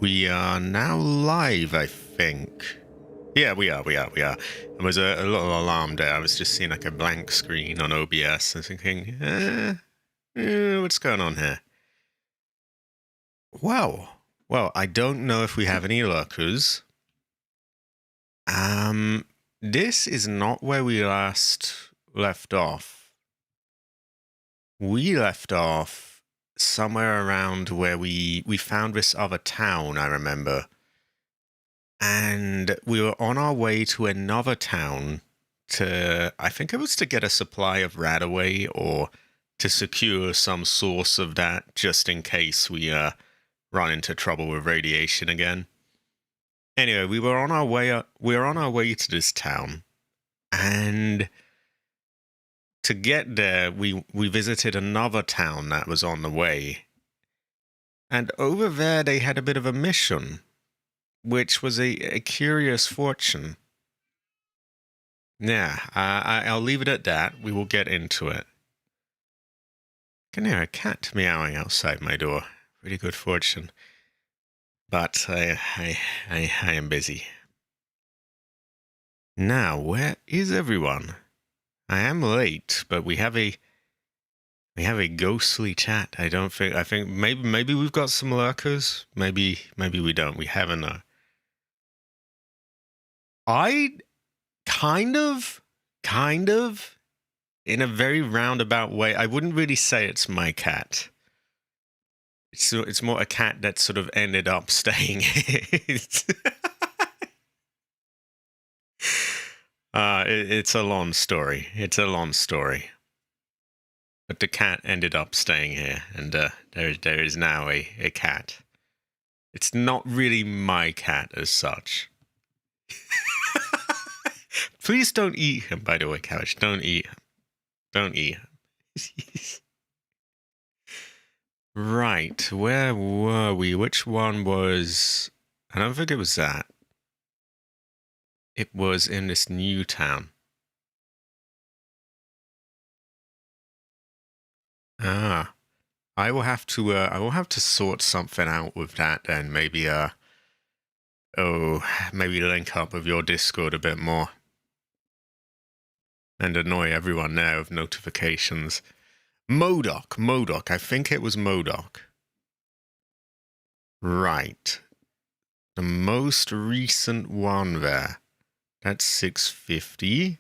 We are now live, I think. Yeah, we are. I was a little alarmed there. I was just seeing like a blank screen on OBS and thinking, what's going on here? Well, I don't know if we have any lurkers. This is not where we last left off. We left off somewhere around where we found this other town, I remember. And we were on our way to another town to, I think it was to get a supply of Radaway or to secure some source of that just in case we run into trouble with radiation again. Anyway, we were on our way to this town, and to get there, we visited another town that was on the way. And over there, they had a bit of a mission, which was a curious fortune. Yeah, I'll leave it at that. We will get into it. I can hear a cat meowing outside my door. Really good fortune. But I am busy. Now, where is everyone? I am late, but we have a ghostly chat. I think maybe we've got some lurkers. Maybe we don't. We haven't. I kind of, in a very roundabout way, I wouldn't really say it's my cat. It's more a cat that sort of ended up staying. It's a long story. But the cat ended up staying here, and there is now a cat. It's not really my cat as such. Please don't eat him, by the way, Couch. Don't eat him. Don't eat him. Right, where were we? Which one was... I don't think it was that. It was in this new town. I will have to sort something out with that then. Maybe maybe link up with your Discord a bit more. And annoy everyone there with notifications. Modoc. I think it was Modoc. Right. The most recent one there. That's 650.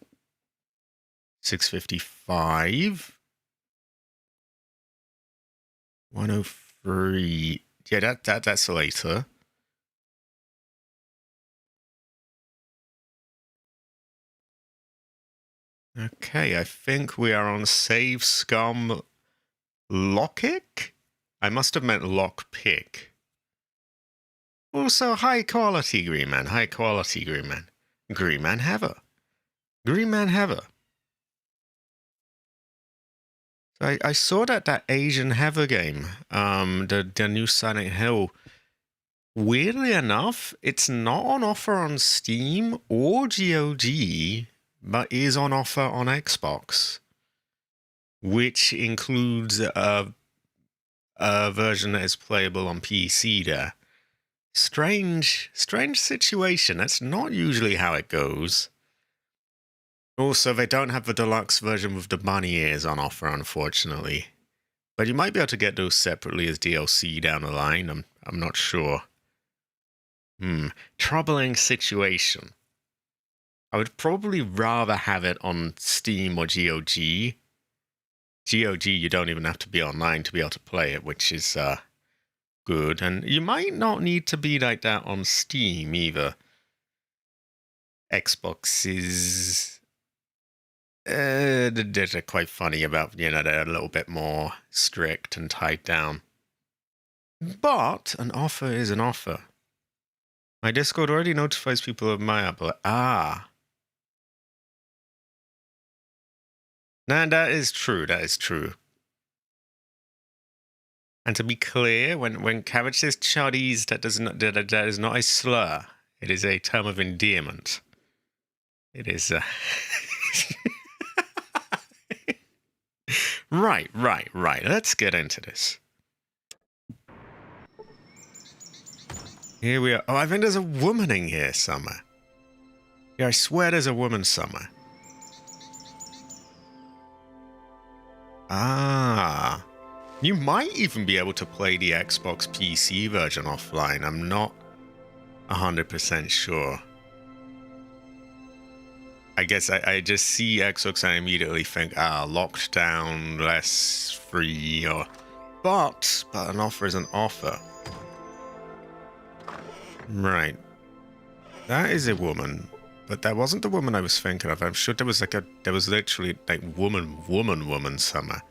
655. 103. Yeah, that's later. Okay, I think we are on Save Scum Lockpick? I must have meant Lockpick. Also, high quality Green Man. Green Man Heather. So I saw that Asian Heather game, the new Silent Hill. Weirdly enough, it's not on offer on Steam or GOG, but is on offer on Xbox, which includes a version that is playable on PC there. Strange situation. That's not usually how it goes. Also, they don't have the deluxe version with the bunny ears on offer, unfortunately. But you might be able to get those separately as DLC down the line. I'm not sure. Troubling situation. I would probably rather have it on Steam or GOG. GOG, you don't even have to be online to be able to play it, which is good. And you might not need to be like that on Steam either. Xbox is... they're quite funny about, they're a little bit more strict and tied down. But an offer is an offer. My Discord already notifies people of my upload. Nah, that is true. And to be clear, when Cabbage says chuddies, that is not a slur. It is a term of endearment. It is... Right. Let's get into this. Here we are. Oh, I think there's a woman in here somewhere. Yeah, I swear there's a woman somewhere. Ah. You might even be able to play the Xbox PC version offline. I'm not 100% sure. I guess I just see Xbox and I immediately think, locked down, less free, or... But an offer is an offer. Right. That is a woman. But that wasn't the woman I was thinking of. I'm sure there was there was literally like woman somewhere.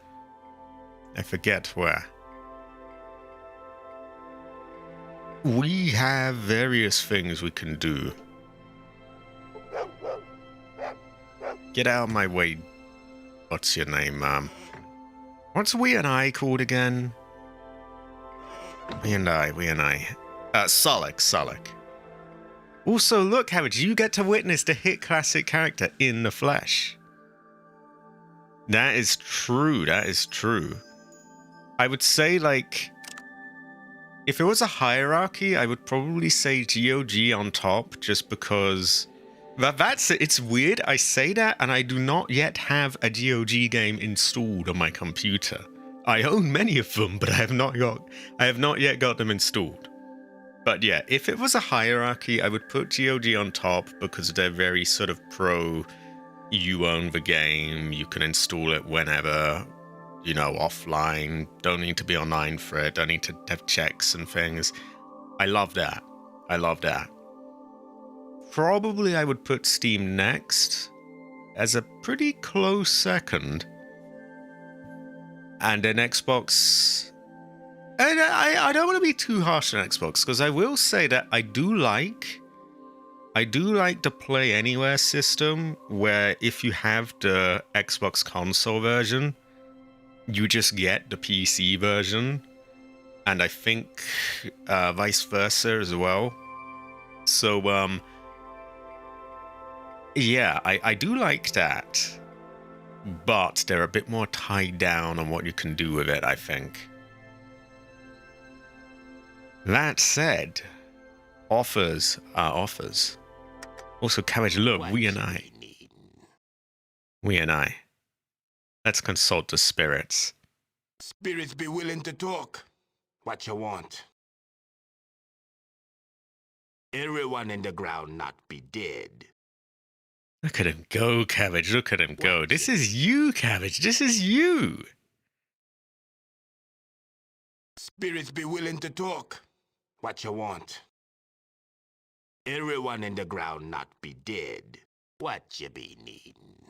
I forget where. We have various things we can do. Get out of my way. What's your name, what's we and I called again? We and I. Solek. Also, look, Howard, you get to witness the hit classic character in the flesh. That is true, I would say, like, if it was a hierarchy, I would probably say GOG on top, just because... That's it. It's weird, I say that, and I do not yet have a GOG game installed on my computer. I own many of them, but I have not yet got them installed. But yeah, if it was a hierarchy, I would put GOG on top because they're very sort of pro, you own the game, you can install it whenever, you know, offline, don't need to be online for it, don't need to have checks and things. I love that. Probably I would put Steam next as a pretty close second. And then Xbox... And I don't want to be too harsh on Xbox, because I will say that I do like the Play Anywhere system, where if you have the Xbox console version, you just get the PC version, and I think vice versa as well. So, yeah, I do like that, but they're a bit more tied down on what you can do with it, I think. That said, offers are offers. Also, Cabbage, look, we and I. Let's consult the spirits. Spirits be willing to talk. What you want? Everyone in the ground not be dead. Look at him go, Cabbage. Look at him go. This is you, Cabbage. This is you. Spirits be willing to talk. What you want? Everyone in the ground not be dead. What you be needing?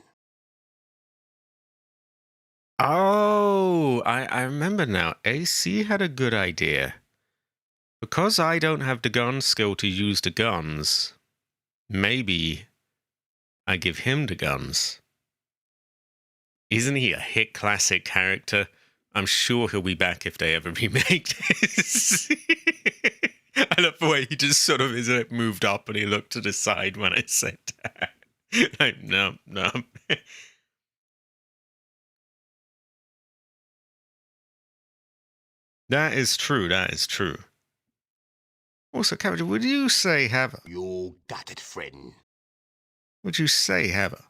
Oh, I remember now. AC had a good idea. Because I don't have the gun skill to use the guns, maybe I give him the guns. Isn't he a hit classic character? I'm sure he'll be back if they ever remake this. I love the way he just sort of is moved up and he looked to the side when I said that. Like, no. That is true. Also, Cabbage, would you say have a... You got it, friend. Would you say have a...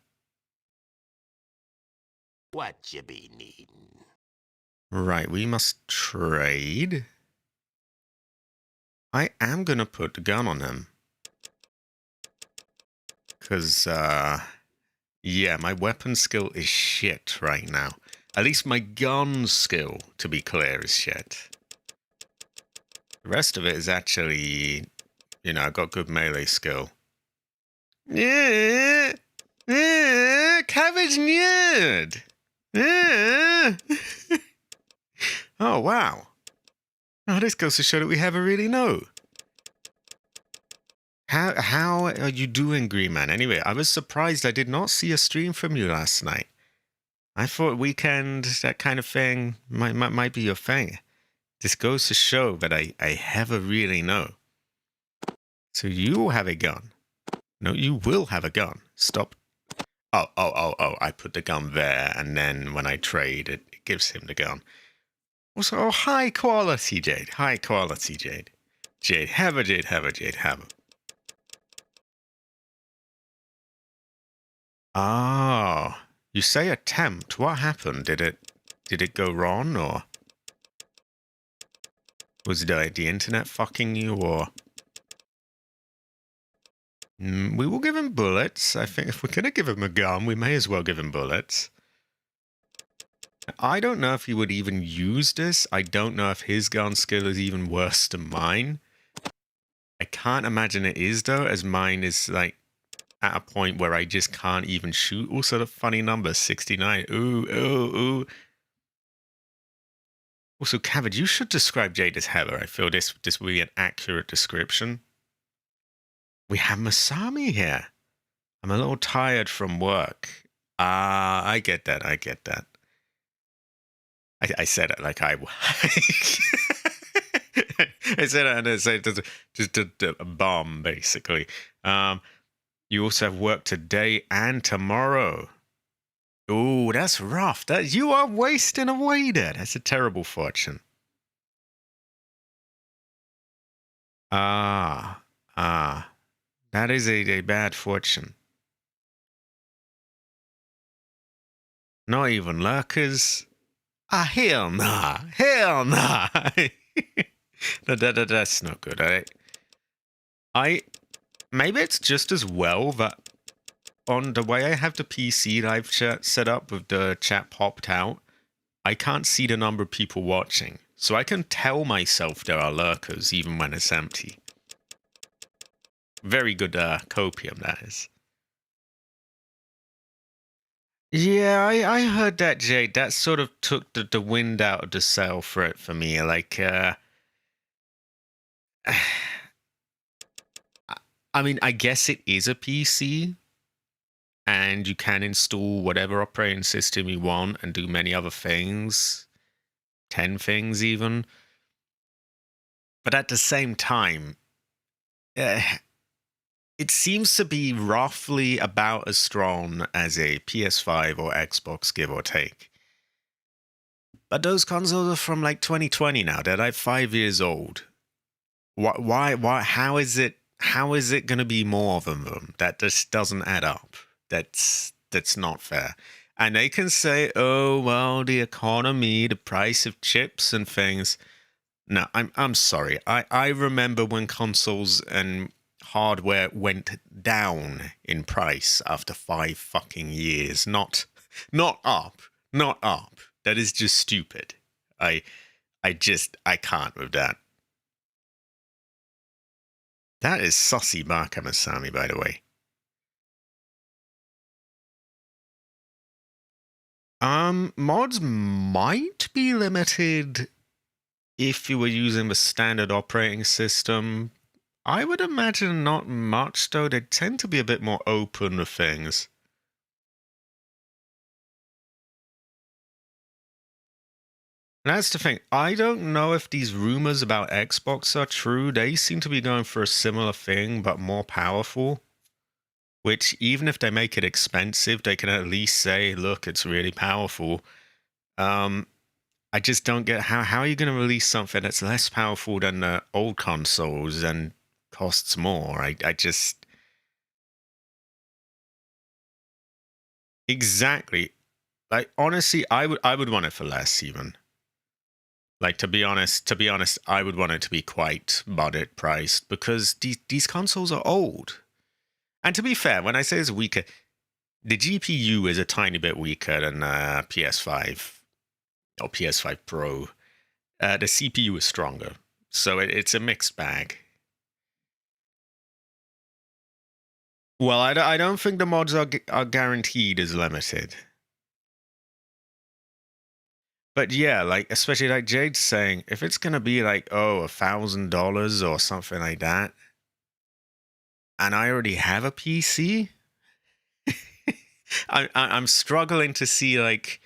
What you be needing? Right, we must trade. I am going to put the gun on him. Because, yeah, my weapon skill is shit right now. At least my gun skill, to be clear, is shit. The rest of it is actually, you know, I got good melee skill. Yeah, Cabbage nerd. Yeah. Oh, wow. Oh, this goes to show that we have a really know. How are you doing, Green Man? Anyway, I was surprised I did not see a stream from you last night. I thought weekend, that kind of thing, might be your thing. This goes to show that I have a really know. So you have a gun. No, you will have a gun. Stop. Oh, I put the gun there, and then when I trade, it gives him the gun. Also, high quality Jade. Jade, have a Jade, have a Jade, have a. Oh, you say attempt. What happened? Did it go wrong, or was the internet fucking you, or? We will give him bullets. I think if we're gonna give him a gun, we may as well give him bullets. I don't know if he would even use this. I don't know if his gun skill is even worse than mine. I can't imagine it is, though, as mine is, like, at a point where I just can't even shoot. Also, the funny number, 69. Ooh, ooh, ooh. Also, Kavod, you should describe Jade as Heather. I feel this will be an accurate description. We have Masami here. I'm a little tired from work. I get that. I get that. I said it like I I said it and I said just a bomb, basically. You also have work today and tomorrow. Oh, that's rough. You are wasting away there. That's a terrible fortune. That is a bad fortune. Not even lurkers. Hell nah. Hell nah. That's not good. Maybe it's just as well that on the way I have the PC that I've set up with the chat popped out, I can't see the number of people watching. So I can tell myself there are lurkers even when it's empty. Very good copium, that is. Yeah, I heard that, Jade. That sort of took the wind out of the sail for me. Like, I mean, I guess it is a PC, and you can install whatever operating system you want and do many other things, 10 things even. But at the same time, it seems to be roughly about as strong as a PS5 or Xbox, give or take. But those consoles are from like 2020 now. They're like 5 years old. Why, how is it going to be more than them? That just doesn't add up. That's not fair. And they can say, oh, well, the economy, the price of chips and things. No, I'm sorry. I remember when consoles and hardware went down in price after 5 fucking years. Not up. Not up. That is just stupid. I can't with that. That is sussy Masami, by the way. Mods might be limited if you were using the standard operating system. I would imagine not much, though. They tend to be a bit more open with things. And that's the thing. I don't know if these rumors about Xbox are true. They seem to be going for a similar thing, but more powerful. Which, even if they make it expensive, they can at least say, look, it's really powerful. I just don't get how are you going to release something that's less powerful than the old consoles and costs more? I just... Exactly. Like, honestly, I would want it for less, even. Like, to be honest, I would want it to be quite budget priced because these consoles are old. And to be fair, when I say it's weaker, the GPU is a tiny bit weaker than PS5 or PS5 Pro. The CPU is stronger, so it's a mixed bag. Well, I don't think the mods are guaranteed as limited. But yeah, like, especially like Jade's saying, if it's going to be like, oh, $1,000 or something like that, and I already have a PC, I'm struggling to see, like,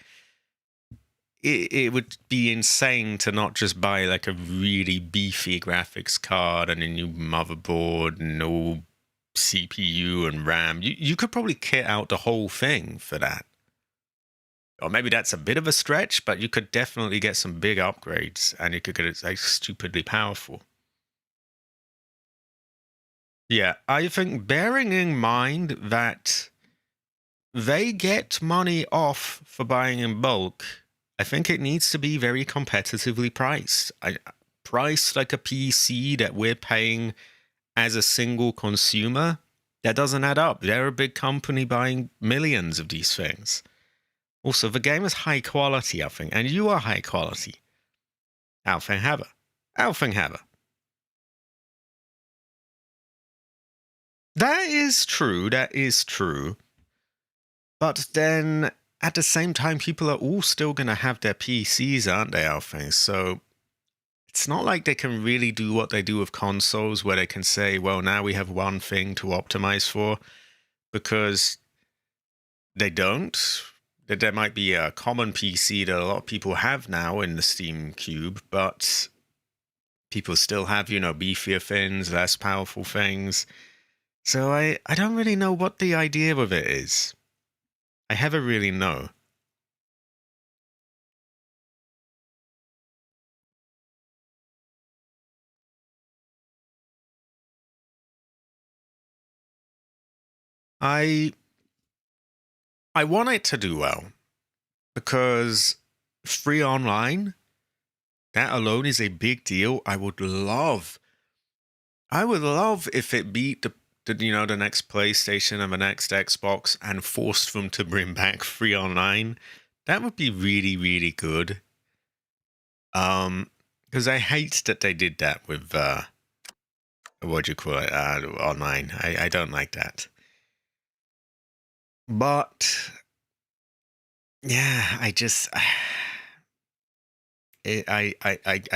it would be insane to not just buy like a really beefy graphics card and a new motherboard and no CPU and RAM. You could probably kit out the whole thing for that. Or maybe that's a bit of a stretch, but you could definitely get some big upgrades and you could get it like stupidly powerful. Yeah, I think bearing in mind that they get money off for buying in bulk, I think it needs to be very competitively priced. Priced like a PC that we're paying as a single consumer, that doesn't add up. They're a big company buying millions of these things. Also, the game is high quality, I think, and you are high quality. Alfing Haber. Alfing Haber. That is true. That is true. But then at the same time, people are all still going to have their PCs, aren't they, Alfing? So it's not like they can really do what they do with consoles, where they can say, well, now we have one thing to optimize for, because they don't. That there might be a common PC that a lot of people have now in the Steam Cube, but people still have, beefier things, less powerful things. So I don't really know what the idea of it is. I never really know. I want it to do well, because free online, that alone is a big deal. I would love if it beat the next PlayStation and the next Xbox and forced them to bring back free online. That would be really, really good. Because I hate that they did that with what do you call it, online. I don't like that. But yeah, I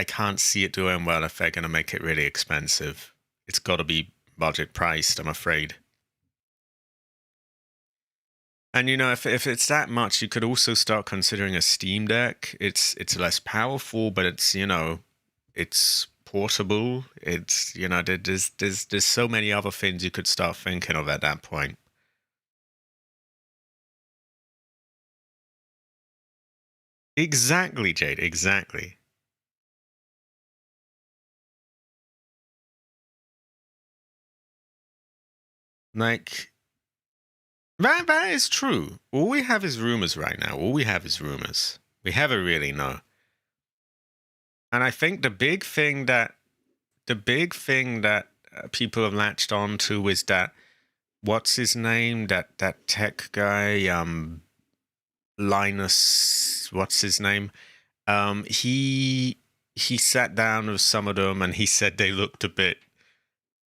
can't see it doing well if they're going to make it really expensive. It's got to be budget priced, I'm afraid. And if it's that much, you could also start considering a Steam Deck. It's less powerful, but it's it's portable. It's there's so many other things you could start thinking of at that point. Exactly, Jade. Exactly. Like that is true. All we have is rumors right now. All we have is rumors. We never really know. And I think the big thing that people have latched on to is that what's his name? That tech guy, Linus. What's his name? He sat down with some of them and he said they looked a bit.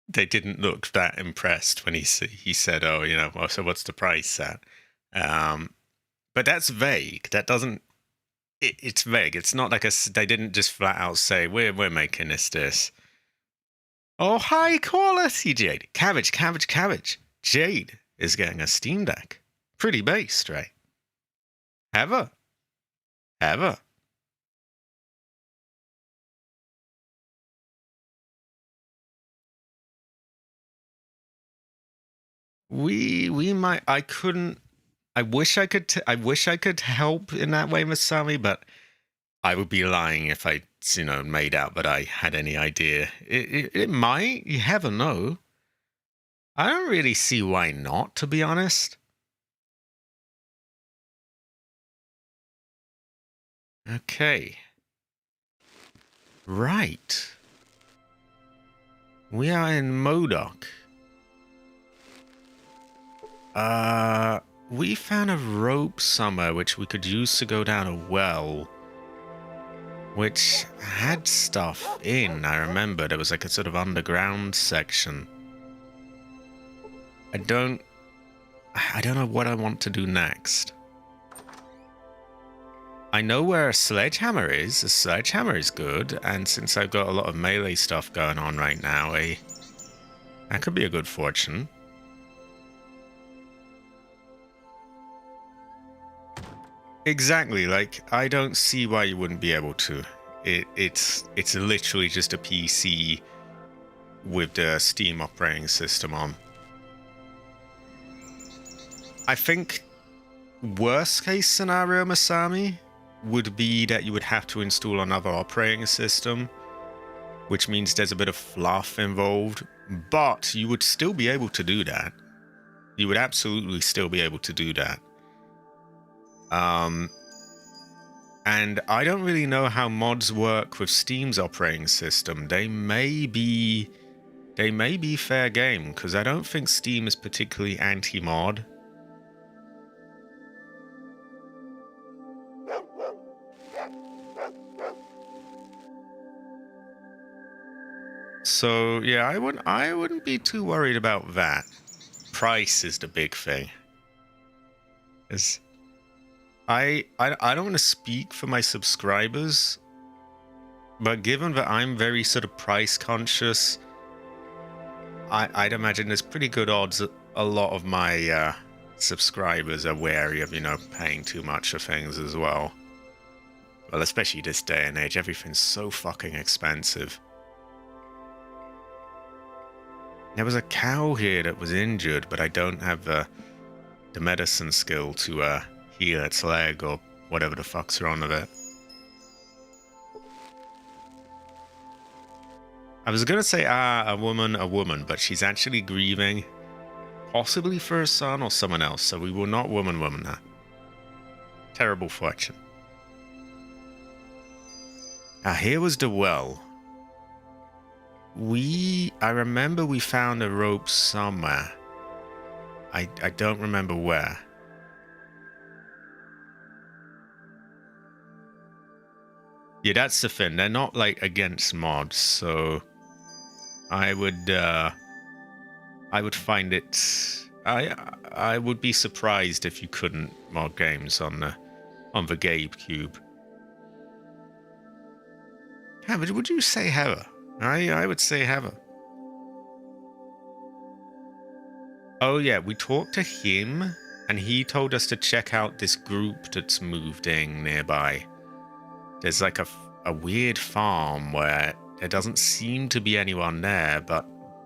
They didn't look that impressed when he said, "Oh, well, so what's the price at?" But that's vague. That doesn't. It's vague. It's not like they didn't just flat out say we're making this. Oh, high quality, Jade. Cabbage. Jade is getting a Steam Deck. Pretty based, right? Ever. We might. I couldn't. I wish I could. I wish I could help in that way, Masami, but I would be lying if I, made out that I had any idea. It might. You never know. I don't really see why not, to be honest. Okay. Right. We are in Modoc. We found a rope somewhere which we could use to go down a well, which had stuff in. I remember there was like a sort of underground section. I don't know what I want to do next. I know where a sledgehammer is. A sledgehammer is good, and since I've got a lot of melee stuff going on right now, that could be a good fortune. Exactly, like, I don't see why you wouldn't be able to. It's literally just a PC with the Steam operating system on. I think worst case scenario, Masami, would be that you would have to install another operating system, which means there's a bit of fluff involved, but you would still be able to do that. You would absolutely still be able to do that. And I don't really know how mods work with Steam's operating system. They may be fair game, because I don't think Steam is particularly anti-mod. So yeah, I wouldn't be too worried about that. Price is the big thing. I don't want to speak for my subscribers, but given that I'm very sort of price conscious, I'd imagine there's pretty good odds that a lot of my subscribers are wary of, paying too much for things as well. Well, especially this day and age, everything's so fucking expensive. There was a cow here that was injured, but I don't have the medicine skill to heal its leg or whatever the fuck's wrong with it. I was gonna say, a woman, but she's actually grieving, possibly for her son or someone else, so we will not woman her. Terrible fortune. Here was the well. I remember we found a rope somewhere. I don't remember where. Yeah, that's the thing. They're not, like, against mods, so I would find it... I would be surprised if you couldn't mod games on the GameCube. Yeah, but would you say Heather? I would say Heather. Oh yeah, we talked to him, and he told us to check out this group that's moved in nearby. There's like a weird farm where there doesn't seem to be anyone there, but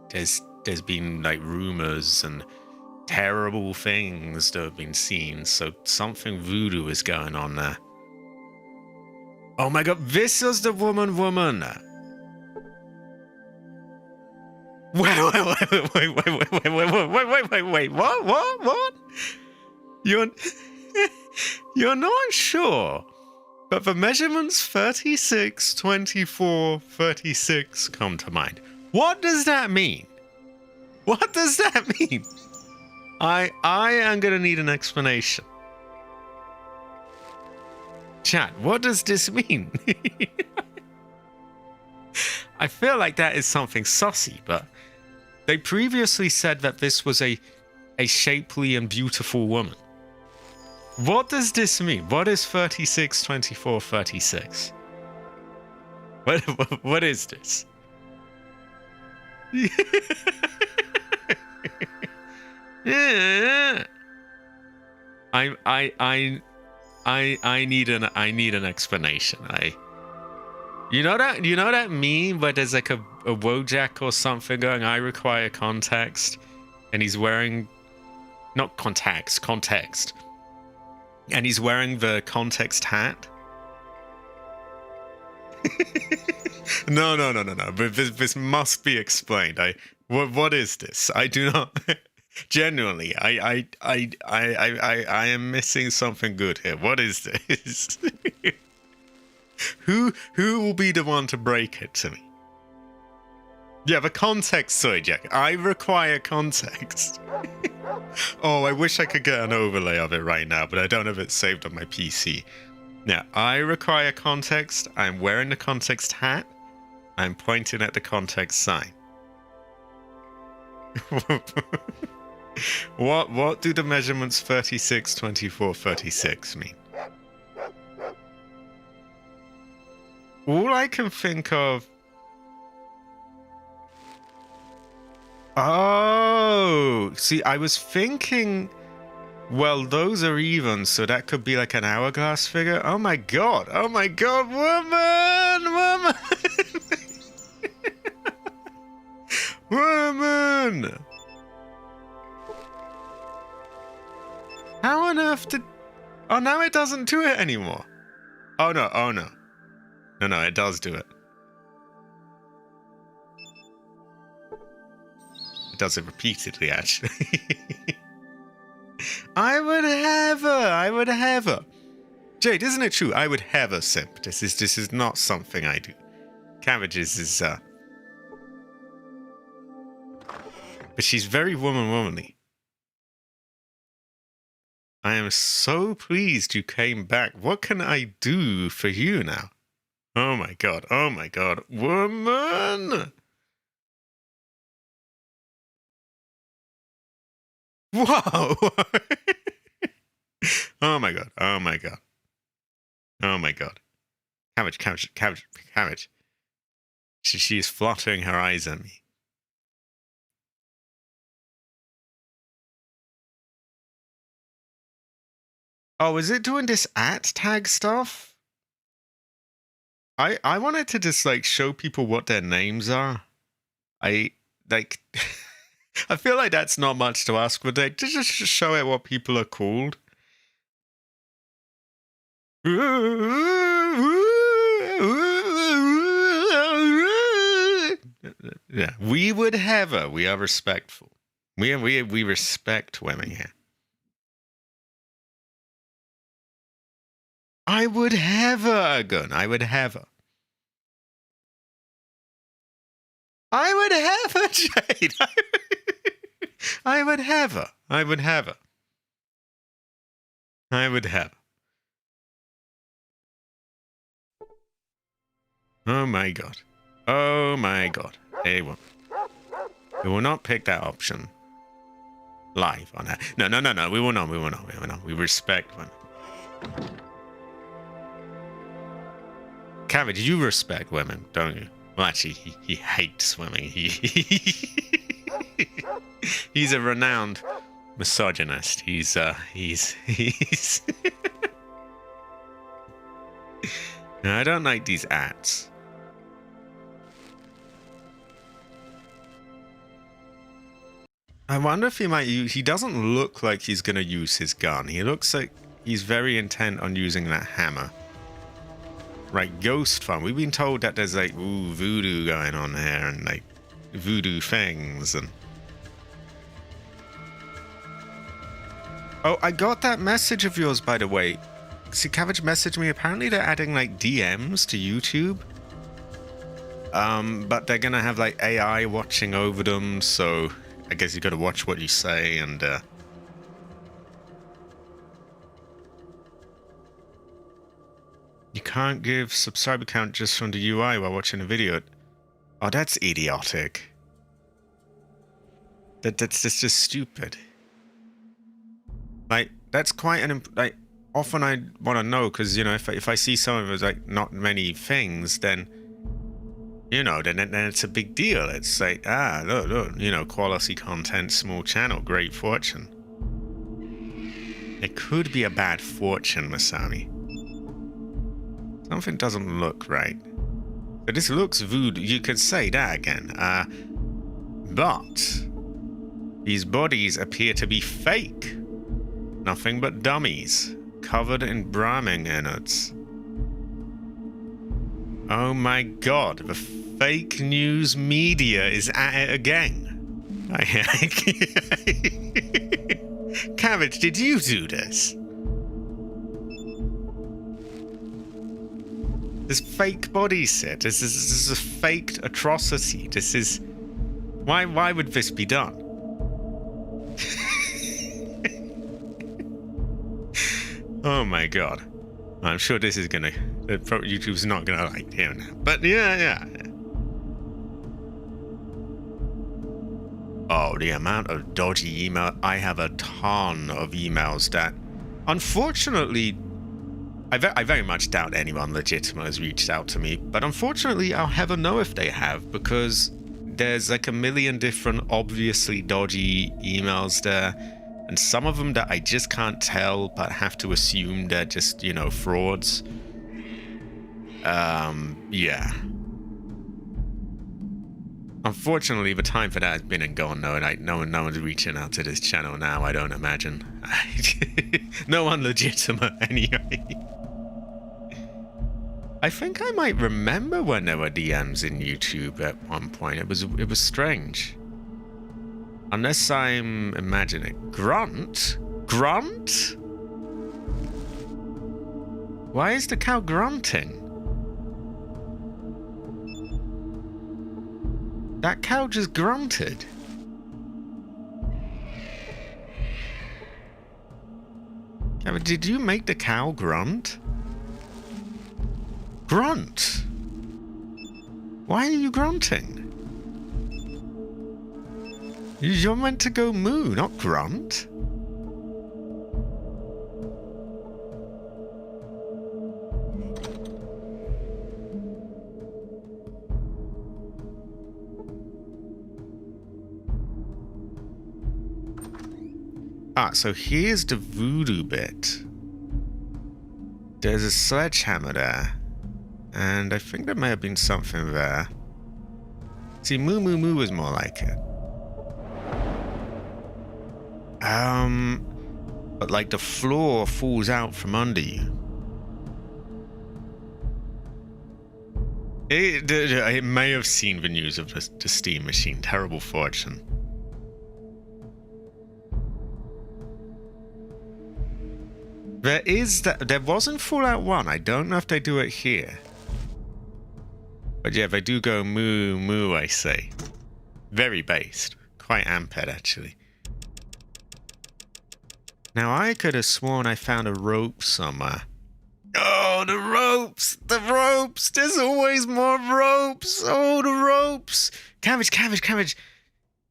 there's been like rumors and terrible things that have been seen, so something voodoo is going on there. Oh my god, this is the woman! Wait, what? You're not sure? But the measurements 36, 24, 36 come to mind. What does that mean? What does that mean? I am gonna need an explanation. Chat, what does this mean? I feel like that is something sussy, but they previously said that this was a shapely and beautiful woman. What does this mean? What is 36, 24, 36? What is this? Yeah. I need an explanation. You know that meme where there's like a Wojak or something going, I require context, and he's wearing not context. And he's wearing the context hat. No. But this must be explained. What is this? I do not. Genuinely, I am missing something good here. What is this? Who will be the one to break it to me? Yeah, the context, sorry, Jack. I require context. Oh, I wish I could get an overlay of it right now, but I don't have it saved on my PC. Now, I require context. I'm wearing the context hat. I'm pointing at the context sign. What do the measurements 36, 24, 36 mean? All I can think of... Oh, see, I was thinking, well, those are even, so that could be like an hourglass figure. Oh my god, woman! Woman! How on earth did... Oh, now it doesn't do it anymore. Oh no. No, it does do it. It does it repeatedly, actually. I would have her. I would have her. Jade, isn't it true? I would have a simp. This is not something I do. Cabbages is but she's very womanly. I am so pleased you came back. What can I do for you now? Oh my god. Oh my god. Woman! Whoa! Oh my god. Oh my god. Oh my god. Cabbage. She is fluttering her eyes at me. Oh, is it doing this at tag stuff? I wanted to just like show people what their names are. I like I feel like that's not much to ask, but like to just show it what people are called. Yeah, we would have her. We are respectful. We respect women here. I would have her, Gun. I would have her. I would have her, Jade. I would have her. I would have her. I would have her. Oh my god. Oh my god. They will not pick that option live on that. No. We will not. We respect women. Cabbage, you respect women, don't you? Well, actually, he hates women. He's a renowned misogynist. He's No, I don't like these ads. I wonder if he might use... He doesn't look like he's going to use his gun. He looks like he's very intent on using that hammer. Right, ghost fun. We've been told that there's like, ooh, voodoo going on there and like voodoo things and... Oh, I got that message of yours, by the way. See, Cabbage messaged me. Apparently they're adding like DMs to YouTube. But they're gonna have like AI watching over them, so I guess you gotta watch what you say and you can't give subscriber count just from the UI while watching a video. Oh, that's idiotic. That's just stupid. Like, that's quite an... Like, often I want to know, because, you know, if I see someone with, like, not many things, then, you know, then it's a big deal. It's like, ah, look, you know, quality content, small channel, great fortune. It could be a bad fortune, Masami. Something doesn't look right. So this looks voodoo. You could say that again. But these bodies appear to be fake. Nothing but dummies, covered in Brahmin innards. Oh my god, the fake news media is at it again. Cabbage, did you do this? This fake body set. This is a faked atrocity. This is... Why would this be done? Oh my god. I'm sure this is gonna... YouTube's not gonna like hearing that. But yeah. Oh, the amount of dodgy email. I have a ton of emails that, unfortunately, I very much doubt anyone legitimate has reached out to me, but unfortunately I'll never know if they have, because there's like a million different obviously dodgy emails there, and some of them that I just can't tell but have to assume they're just, you know, frauds. Yeah. Unfortunately, the time for that has been and gone, though, and no one's reaching out to this channel now, I don't imagine. No one legitimate, anyway. I think I might remember when there were DMs in YouTube at one point. It was strange. Unless I'm imagining. Grunt? Grunt? Why is the cow grunting? That cow just grunted. Yeah, did you make the cow grunt? Grunt! Why are you grunting? You're meant to go moo, not grunt. Ah, so here's the voodoo bit. There's a sledgehammer there. And I think there may have been something there. See, moo moo moo is more like it. But like the floor falls out from under you. It may have seen the news of the steam machine. Terrible fortune. There is that. There wasn't Fallout 1. I don't know if they do it here. But yeah, they do go moo moo, I say. Very based. Quite amped, actually. Now, I could have sworn I found a rope somewhere. Oh, the ropes! The ropes! There's always more ropes! Oh, the ropes! Cabbage, cabbage, cabbage!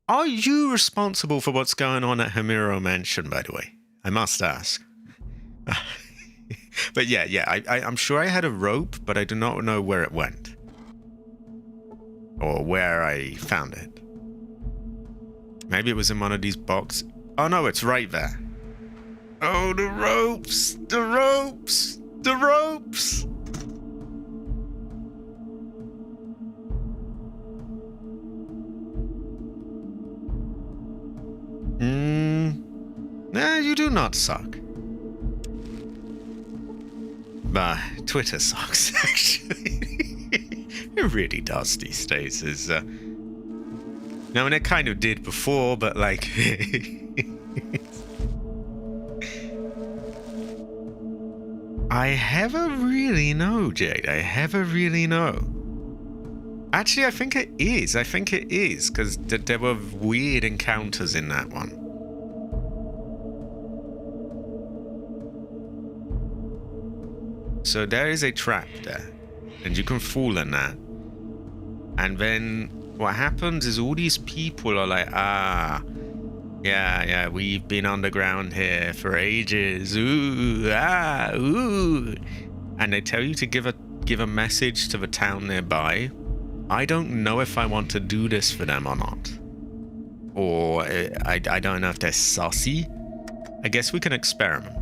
Are you responsible for what's going on at Hamiro Mansion, by the way? I must ask. But yeah, I'm sure I had a rope, but I do not know where it went. Or where I found it. Maybe it was in one of these boxes. Oh no, it's right there. Oh, the ropes! The ropes! The ropes! Nah, you do not suck. Bah, Twitter sucks, actually. It really does these days. I mean, it kind of did before, but like... I never really know, Jade. I never really know. Actually, I think it is. I think it is, because there were weird encounters in that one. So there is a trap there, and you can fall in that. And then what happens is all these people are like, yeah, we've been underground here for ages. Ooh. And they tell you to give a message to the town nearby. I don't know if I want to do this for them or not. Or I don't know if they're saucy. I guess we can experiment.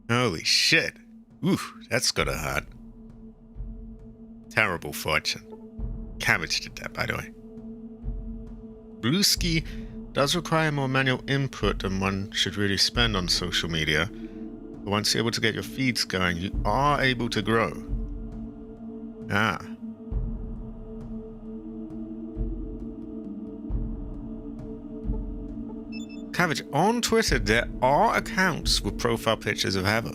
Holy shit. Ooh, that's gotta hurt. Terrible fortune. Cabbage did that, by the way. Blueski does require more manual input than one should really spend on social media. But once you're able to get your feeds going, you are able to grow. Cabbage, on Twitter, there are accounts with profile pictures of Heather.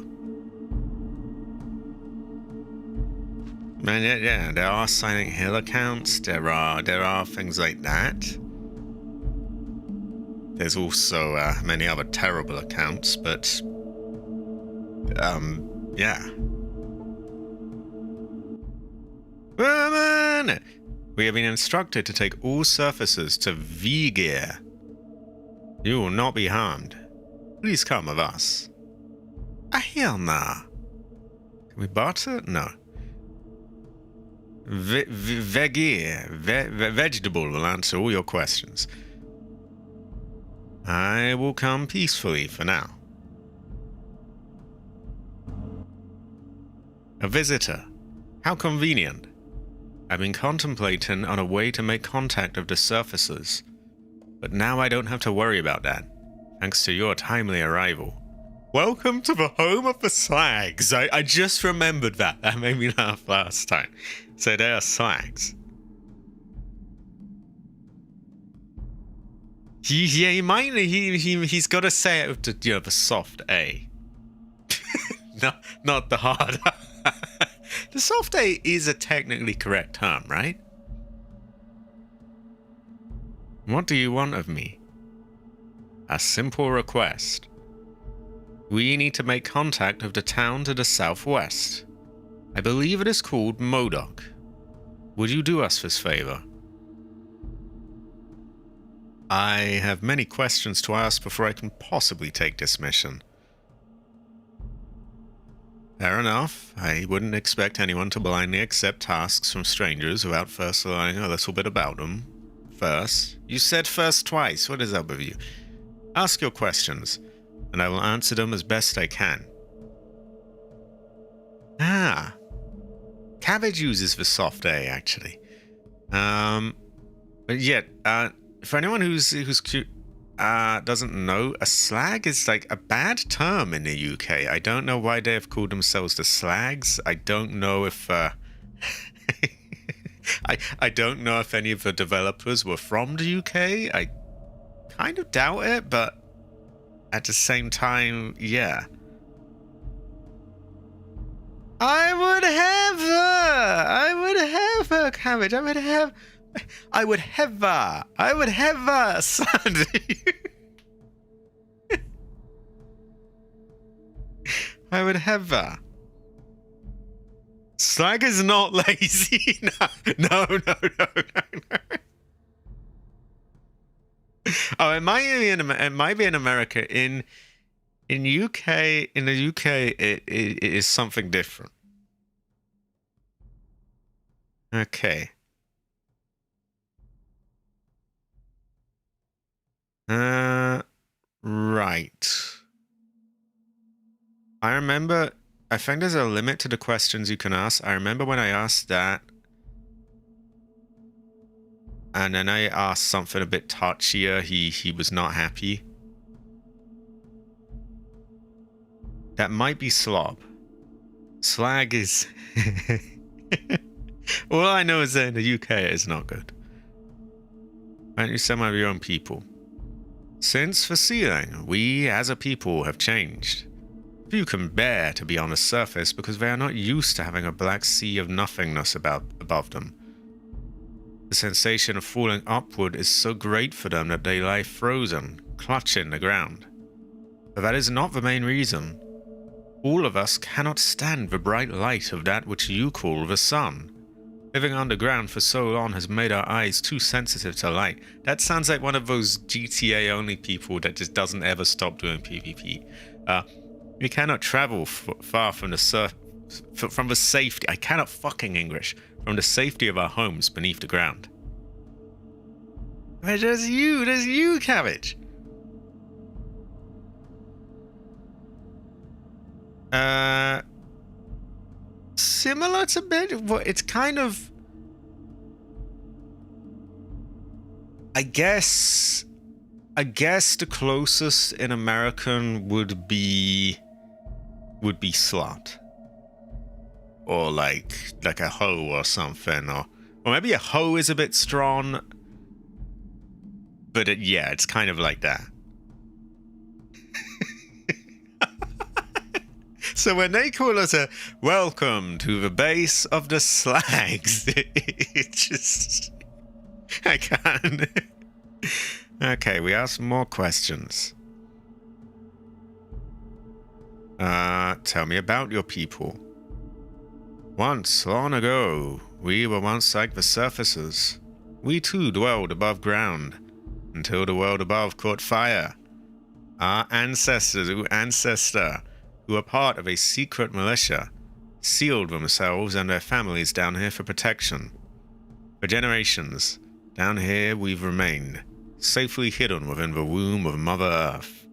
Man, yeah, there are Silent Hill accounts. There are things like that. There's also many other terrible accounts, but yeah. Man, we have been instructed to take all surfaces to V-Gear. You will not be harmed. Please come with us. Hell nah. Can we barter? No. Vegetable will answer all your questions. I will come peacefully for now. A visitor. How convenient. I've been contemplating on a way to make contact of the surfaces. But now I don't have to worry about that, thanks to your timely arrival. Welcome to the home of the slags. I just remembered that. That made me laugh last time. So they are slags. He's got to say it with the soft A. not the hard. The soft A is a technically correct term, right? What do you want of me? A simple request. We need to make contact of the town to the southwest. I believe it is called Modoc. Would you do us this favor? I have many questions to ask before I can possibly take this mission. Fair enough. I wouldn't expect anyone to blindly accept tasks from strangers without first learning a little bit about them. First. You said first twice. What is up with you? Ask your questions, and I will answer them as best I can. Ah. Cabbage uses the soft A, actually. But yet, for anyone who's doesn't know, a slag is like a bad term in the UK. I don't know why they have called themselves the slags. I don't know if I don't know if any of the developers were from the UK. I kind of doubt it, but at the same time, yeah. I would have her, Cabbage. I would have her, son. I would have her. Slag is not lazy. No. Oh, it might be in America. In the UK, it is something different. Okay. Right. I remember, I think there's a limit to the questions you can ask. I remember when I asked that, and then I asked something a bit touchier, he was not happy. That might be slob. Slag is... All I know is that in the UK it is not good. Why don't you some of your own people? Since the sealing, we as a people have changed. Few can bear to be on the surface because they are not used to having a black sea of nothingness above them. The sensation of falling upward is so great for them that they lie frozen, clutching the ground. But that is not the main reason. All of us cannot stand the bright light of that which you call the sun. Living underground for so long has made our eyes too sensitive to light. That sounds like one of those GTA-only people that just doesn't ever stop doing PvP. We cannot travel far from the safety. I cannot fucking English. From the safety of our homes beneath the ground. Wait, there's you, Cabbage. Similar to bed. Well, it's kind of. I guess the closest in American would be slut, or like a hoe or something, or maybe a hoe is a bit strong, but yeah, it's kind of like that. So when they call us a welcome to the base of the slags, it just I can't. Okay, we ask more questions. Tell me about your people. Once, long ago, we were once like the surfaces. We too dwelled above ground, until the world above caught fire. Our ancestors, who were part of a secret militia, sealed themselves and their families down here for protection. For generations, down here we've remained, safely hidden within the womb of Mother Earth.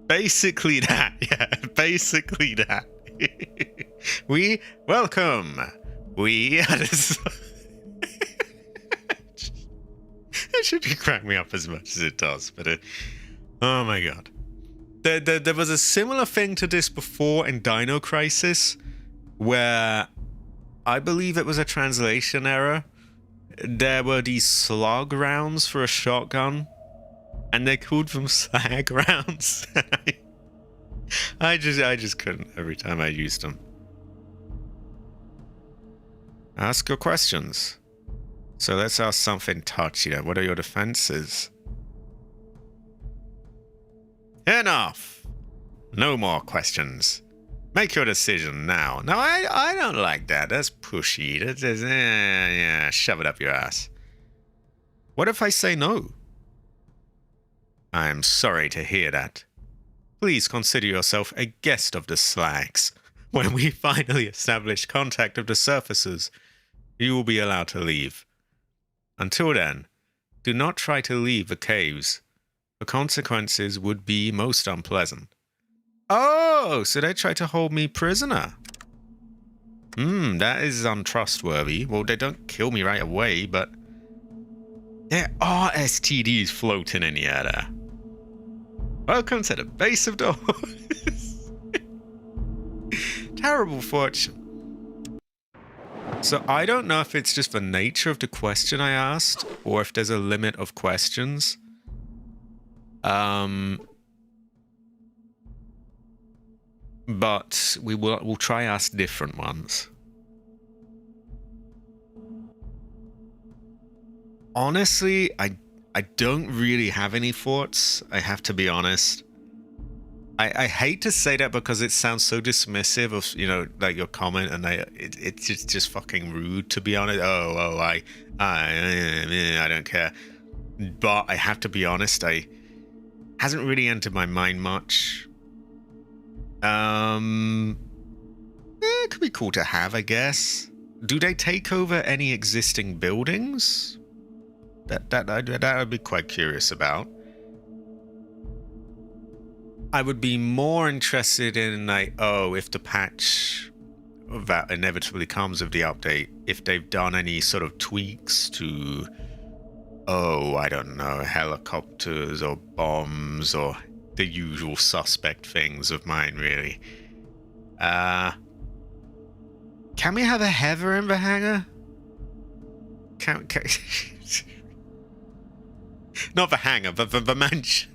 Basically that, yeah, basically that. Welcome. We are the... It should crack me up as much as it does, but oh my god. There was a similar thing to this before in Dino Crisis, where I believe it was a translation error. There were these slug rounds for a shotgun, and they called them slag rounds. I just couldn't every time I used them. Ask your questions. So let's ask something touchy. What are your defenses? Enough! No more questions. Make your decision now. No, I don't like that. That's pushy. That's yeah, shove it up your ass. What if I say no? I'm sorry to hear that. Please consider yourself a guest of the Slags. When we finally establish contact of the surfacers, you will be allowed to leave. Until then, do not try to leave the caves. The consequences would be most unpleasant. Oh, so they try to hold me prisoner. That is untrustworthy. Well, they don't kill me right away, but there are STDs floating in the air there. Welcome to the base of the horse. Terrible fortune. So I don't know if it's just the nature of the question I asked, or if there's a limit of questions. But we'll try ask different ones. Honestly, I don't really have any thoughts. I have to be honest. I hate to say that because it sounds so dismissive of, you know, like your comment, and it's just fucking rude, to be honest. I don't care. But I have to be honest, hasn't really entered my mind much. It could be cool to have, I guess. Do they take over any existing buildings? That I'd be quite curious about. I would be more interested in, like, if the patch that inevitably comes with the update, if they've done any sort of tweaks to, I don't know, helicopters or bombs or the usual suspect things of mine, really. Can we have a Heather in the hangar? Can not the hangar, but the mansion.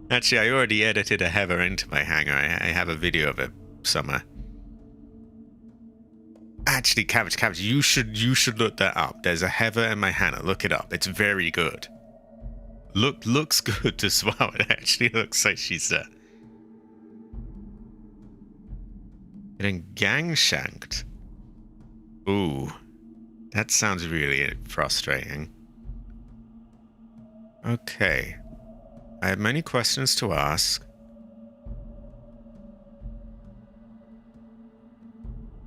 Actually, I already edited a Heather into my hangar. I have a video of it somewhere. Actually, Cabbage, you should look that up. There's a Heather in my hangar. Look it up. It's very good. Looks good as well. It actually looks like she's there. Getting gang shanked. Ooh, that sounds really frustrating. Okay. I have many questions to ask.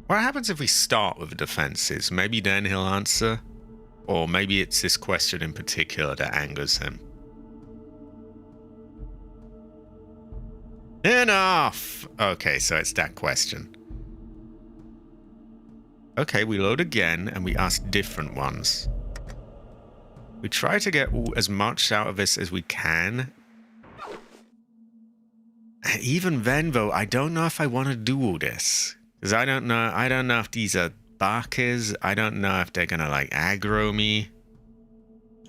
What happens if we start with the defenses? Maybe then he'll answer. Or maybe it's this question in particular that angers him. Enough! Okay, so it's that question. Okay, we load again and we ask different ones. We try to get as much out of this as we can. Even then, though, I don't know if I want to do all this. Because I don't know if these are barkers. I don't know if they're going to, like, aggro me.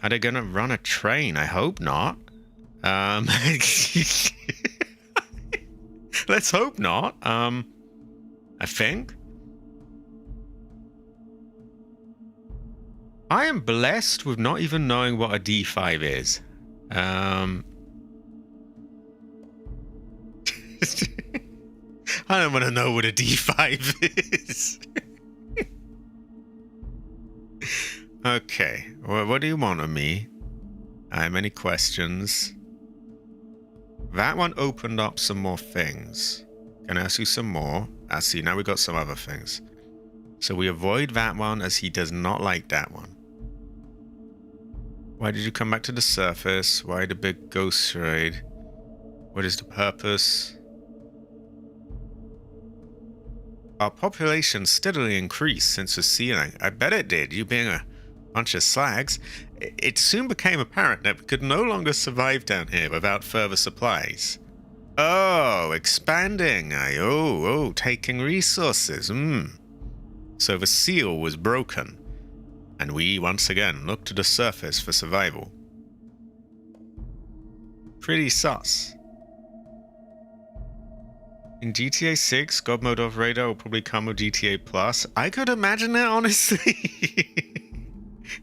Are they going to run a train? I hope not. Let's hope not. I think. I am blessed with not even knowing what a D5 is. I don't want to know what a D5 is. Okay, well, what do you want of me? I have many questions. That one opened up some more things. Can I ask you some more? I see, now we got some other things. So we avoid that one as he does not like that one. Why did you come back to the surface? Why the big ghost raid? What is the purpose? Our population steadily increased since the sealing. I bet it did. You being a Bunch of slags. It soon became apparent that we could no longer survive down here without further supplies. Oh, expanding. Taking resources. So the seal was broken, and we once again looked to the surface for survival. Pretty sus. In GTA 6, God Mode Operator will probably come with GTA Plus. I could imagine that, honestly.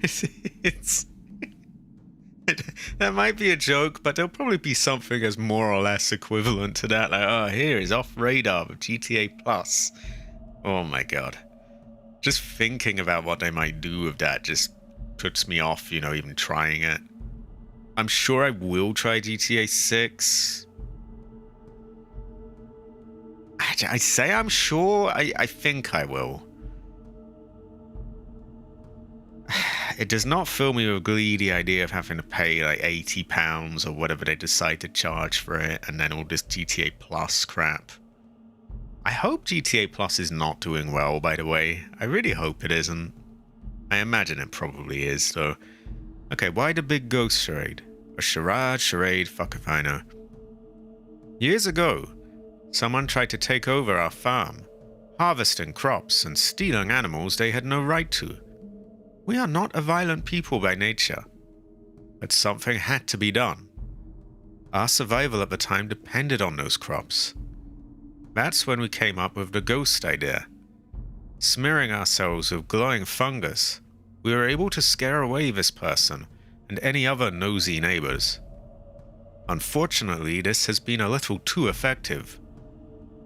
it's that might be a joke, but there'll probably be something as more or less equivalent to that. Like, oh, here is off radar with GTA Plus. Oh my god. Just thinking about what they might do with that just puts me off, even trying it. I'm sure I will try GTA 6. I say I'm sure. I think I will. It does not fill me with glee, the idea of having to pay like £80 or whatever they decide to charge for it, and then all this GTA Plus crap. I hope GTA Plus is not doing well, by the way. I really hope it isn't. I imagine it probably is, though. Okay, why the big ghost charade? A charade, fuck if I know. Years ago, someone tried to take over our farm, harvesting crops and stealing animals they had no right to. We are not a violent people by nature, but something had to be done. Our survival at the time depended on those crops. That's when we came up with the ghost idea. Smearing ourselves with glowing fungus, we were able to scare away this person and any other nosy neighbors. Unfortunately, this has been a little too effective.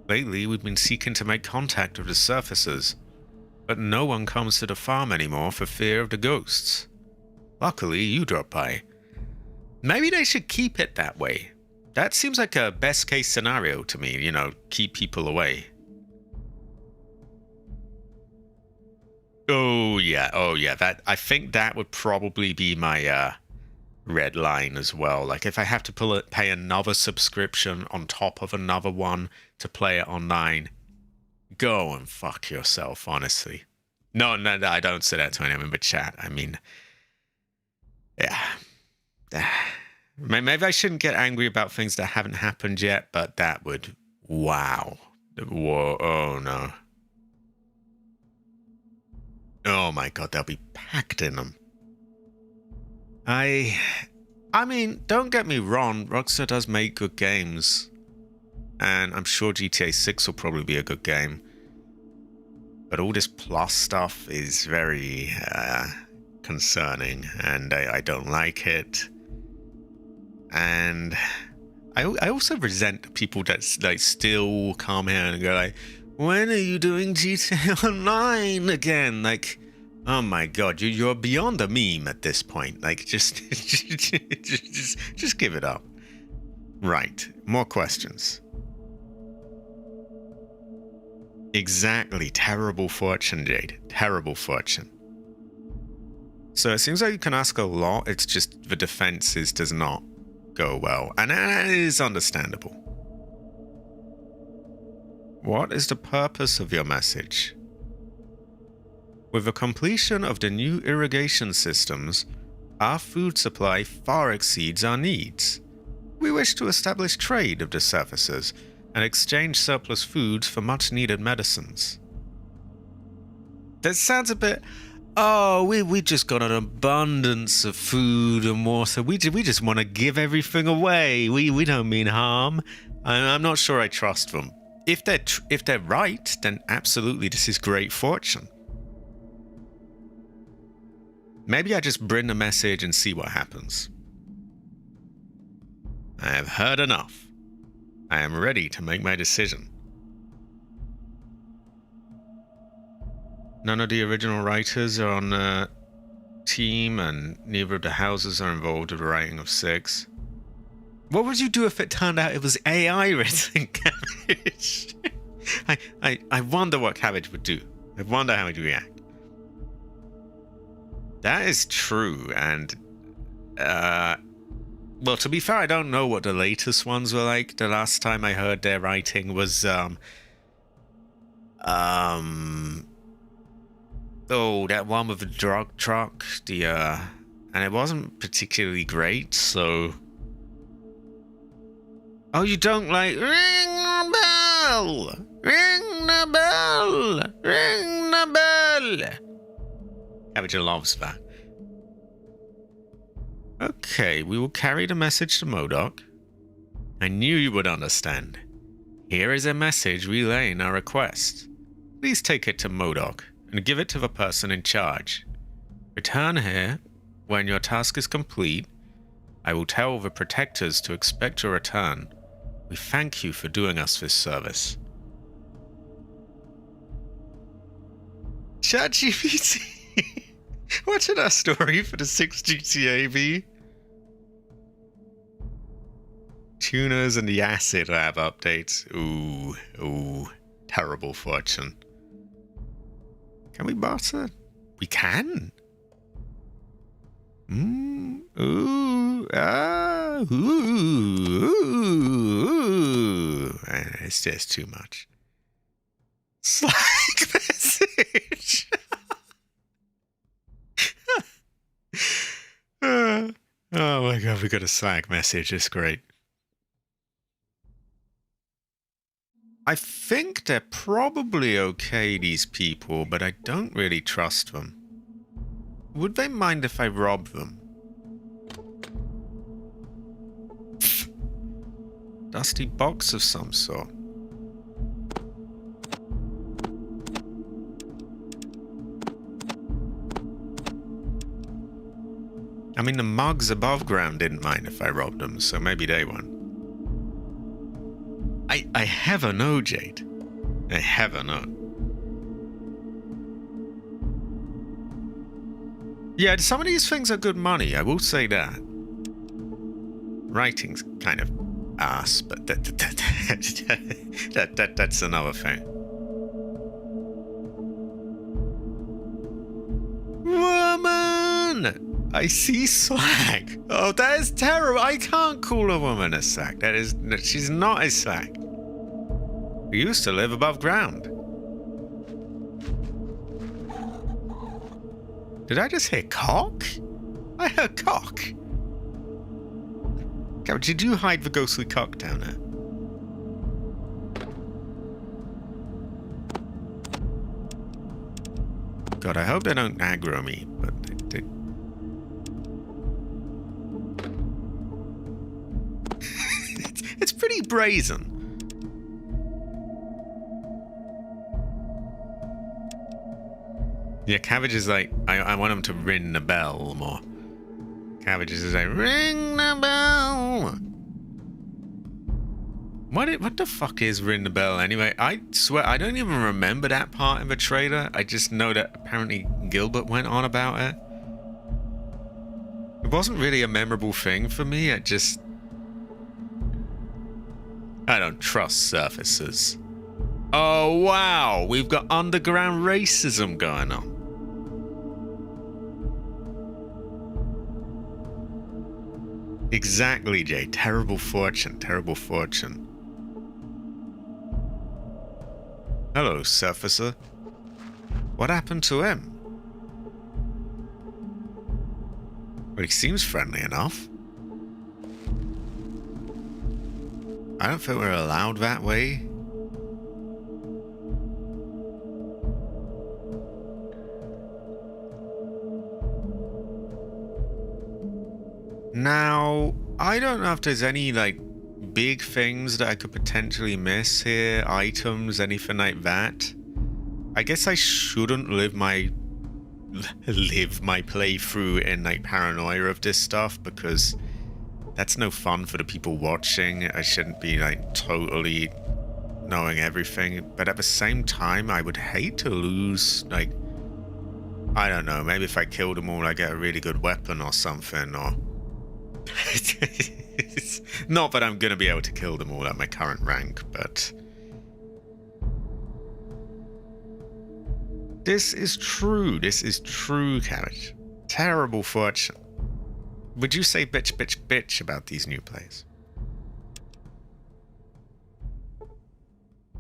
Lately, we've been seeking to make contact with the surfacers, but no one comes to the farm anymore for fear of the ghosts. Luckily, you dropped by. Maybe they should keep it that way. That seems like a best case scenario to me, keep people away. Oh yeah, I think that would probably be my red line as well. Like if I have to pay another subscription on top of another one to play it online, go and fuck yourself, honestly. No, I don't say that to anyone but chat. I mean, yeah. Maybe I shouldn't get angry about things that haven't happened yet, but that would... Wow. Whoa, oh no. Oh my god, they'll be packed in them. I mean, don't get me wrong, Rockstar does make good games. And I'm sure GTA 6 will probably be a good game. But all this plus stuff is very concerning, and I don't like it. And I also resent people that like still come here and go like, when are you doing GTA Online again? Like, oh my god, you're beyond a meme at this point. Like, just give it up. Right, more questions. Exactly, terrible fortune, Jade. Terrible fortune. So it seems like you can ask a lot, it's just the defenses does not go well, and that is understandable. What is the purpose of your message? With the completion of the new irrigation systems, our food supply far exceeds our needs. We wish to establish trade of the surfaces and exchange surplus foods for much needed medicines. That sounds a bit... Oh, we just got an abundance of food and water. We just want to give everything away. We don't mean harm. I'm not sure I trust them. If they're right, then absolutely this is great fortune. Maybe I just bring the message and see what happens. I have heard enough. I am ready to make my decision. None of the original writers are on the team, and neither of the houses are involved with the writing of 6. What would you do if it turned out it was AI written, Cabbage? I wonder what Cabbage would do. I wonder how he'd react. That is true, and well, to be fair, I don't know what the latest ones were like. The last time I heard their writing was Oh, that one with the drug truck. And it wasn't particularly great, so... Oh, you don't like... Ring the bell! Ring the bell! Ring the bell! Cabbage loves that. Okay, we will carry the message to MODOK. I knew you would understand. Here is a message relaying our request. Please take it to MODOK and give it to the person in charge. Return here. When your task is complete, I will tell the protectors to expect your return. We thank you for doing us this service. ChatGPT! Watching our story for the 6th GTA V. Tuners and the Acid Lab updates. Ooh. Terrible fortune. Can we barter? We can. It's just too much. Slack message. Oh my god, we got a Slack message. It's great. I think they're probably okay, these people, but I don't really trust them. Would they mind if I rob them? Dusty box of some sort. I mean, the mugs above ground didn't mind if I robbed them, so maybe they won't. I have a no, Jade. I have a no. Yeah, some of these things are good money, I will say that. Writing's kind of ass, but that's another thing. Woman! I see slag. Oh, that is terrible. I can't call a woman a slag. She's not a slag. We used to live above ground. Did I just hear cock? I heard cock. Did you hide the ghostly cock down there? God, I hope they don't aggro me, but they... it's pretty brazen. Yeah, Cabbage is like, I want him to ring the bell more. Cabbage is like, ring the bell! What the fuck is ring the bell anyway? I swear, I don't even remember that part in the trailer. I just know that apparently Gilbert went on about it. It wasn't really a memorable thing for me. I don't trust surfacers. Oh, wow. We've got underground racism going on. Exactly, Jay. Terrible fortune. Terrible fortune. Hello, surfacer. What happened to him? Well, he seems friendly enough. I don't think we're allowed that way. Now, I don't know if there's any, like, big things that I could potentially miss here. Items, anything like that. I guess I shouldn't live my playthrough in, like, paranoia of this stuff, because that's no fun for the people watching. I shouldn't be, like, totally knowing everything. But at the same time, I would hate to lose, like, I don't know, maybe if I kill them all, I get a really good weapon or something, or... Not that I'm gonna be able to kill them all at my current rank, but... This is true, Cabbage. Terrible fortune. Would you say bitch, bitch, bitch about these new plays?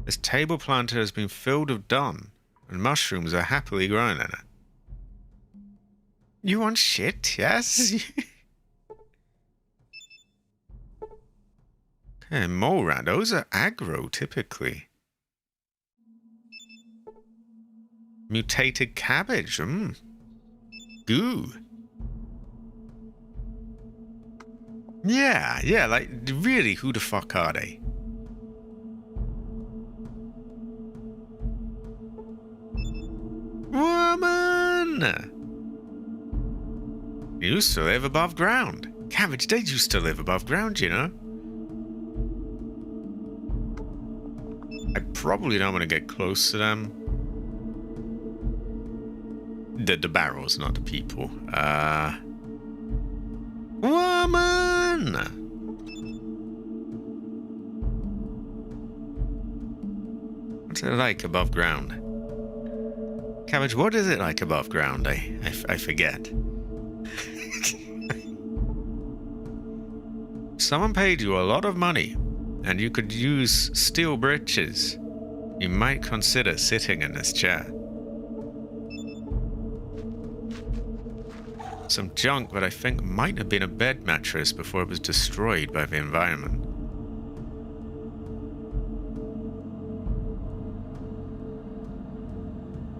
This table planter has been filled with dung, and mushrooms are happily growing in it. You want shit, yes? Okay, mole rat. Those are aggro, typically. Mutated cabbage. Goo. Yeah, like, really, who the fuck are they? Woman! You used to live above ground. Cabbage did used to live above ground, you know? I probably don't want to get close to them. The barrels, not the people. Woman! What's it like above ground? Cabbage, what is it like above ground? I forget. Someone paid you a lot of money, and you could use steel britches. You might consider sitting in this chair. Some junk that I think might have been a bed mattress before it was destroyed by the environment.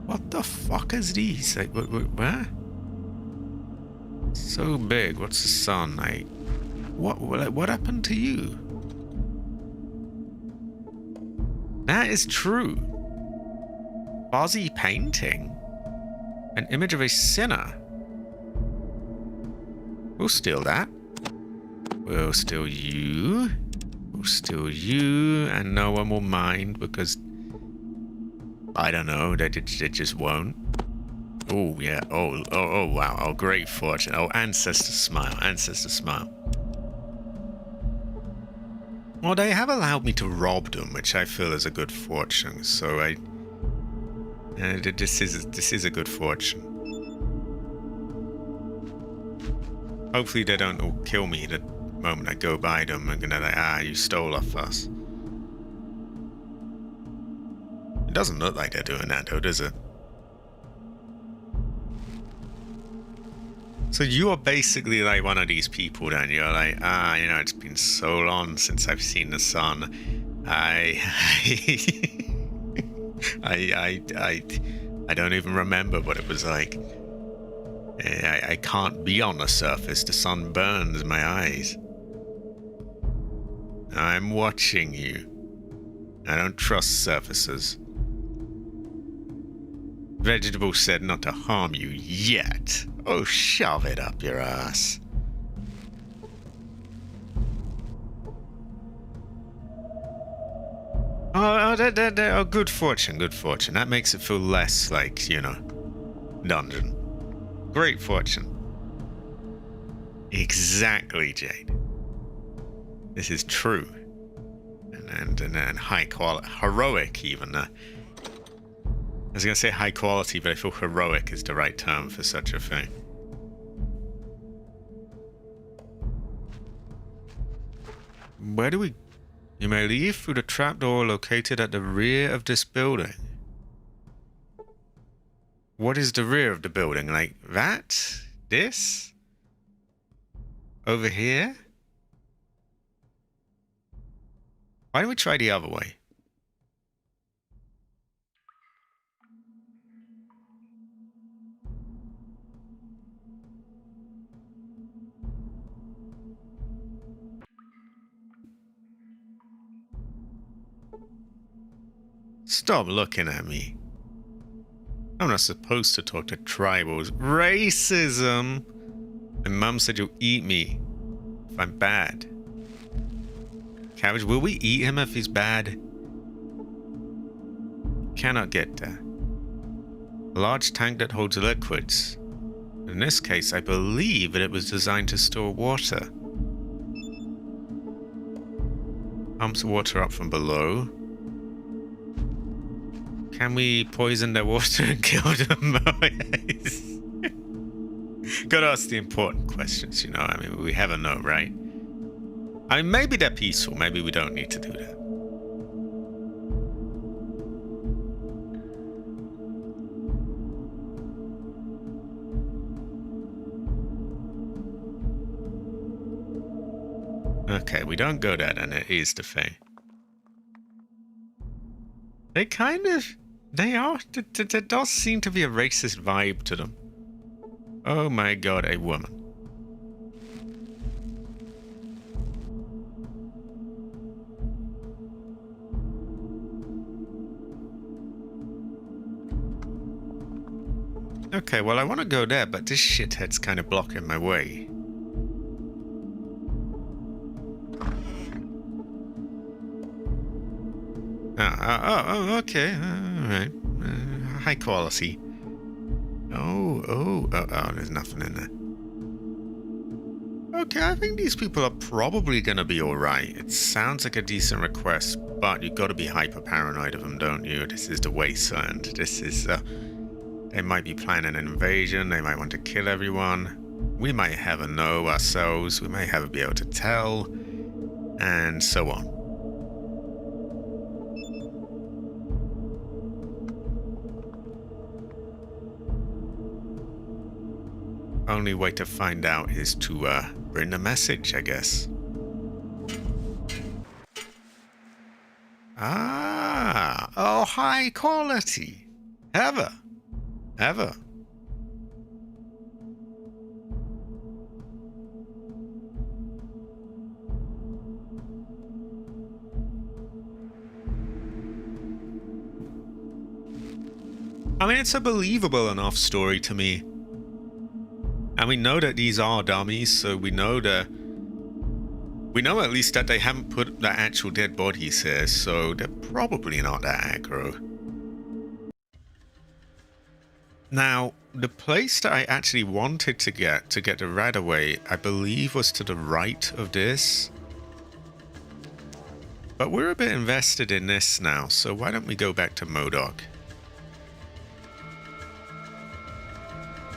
What the fuck is these? Like, where? So big. What's the sun? Like, what happened to you? That is true. Fuzzy painting. An image of a sinner. We'll steal that. We'll steal you. We'll steal you, and no one will mind because I don't know. They just won't. Oh yeah. Oh wow. Oh, great fortune. Oh, ancestor smile. Ancestor smile. Well, they have allowed me to rob them, which I feel is a good fortune. So this is a good fortune. Hopefully they don't all kill me the moment I go by them and they're like, you stole off us. It doesn't look like they're doing that though, does it? So you are basically like one of these people then. You're like, it's been so long since I've seen the sun. I don't even remember what it was like. I can't be on the surface. The sun burns my eyes. I'm watching you. I don't trust surfaces. Vegetable said not to harm you yet. Oh, shove it up your ass. Oh, good fortune, good fortune. That makes it feel less like, dungeon. Great fortune. Exactly, Jade. This is true. And high quality. Heroic, even. I was going to say high quality, but I feel heroic is the right term for such a thing. Where do we... You may leave through the trapdoor located at the rear of this building. What is the rear of the building? Like that? This? Over here? Why don't we try the other way? Stop looking at me. I'm not supposed to talk to tribals. Racism! My mum said you'll eat me if I'm bad. Cabbage, will we eat him if he's bad? Cannot get there. A large tank that holds liquids. In this case, I believe that it was designed to store water. Pumps water up from below. Can we poison their water and kill them? Gotta ask the important questions, I mean, we never know, right? I mean, maybe they're peaceful. Maybe we don't need to do that. Okay, we don't go there then. It is the Fae. They kind of... They are... There does seem to be a racist vibe to them. Oh my god, a woman. Okay, well I want to go there, but this shithead's kind of blocking my way. Oh, okay, alright. High quality. Oh, there's nothing in there. Okay, I think these people are probably gonna be alright. It sounds like a decent request, but you've got to be hyper paranoid of them, don't you? This is the wasteland. This is, they might be planning an invasion, they might want to kill everyone. We might have a know ourselves, we might have a be able to tell, and so on. Only way to find out is to bring a message, I guess. Oh, high quality. Ever. I mean, it's a believable enough story to me. And we know that these are dummies, so we know at least that they haven't put the actual dead bodies here, so they're probably not that aggro. Now, the place that I actually wanted to get the rat away, I believe was to the right of this. But we're a bit invested in this now, so why don't we go back to MODOK?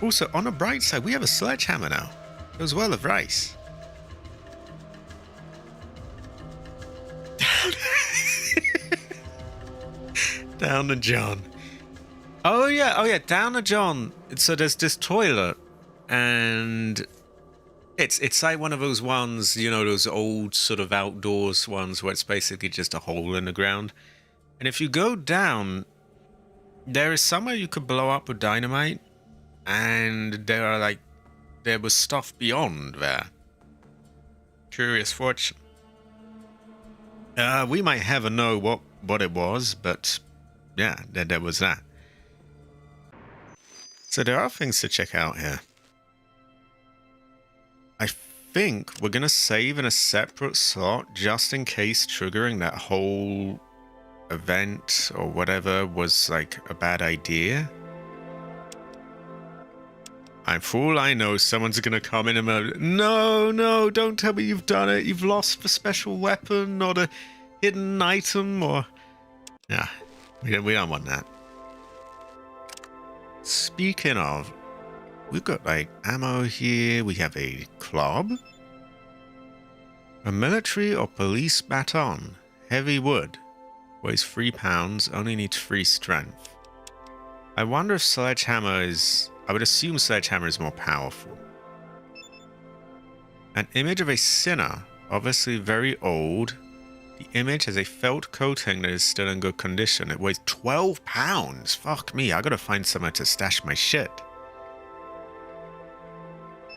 Also, on the bright side, we have a sledgehammer now, as well as rice. Down to John. Oh yeah, down to John. So there's this toilet, and it's like one of those ones, you know, those old sort of outdoors ones where it's basically just a hole in the ground. And if you go down, there is somewhere you could blow up with dynamite. And there was stuff beyond there. Curious fortune. We might never know what it was, but yeah, there was that. So there are things to check out here. I think we're gonna save in a separate slot just in case triggering that whole event or whatever was like a bad idea. For all I know, someone's gonna come in and go, no, don't tell me you've done it. You've lost the special weapon or the hidden item or... Yeah, we don't want that. Speaking of, we've got like ammo here. We have a club. A military or police baton. Heavy wood. Weighs 3 pounds, only needs 3 strength. I wonder if sledgehammer is... I would assume sledgehammer is more powerful. An image of a sinner, obviously very old. The image has a felt coating that is still in good condition. It weighs 12 pounds. Fuck me, I gotta find somewhere to stash my shit.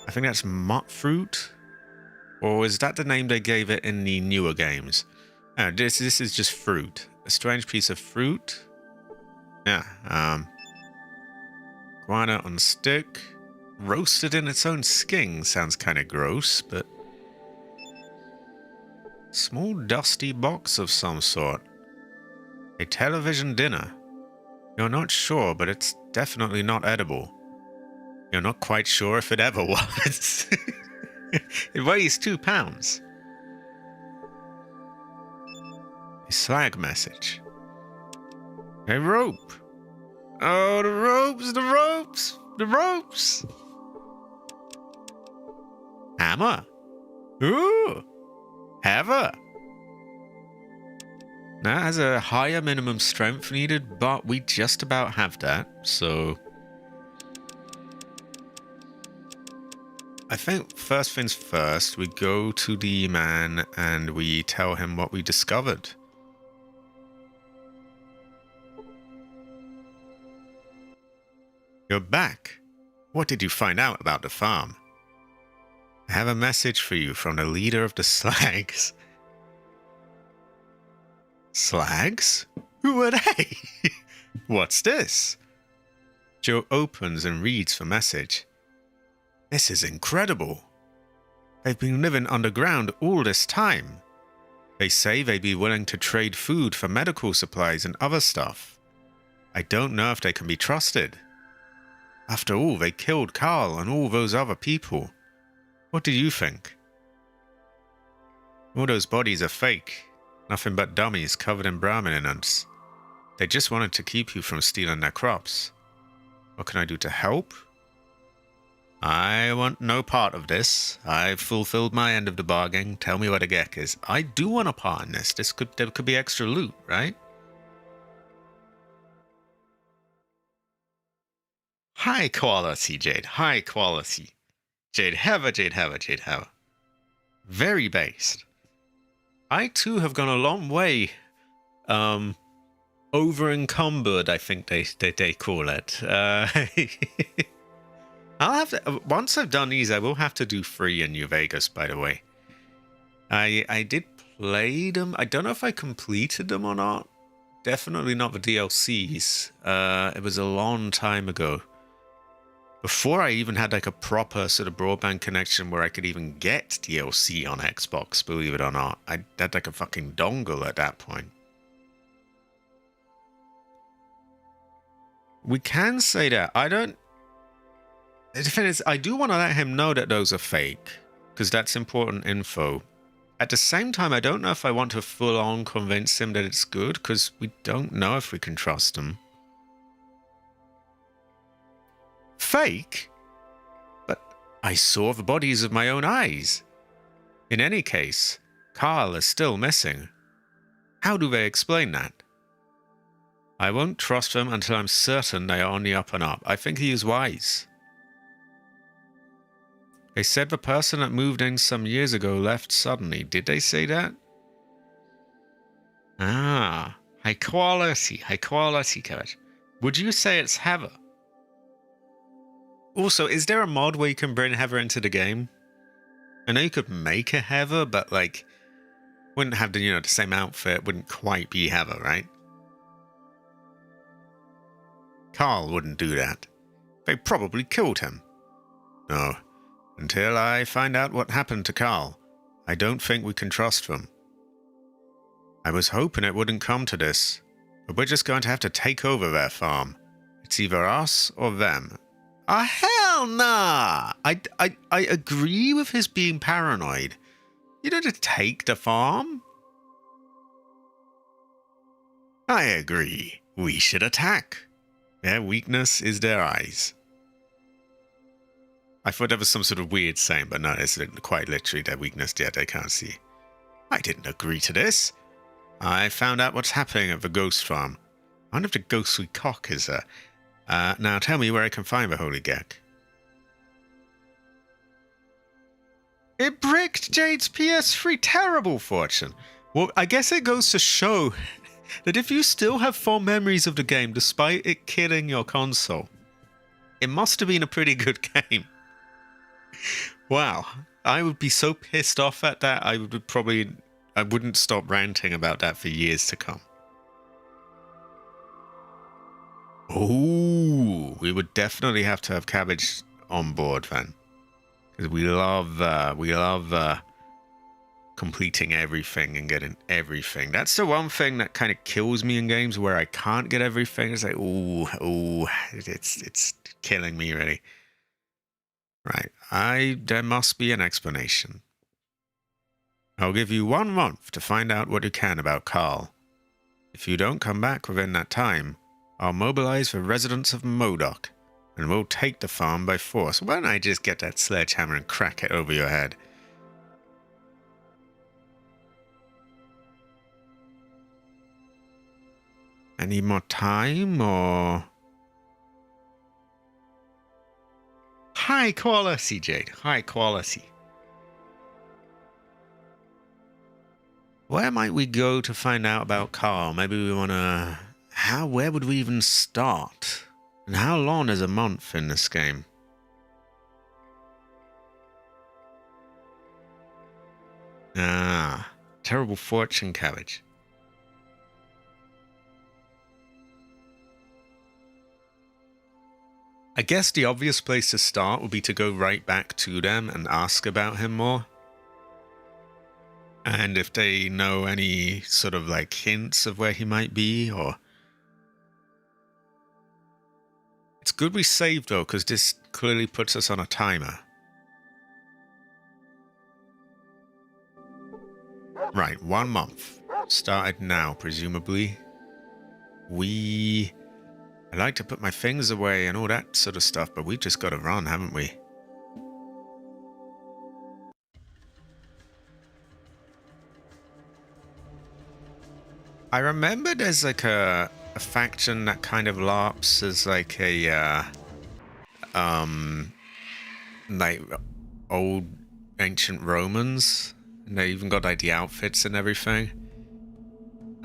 I think that's mott fruit. Or is that the name they gave it in the newer games? Oh, this is just fruit. A strange piece of fruit. Yeah, guano on stick. Roasted in its own skin. Sounds kind of gross, but... Small dusty box of some sort. A television dinner. You're not sure, but it's definitely not edible. You're not quite sure if it ever was. It weighs 2 pounds. A slag message. A rope. Oh, the ropes, the ropes, the ropes. Hammer. Ooh. Hammer. That has a higher minimum strength needed, but we just about have that, so... I think first things first, we go to the man and we tell him what we discovered. You're back. What did you find out about the farm? I have a message for you from the leader of the Slags. Slags? Who are they? What's this? Joe opens and reads the message. This is incredible. They've been living underground all this time. They say they'd be willing to trade food for medical supplies and other stuff. I don't know if they can be trusted. After all, they killed Carl and all those other people. What do you think? All those bodies are fake. Nothing but dummies covered in brahminants. They just wanted to keep you from stealing their crops. What can I do to help? I want no part of this. I've fulfilled my end of the bargain. Tell me where the geck is. I do want a part in this. There could be extra loot, right? High quality, Jade. High quality. Jade Heather, Jade Heather, Jade Heather. Very based. I too have gone a long way. Over encumbered, I think they call it. I'll have to, once I've done these, I will have to do 3 in New Vegas, by the way. I did play them. I don't know if I completed them or not. Definitely not the DLCs. It was a long time ago. Before I even had like a proper sort of broadband connection where I could even get DLC on Xbox, believe it or not. I had like a fucking dongle at that point. We can say that. The thing is, I do want to let him know that those are fake, because that's important info. At the same time, I don't know if I want to full-on convince him that it's good, because we don't know if we can trust him. Fake? But I saw the bodies of my own eyes. In any case, Carl is still missing. How do they explain that? I won't trust them until I'm certain they are on the up and up. I think he is wise. They said the person that moved in some years ago left suddenly. Did they say that? Ah, high quality, coach. Would you say it's Heather? Also, is there a mod where you can bring Heather into the game? I know you could make a Heather, but like, wouldn't have the, the same outfit, wouldn't quite be Heather, right? Carl wouldn't do that. They probably killed him. No. Until I find out what happened to Carl, I don't think we can trust them. I was hoping it wouldn't come to this, but we're just going to have to take over their farm. It's either us or them. Ah, hell nah! I agree with his being paranoid. You don't have to take the farm. I agree. We should attack. Their weakness is their eyes. I thought that was some sort of weird saying, but no, it's quite literally their weakness. Yeah, they can't see. I didn't agree to this. I found out what's happening at the ghost farm. I wonder if the ghostly cock is there. Now tell me where I can find the holy geck. It bricked Jade's PS3. Terrible fortune. Well, I guess it goes to show that if you still have fond memories of the game despite it killing your console, it must have been a pretty good game. Wow, I would be so pissed off at that. I wouldn't stop ranting about that for years to come. Oh, we would definitely have to have Cabbage on board then, because we love completing everything and getting everything. That's the one thing that kind of kills me in games where I can't get everything. It's like, oh, it's killing me really. Right, there must be an explanation. I'll give you 1 month to find out what you can about Carl. If you don't come back within that time, I'll mobilize the residents of Modoc, and we'll take the farm by force. Why don't I just get that sledgehammer and crack it over your head? Any more time, or... High quality, Jade. High quality. Where might we go to find out about Carl? Maybe we want to... Where would we even start? And how long is a month in this game? Ah, terrible fortune cabbage. I guess the obvious place to start would be to go right back to them and ask about him more. And if they know any sort of like hints of where he might be, or... It's good we saved though, because this clearly puts us on a timer. Right, 1 month. Started now, presumably. I like to put my things away and all that sort of stuff, but we've just got to run, haven't we? I remember there's like a faction that kind of LARPs as like a like old ancient Romans, and they even got like the outfits and everything.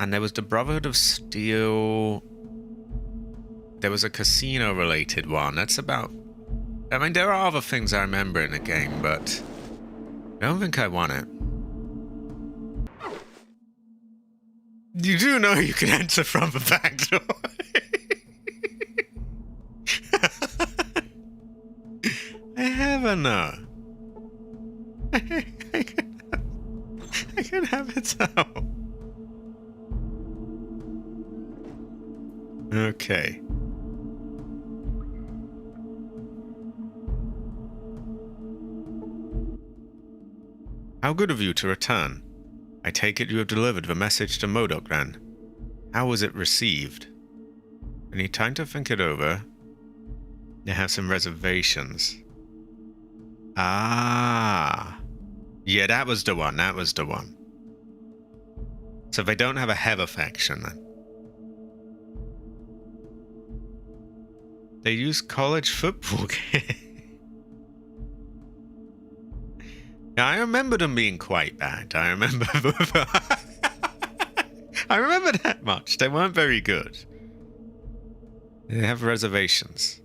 And there was the Brotherhood of Steel. There was a casino related one. That's about... I mean, there are other things I remember in the game, but I don't think I want it. You do know you can enter from the back door. I have a no. I can have it out. Okay. How good of you to return. I take it you have delivered the message to Modok then. How was it received? I need time to think it over. I have some reservations. Ah. Yeah, that was the one. That was the one. So they don't have a Heather faction then. They use college football. I remember them being quite bad. I remember I remember that much. They weren't very good. They have reservations.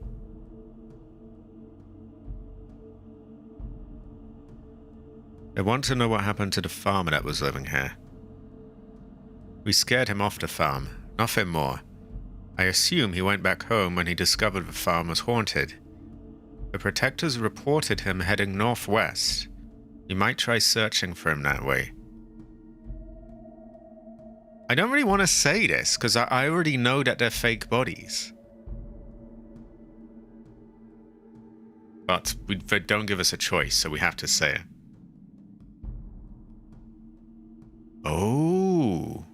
They want to know what happened to the farmer that was living here. We scared him off the farm. Nothing more. I assume he went back home when he discovered the farm was haunted. The protectors reported him heading northwest. You might try searching for him that way. I don't really want to say this, because I already know that they're fake bodies. But they don't give us a choice, so we have to say it. Oh.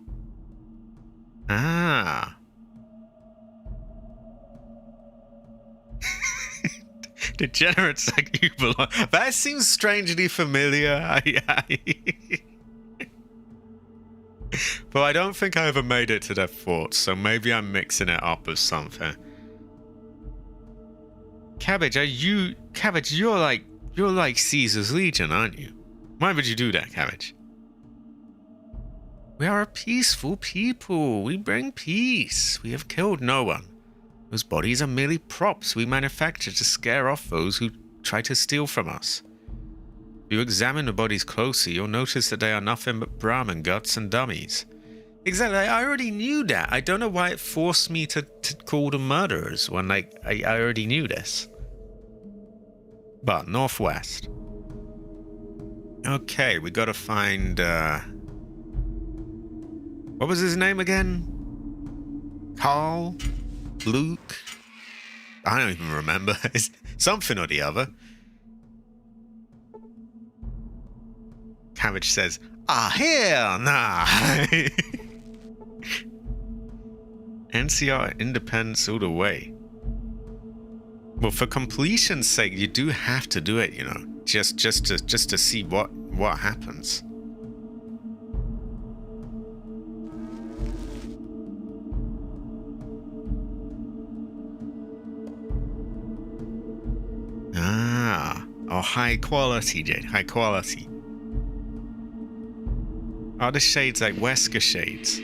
Ah. Degenerates like you belong. That seems strangely familiar. But I don't think I ever made it to their fort, so maybe I'm mixing it up with something. Cabbage, Cabbage, you're like Caesar's Legion, aren't you? Why would you do that, Cabbage? We are a peaceful people. We bring peace. We have killed no one. Those bodies are merely props we manufacture to scare off those who try to steal from us. If you examine the bodies closely, you'll notice that they are nothing but Brahmin guts and dummies. Exactly, I already knew that. I don't know why it forced me to call them murderers when I already knew this. But, northwest. Okay, we gotta find, what was his name again? Carl? Luke? I don't even remember. It's something or the other. Cabbage says, hell nah. NCR independence all the way. Well, for completion's sake, you do have to do it, you know, just to see what happens. Ah. Oh, high quality, Jade. High quality. Are the shades like Wesker shades?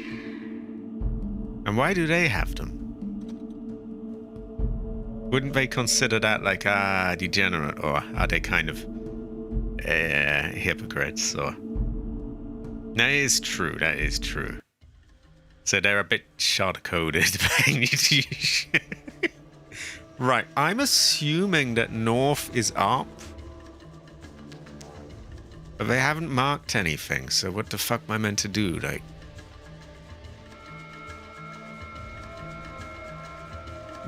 And why do they have them? Wouldn't they consider that like degenerate, or are they kind of hypocrites? Or that is true. That is true. So they're a bit short-coded. Right. I'm assuming that north is up, but they haven't marked anything. So what the fuck am I meant to do? Like.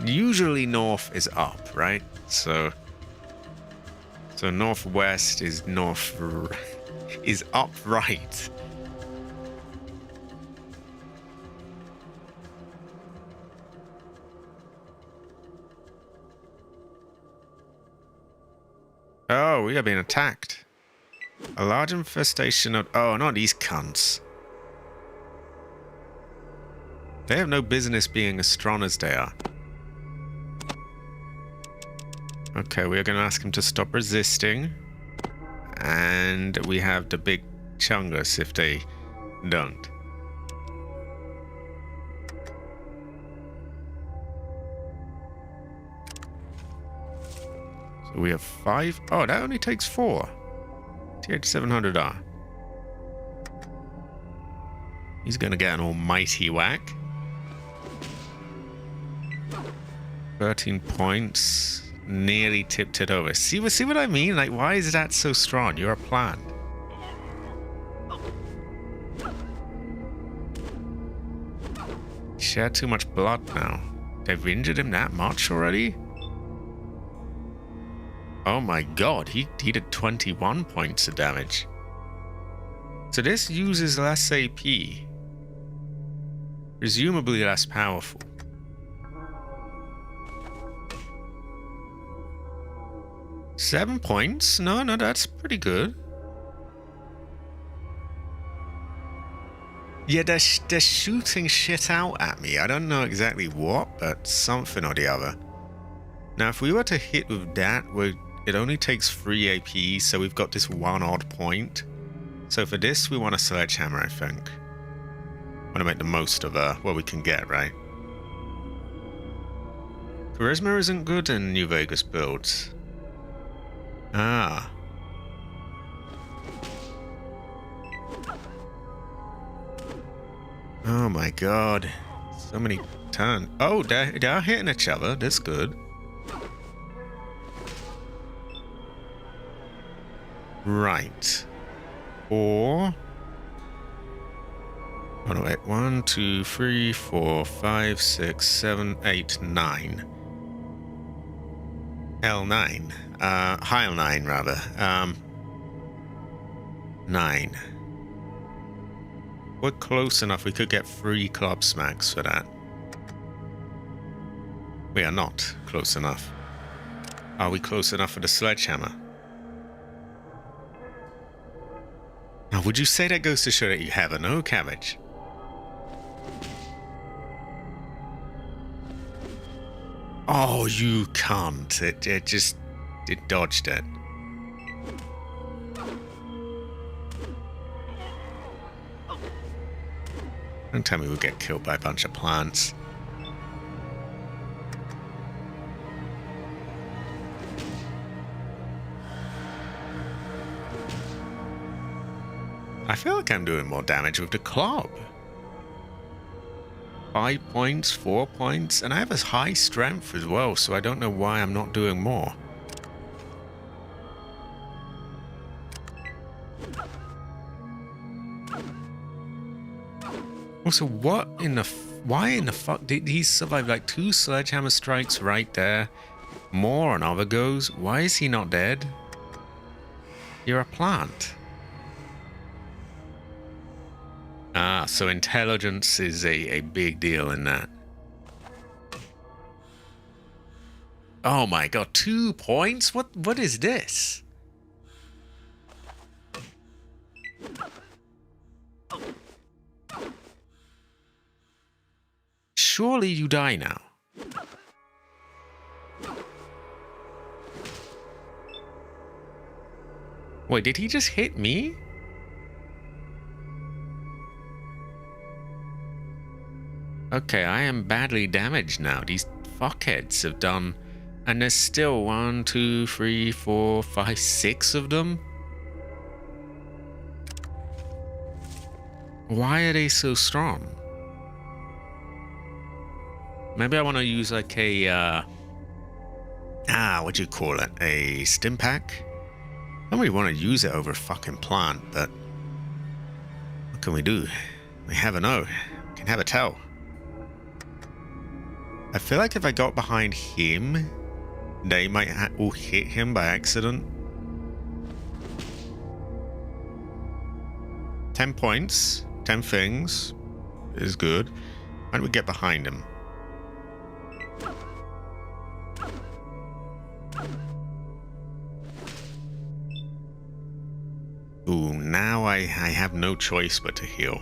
Usually north is up, right? So northwest is is upright. Oh, we are being attacked. A large infestation of... Oh, not these cunts. They have no business being as strong as they are. Okay, we are going to ask him to stop resisting. And we have the big chungus if they don't. So we have 5. Oh, that only takes 4. TH700R. He's going to get an almighty whack. 13 points. Nearly tipped it over. See what I mean? Like, why is that so strong? You're a plant. Shed too much blood now. They've injured him that much already? Oh my god, he did 21 points of damage. So this uses less AP. Presumably less powerful. Seven points? No, that's pretty good. Yeah, they're shooting shit out at me. I don't know exactly what, but something or the other. Now, if we were to hit with that, it only takes 3 AP, so we've got this 1 odd point. So for this, we want a sledgehammer, I think. Want to make the most of what we can get, right? Charisma isn't good in New Vegas builds. Ah. Oh my god. So many turns. Oh, they are hitting each other. That's good. Right. Or... Oh no, wait. 1, 2, 3, 4, 5, 6, 7, 8, 9. L9. Heil 9, rather. 9. We're close enough. We could get 3 club smacks for that. We are not close enough. Are we close enough for the sledgehammer? Now, would you say that goes to show that you have a no cabbage? Oh, you can't. It dodged it. Don't tell me we'll get killed by a bunch of plants. I feel like I'm doing more damage with the club. 5 points, 4 points, and I have a high strength as well, so I don't know why I'm not doing more. Also, what in the why in the fuck did he survive like 2 sledgehammer strikes right there? More on other goes. Why is he not dead? You're a plant. Ah, so intelligence is a big deal in that. Oh my god, 2 points? What is this? Surely you die now. Wait, did he just hit me? Okay, I am badly damaged now. These fuckheads have done... And there's still 1, 2, 3, 4, 5, 6 of them? Why are they so strong? Maybe I want to use like a... what do you call it? A stim pack? I don't really want to use it over a fucking plant, but... What can we do? We have a no. We can have a tell. I feel like if I got behind him, they might all hit him by accident. 10 points, 10 things is good. Why don't we get behind him? Ooh, now I have no choice but to heal.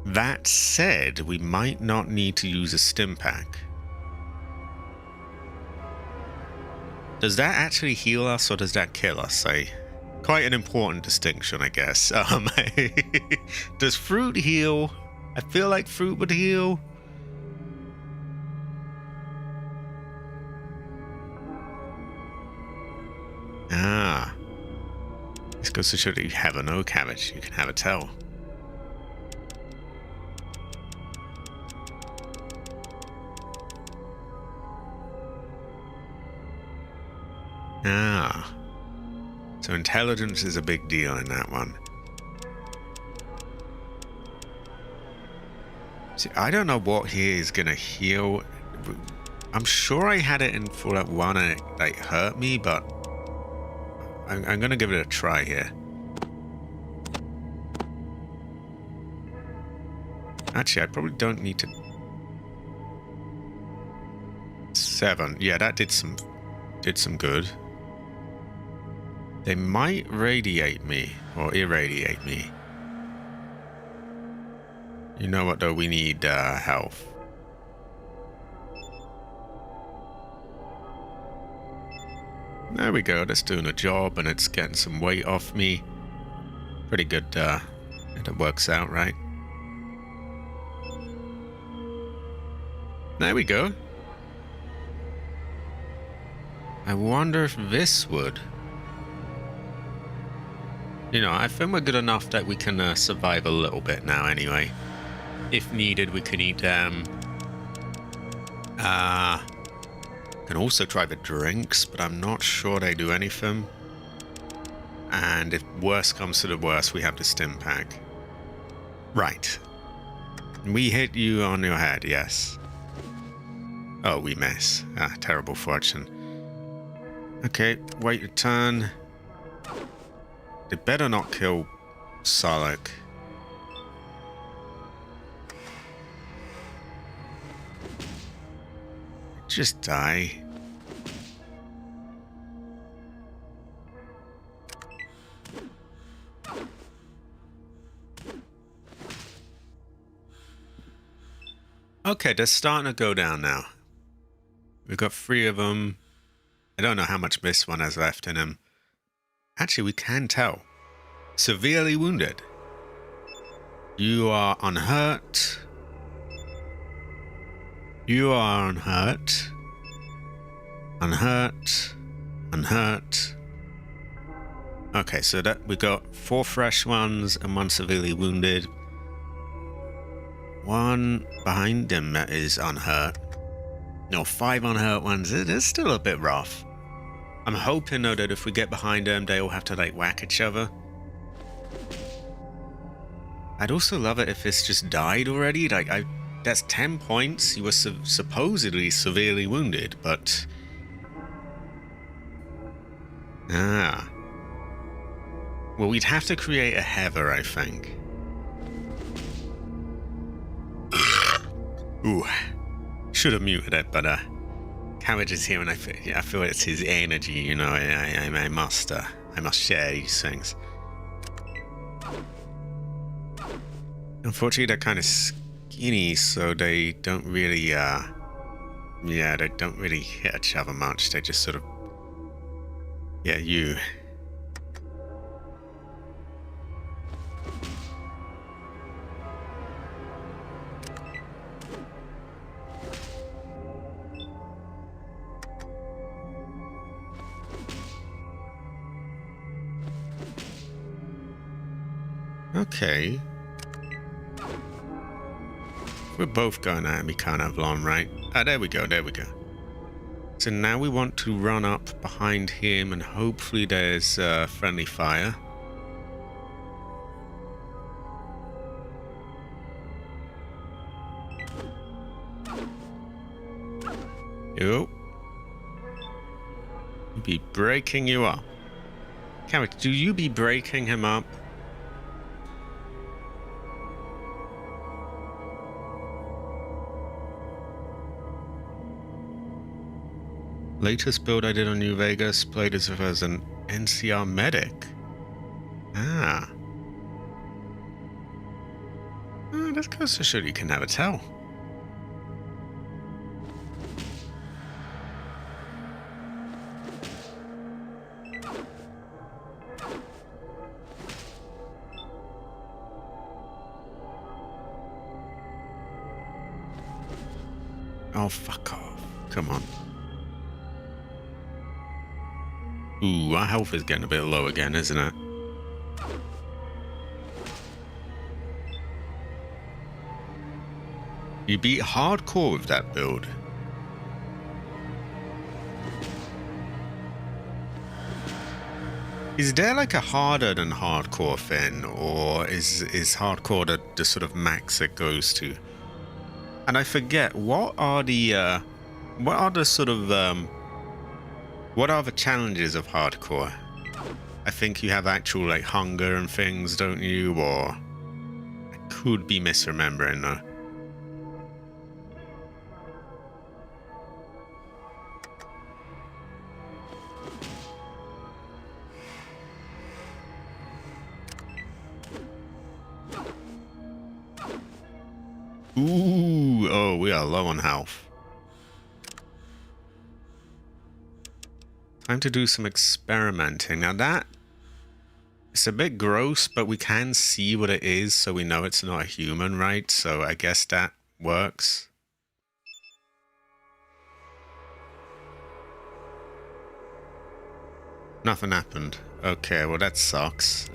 That said, we might not need to use a stim pack. Does that actually heal us or does that kill us? Quite an important distinction, I guess. Does fruit heal? I feel like fruit would heal. Ah. This goes to show that you have a no cabbage. You can have a tell. Ah. So intelligence is a big deal in that one. See, I don't know what here is gonna heal. I'm sure I had it in Fallout 1 and it like hurt me, but I'm gonna give it a try here. Actually, I probably don't need to... 7. Yeah, that did some good. They might radiate me or irradiate me. You know what though? We need health. There we go. That's doing a job and it's getting some weight off me. Pretty good. It works out, right? There we go. I wonder if this would... You know, I think we're good enough that we can survive a little bit now anyway. If needed, we can eat can also try the drinks, but I'm not sure they do anything. And if worse comes to the worst, we have the stim pack. Right. We hit you on your head, yes. Oh, we miss. Ah, terrible fortune. Okay, wait your turn. They better not kill Solak. Just die. Okay, they're starting to go down now. We've got 3 of them. I don't know how much this one has left in him. Actually, we can tell. Severely wounded. You are unhurt. You are unhurt. Unhurt. Unhurt. Okay, so that we got 4 fresh ones and 1 severely wounded. 1 behind him that is unhurt. No, 5 unhurt ones. It is still a bit rough. I'm hoping though that if we get behind them, they all have to like whack each other. I'd also love it if this just died already. Like, that's 10 points. He was supposedly severely wounded, but... Ah. Well, we'd have to create a Heather, I think. Ooh. Should have muted it, but Cabbage is here and I feel it's his energy, you know. I must share these things. Unfortunately, they're kind of skinny, so they don't really, yeah, they don't really hit each other much. They just sort of Yeah, you. Okay. We're both going at me kind of long, right? Ah, there we go, there we go. So now we want to run up behind him and hopefully there's friendly fire. Yo. Be breaking you up. Carrot, do you be breaking him up? Latest build I did on New Vegas played as if I was an NCR medic. Ah. Oh, that goes to show you can never tell. Oh, fuck off. Come on. Ooh, our health is getting a bit low again, isn't it? You beat hardcore with that build. Is there like a harder than hardcore thing, or is hardcore the sort of max it goes to? And I forget, what are the sort of what are the challenges of hardcore? I think you have actual like hunger and things, don't you? Or I could be misremembering though. Ooh, oh, we are low on health. Time to do some experimenting. Now that, it's a bit gross, but we can see what it is, so we know it's not a human, right? So I guess that works. Nothing happened. Okay, well that sucks.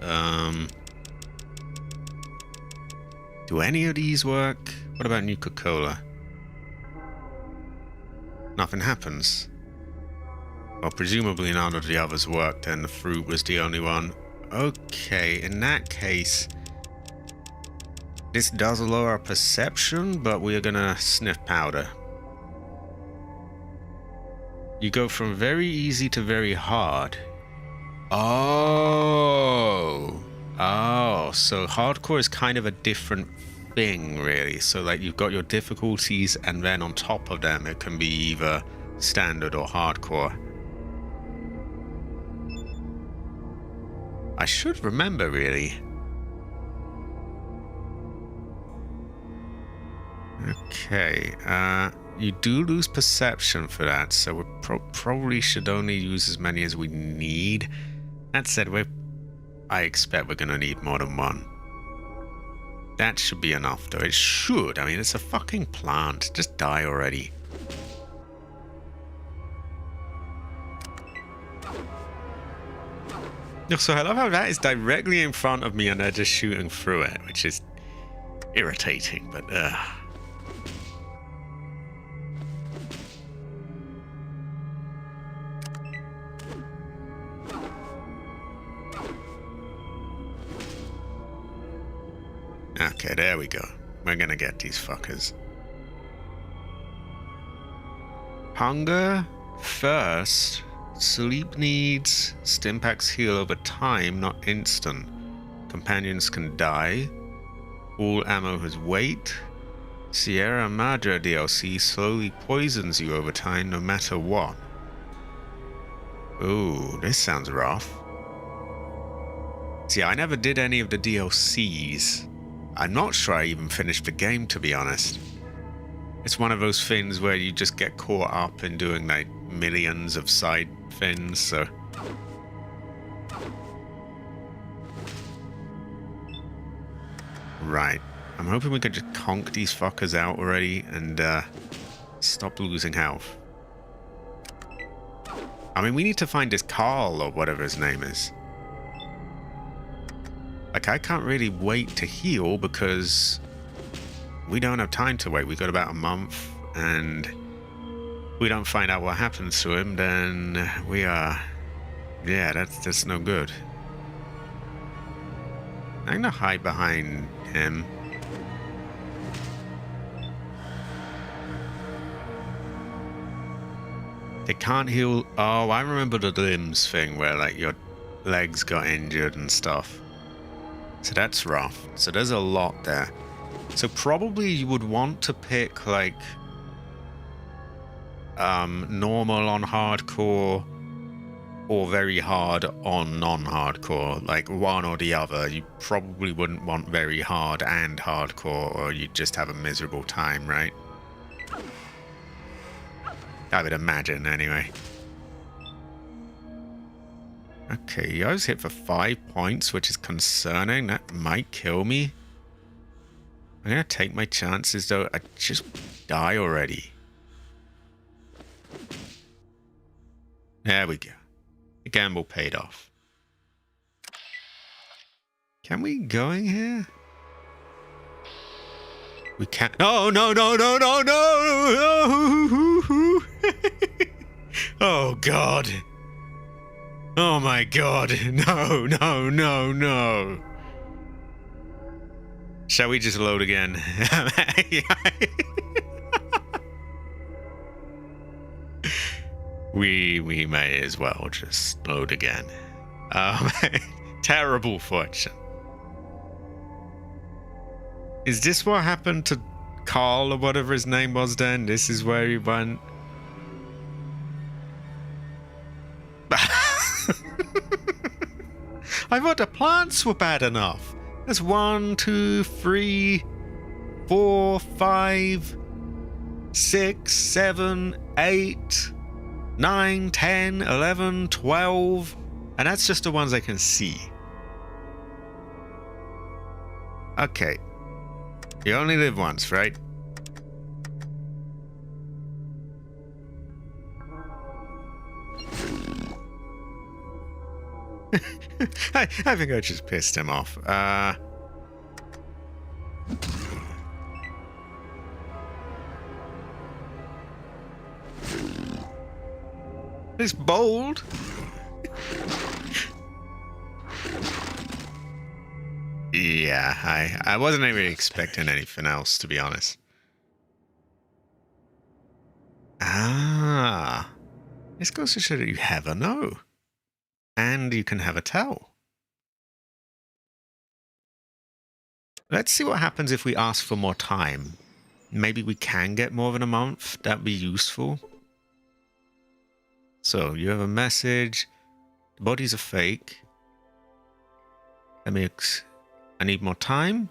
Do any of these work? What about Nuka-Cola? Nothing happens. Well, presumably none of the others worked and the fruit was the only one. Okay, in that case, this does lower our perception, but we are gonna sniff powder. You go from very easy to very hard. Oh. Oh, so hardcore is kind of a different thing, really. So like you've got your difficulties and then on top of them it can be either standard or hardcore. I should remember, really. Okay, you do lose perception for that, so we probably should only use as many as we need. That said, I expect we're gonna need more than one. That should be enough, though. It should. I mean, it's a fucking plant. Just die already. So I love how that is directly in front of me and they're just shooting through it, which is irritating, but okay, there we go. We're gonna get these fuckers. Hunger, thirst, sleep needs, stimpaks heal over time, not instant. Companions can die. All ammo has weight. Sierra Madre DLC slowly poisons you over time no matter what. Ooh, this sounds rough. See, I never did any of the DLCs. I'm not sure I even finished the game, to be honest. It's one of those things where you just get caught up in doing like millions of side things, so Right. I'm hoping we can just conk these fuckers out already and stop losing health. I mean, we need to find this Carl or whatever his name is. Like, I can't really wait to heal because we don't have time to wait. We got about a month, and if we don't find out what happens to him, then we are... Yeah, that's no good. I'm gonna hide behind him. They can't heal... Oh, I remember the limbs thing where, like, your legs got injured and stuff. So that's rough. So there's a lot there. So probably you would want to pick, like, normal on hardcore or very hard on non-hardcore. Like, one or the other. You probably wouldn't want very hard and hardcore, or you'd just have a miserable time, right? I would imagine, anyway. Okay, I was hit for 5 points, which is concerning. That might kill me. I'm gonna take my chances, though. I just die already. There we go. The gamble paid off. Can we go in here? We can't. Oh, no, no, no, no, no! Oh, God. Oh, my God. No, no, no, no. Shall we just load again? We may as well just load again. Terrible fortune. Is this what happened to Carl or whatever his name was then? This is where he went. I thought the plants were bad enough. There's 1, 2, 3, 4, 5, 6, 7, 8, 9, 10, 11, 12. And that's just the ones I can see. Okay. You only live once, right? I think I just pissed him off. It's bold. Yeah, I wasn't really expecting anything else, to be honest. Ah. This goes to show that you have a no. And you can have a tell. Let's see what happens if we ask for more time. Maybe we can get more than a month. That'd be useful. So, you have a message. The bodies are fake. I need more time.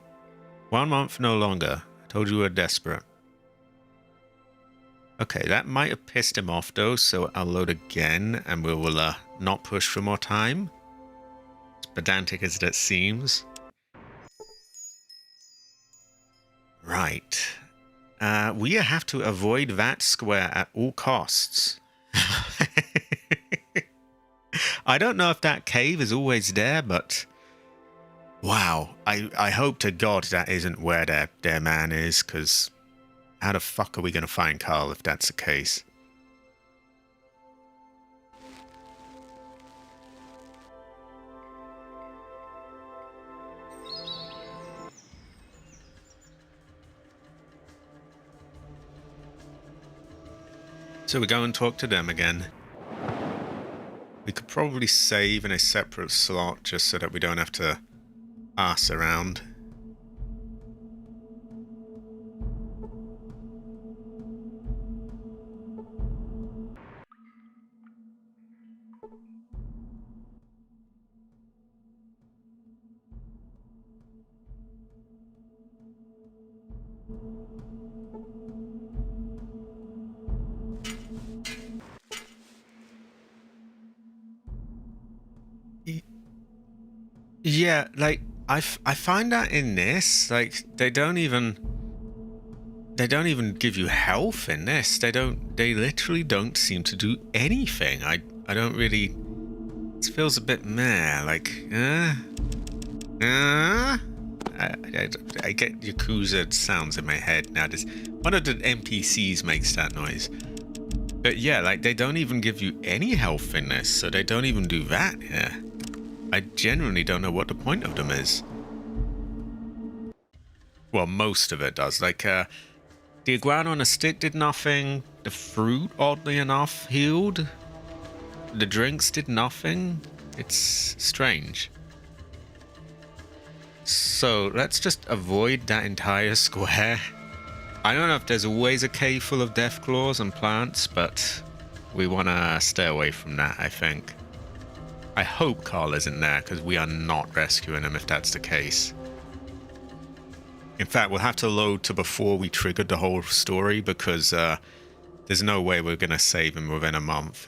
1 month, no longer. I told you we were desperate. Okay, that might have pissed him off though, so I'll load again and we will not push for more time. As pedantic as that seems. Right. We have to avoid that square at all costs. I don't know if that cave is always there, but... Wow, I hope to God that isn't where their man is, because how the fuck are we going to find Carl if that's the case? So we go and talk to them again. We could probably save in a separate slot just so that we don't have to ass around. Yeah, like, I find that in this, like, they don't even give you health in this. They literally don't seem to do anything. I don't really, it feels a bit meh, like, I get Yakuza sounds in my head now. One of the NPCs makes that noise. But yeah, like, they don't even give you any health in this, so they don't even do that here. I genuinely don't know what the point of them is. Well, most of it does. Like, the iguana on a stick did nothing. The fruit, oddly enough, healed. The drinks did nothing. It's strange. So, let's just avoid that entire square. I don't know if there's always a cave full of death claws and plants, but we want to stay away from that, I think. I hope Carl isn't there, because we are not rescuing him if that's the case. In fact, we'll have to load to before we triggered the whole story, because there's no way we're going to save him within a month.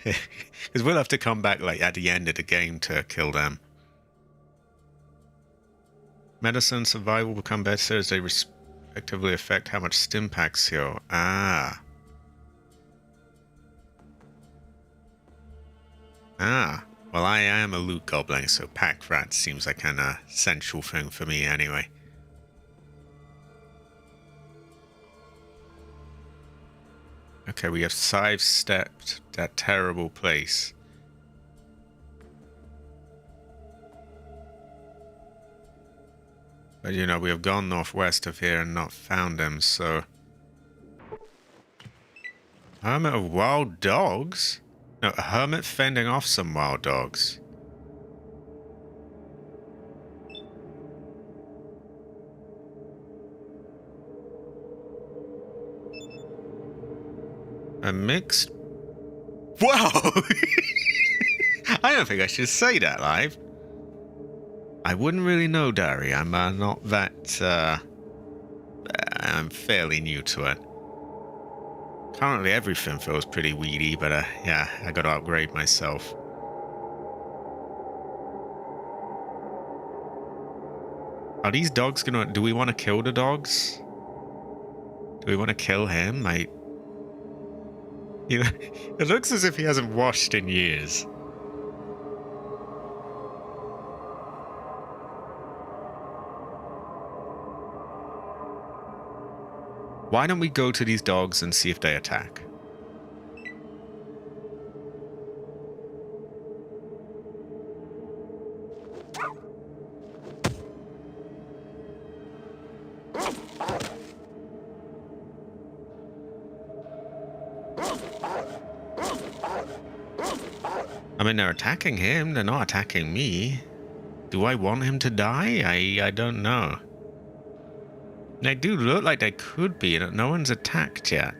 Because we'll have to come back like at the end of the game to kill them. Medicine survival become better as they respectively affect how much stim packs heal. Ah. Well, I am a loot goblin, so pack rat seems like an essential thing for me anyway. Okay, we have sidestepped that terrible place. But you know, we have gone northwest of here and not found them, so... Hermit of wild dogs? No, a hermit fending off some wild dogs. A mixed... Whoa! I don't think I should say that live. I wouldn't really know, Dari. I'm not that... I'm fairly new to it. Currently everything feels pretty weedy, but yeah, I gotta upgrade myself. Are these dogs gonna... Do we want to kill the dogs? Do we want to kill him? You know, it looks as if he hasn't washed in years. Why don't we go to these dogs and see if they attack? I mean, they're attacking him. They're not attacking me. Do I want him to die? I don't know. They do look like they could be. No one's attacked yet.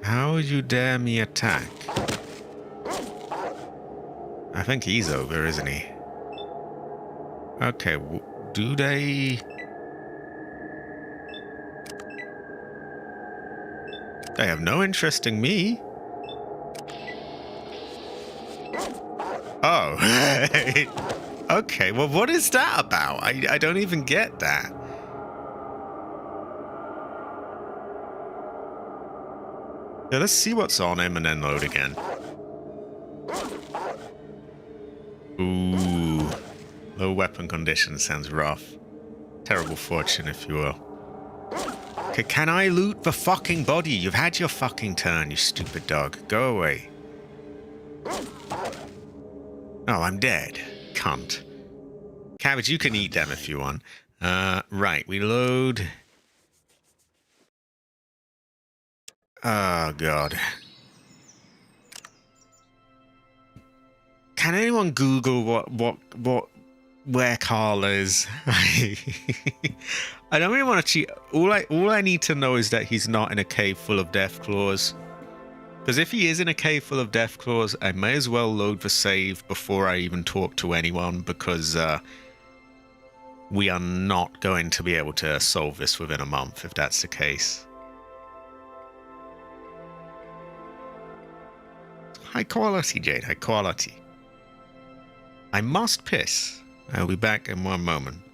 How would you dare me attack? I think he's over, isn't he? Okay, do they... They have no interest in me. Oh. Okay, well, what is that about? I don't even get that. Yeah, let's see what's on him and then load again. Ooh. Low weapon condition sounds rough. Terrible fortune, if you will. Okay, can I loot the fucking body? You've had your fucking turn, you stupid dog. Go away. Oh, I'm dead. Cunt. Cabbage, you can eat them if you want. Right, we load... Oh, God. Can anyone Google where Carl is? I don't really want to cheat. All I need to know is that he's not in a cave full of death claws. Because if he is in a cave full of death claws, I may as well load the save before I even talk to anyone, because we are not going to be able to solve this within a month if that's the case. High quality, Jade. High quality. I must piss. I'll be back in one moment.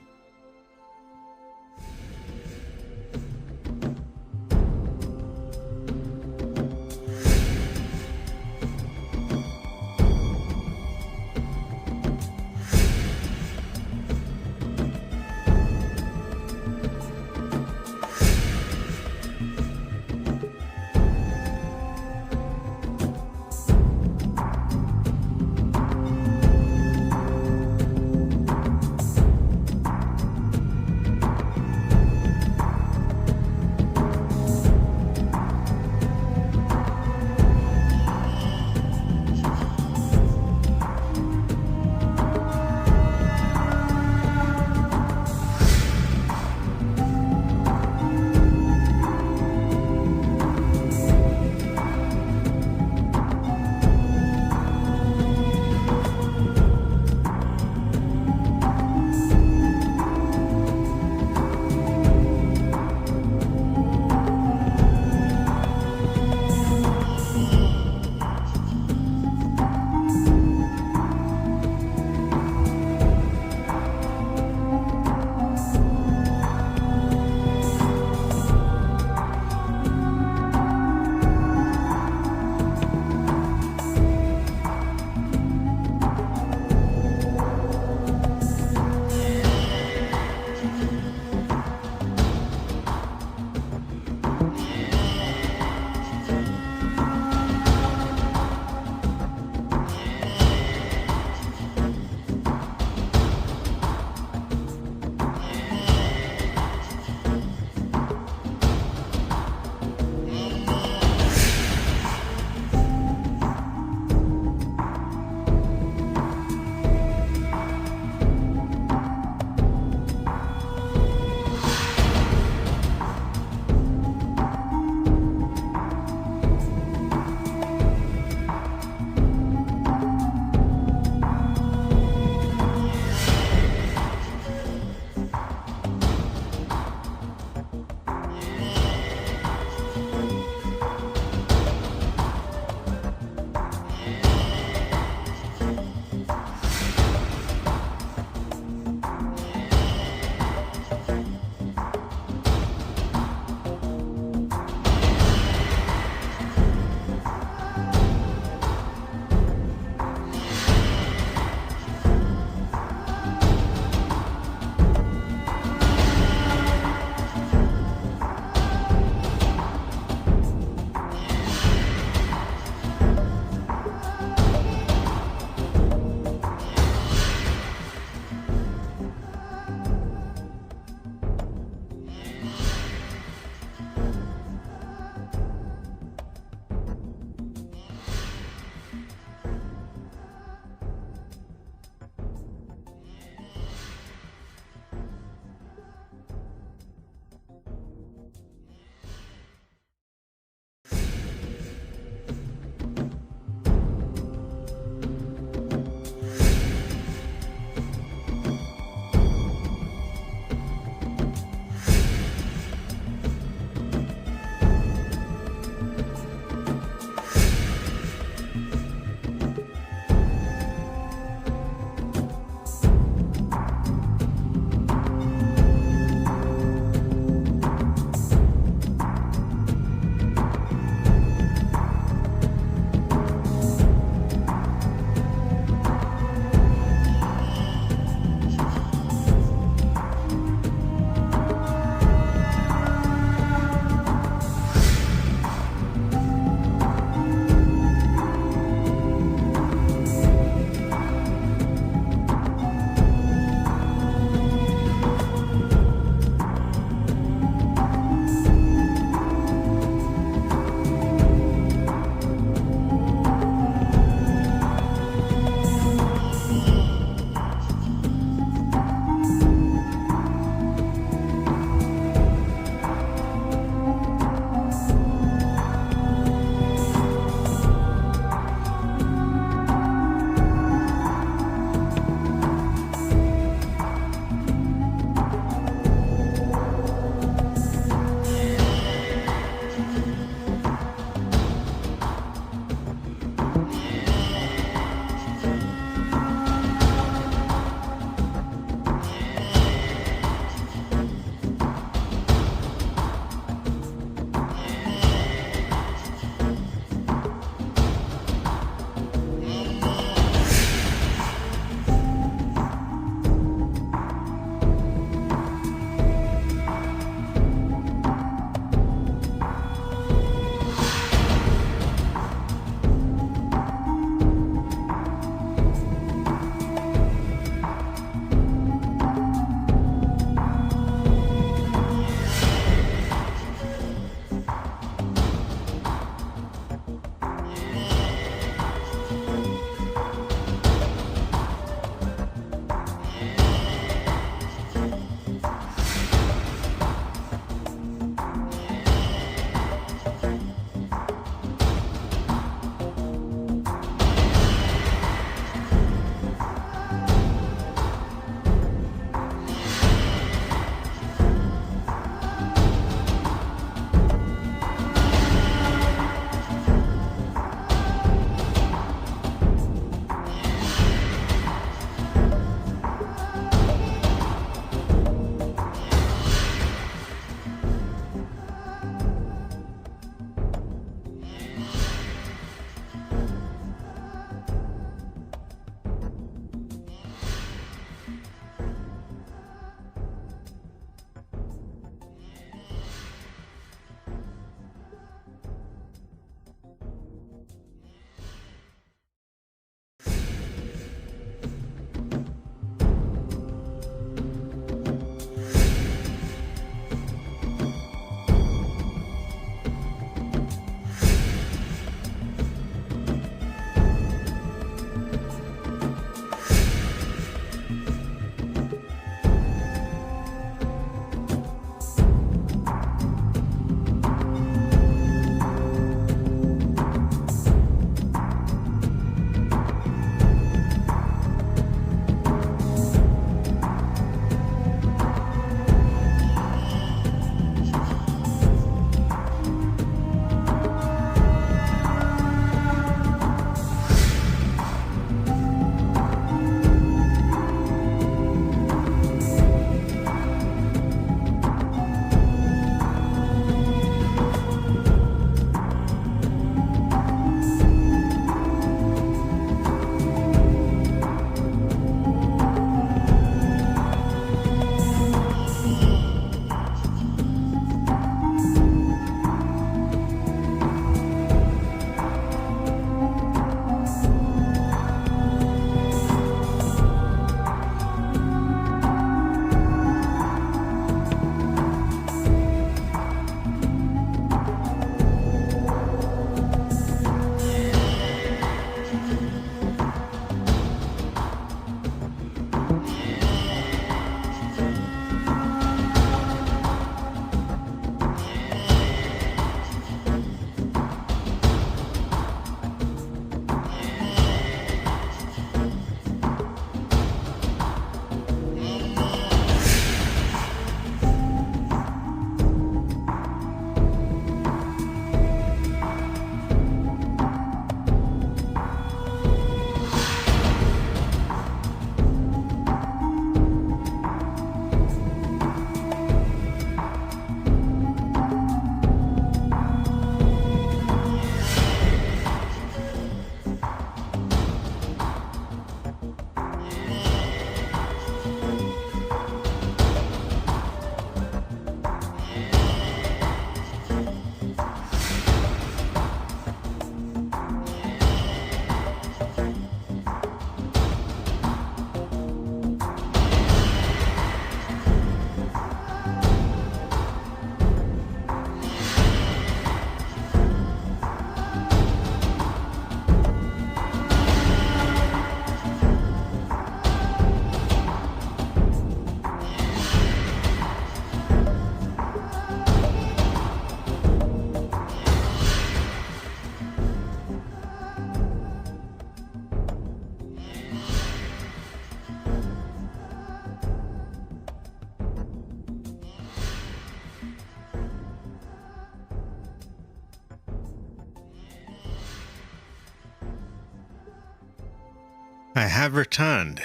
I have returned.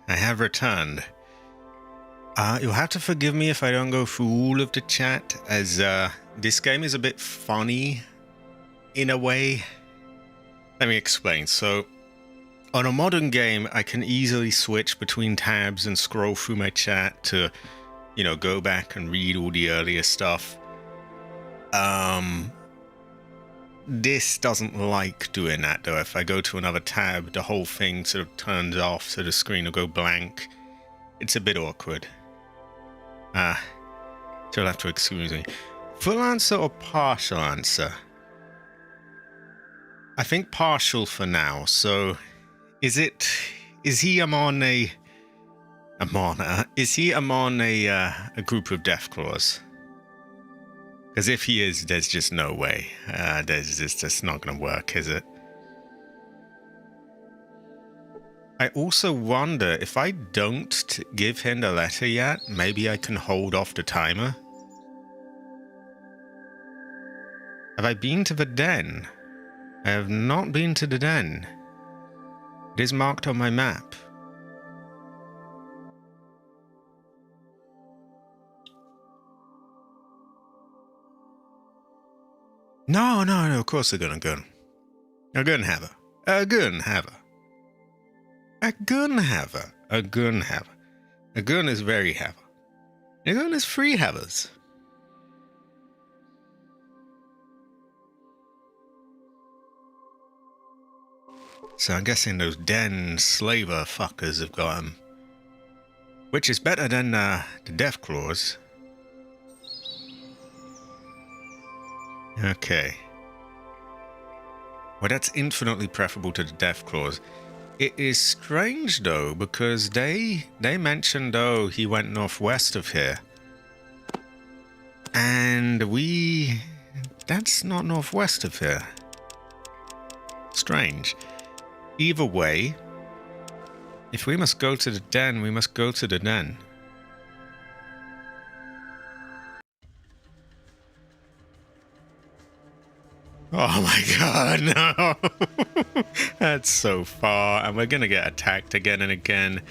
I have returned. You'll have to forgive me if I don't go through all of the chat, as this game is a bit funny in a way. Let me explain. So, on a modern game, I can easily switch between tabs and scroll through my chat to, you know, go back and read all the earlier stuff. This doesn't like doing that though. If I go to another tab, the whole thing sort of turns off, so the screen will go blank. It's a bit awkward. So you'll have to excuse me. Full answer or partial answer? I think partial for now. So, is he among a group of Deathclaws? Because if he is, there's just no way. There's just not going to work, is it? I also wonder if I don't give him the letter yet, maybe I can hold off the timer. Have I been to the den? I have not been to the den. It is marked on my map. No, of course they're gonna go. A gun haver. A gun haver. A gun haver. A gun haver. A gun is very haver. A gun is free havers. So I'm guessing those den slaver fuckers have got him. Which is better than the Deathclaws. Okay. Well, that's infinitely preferable to the Deathclaws. It is strange, though, because they mentioned, oh, he went northwest of here. And that's not northwest of here. Strange. Either way, if we must go to the den, we must go to the den. Oh my god, no! That's so far, and we're gonna get attacked again and again.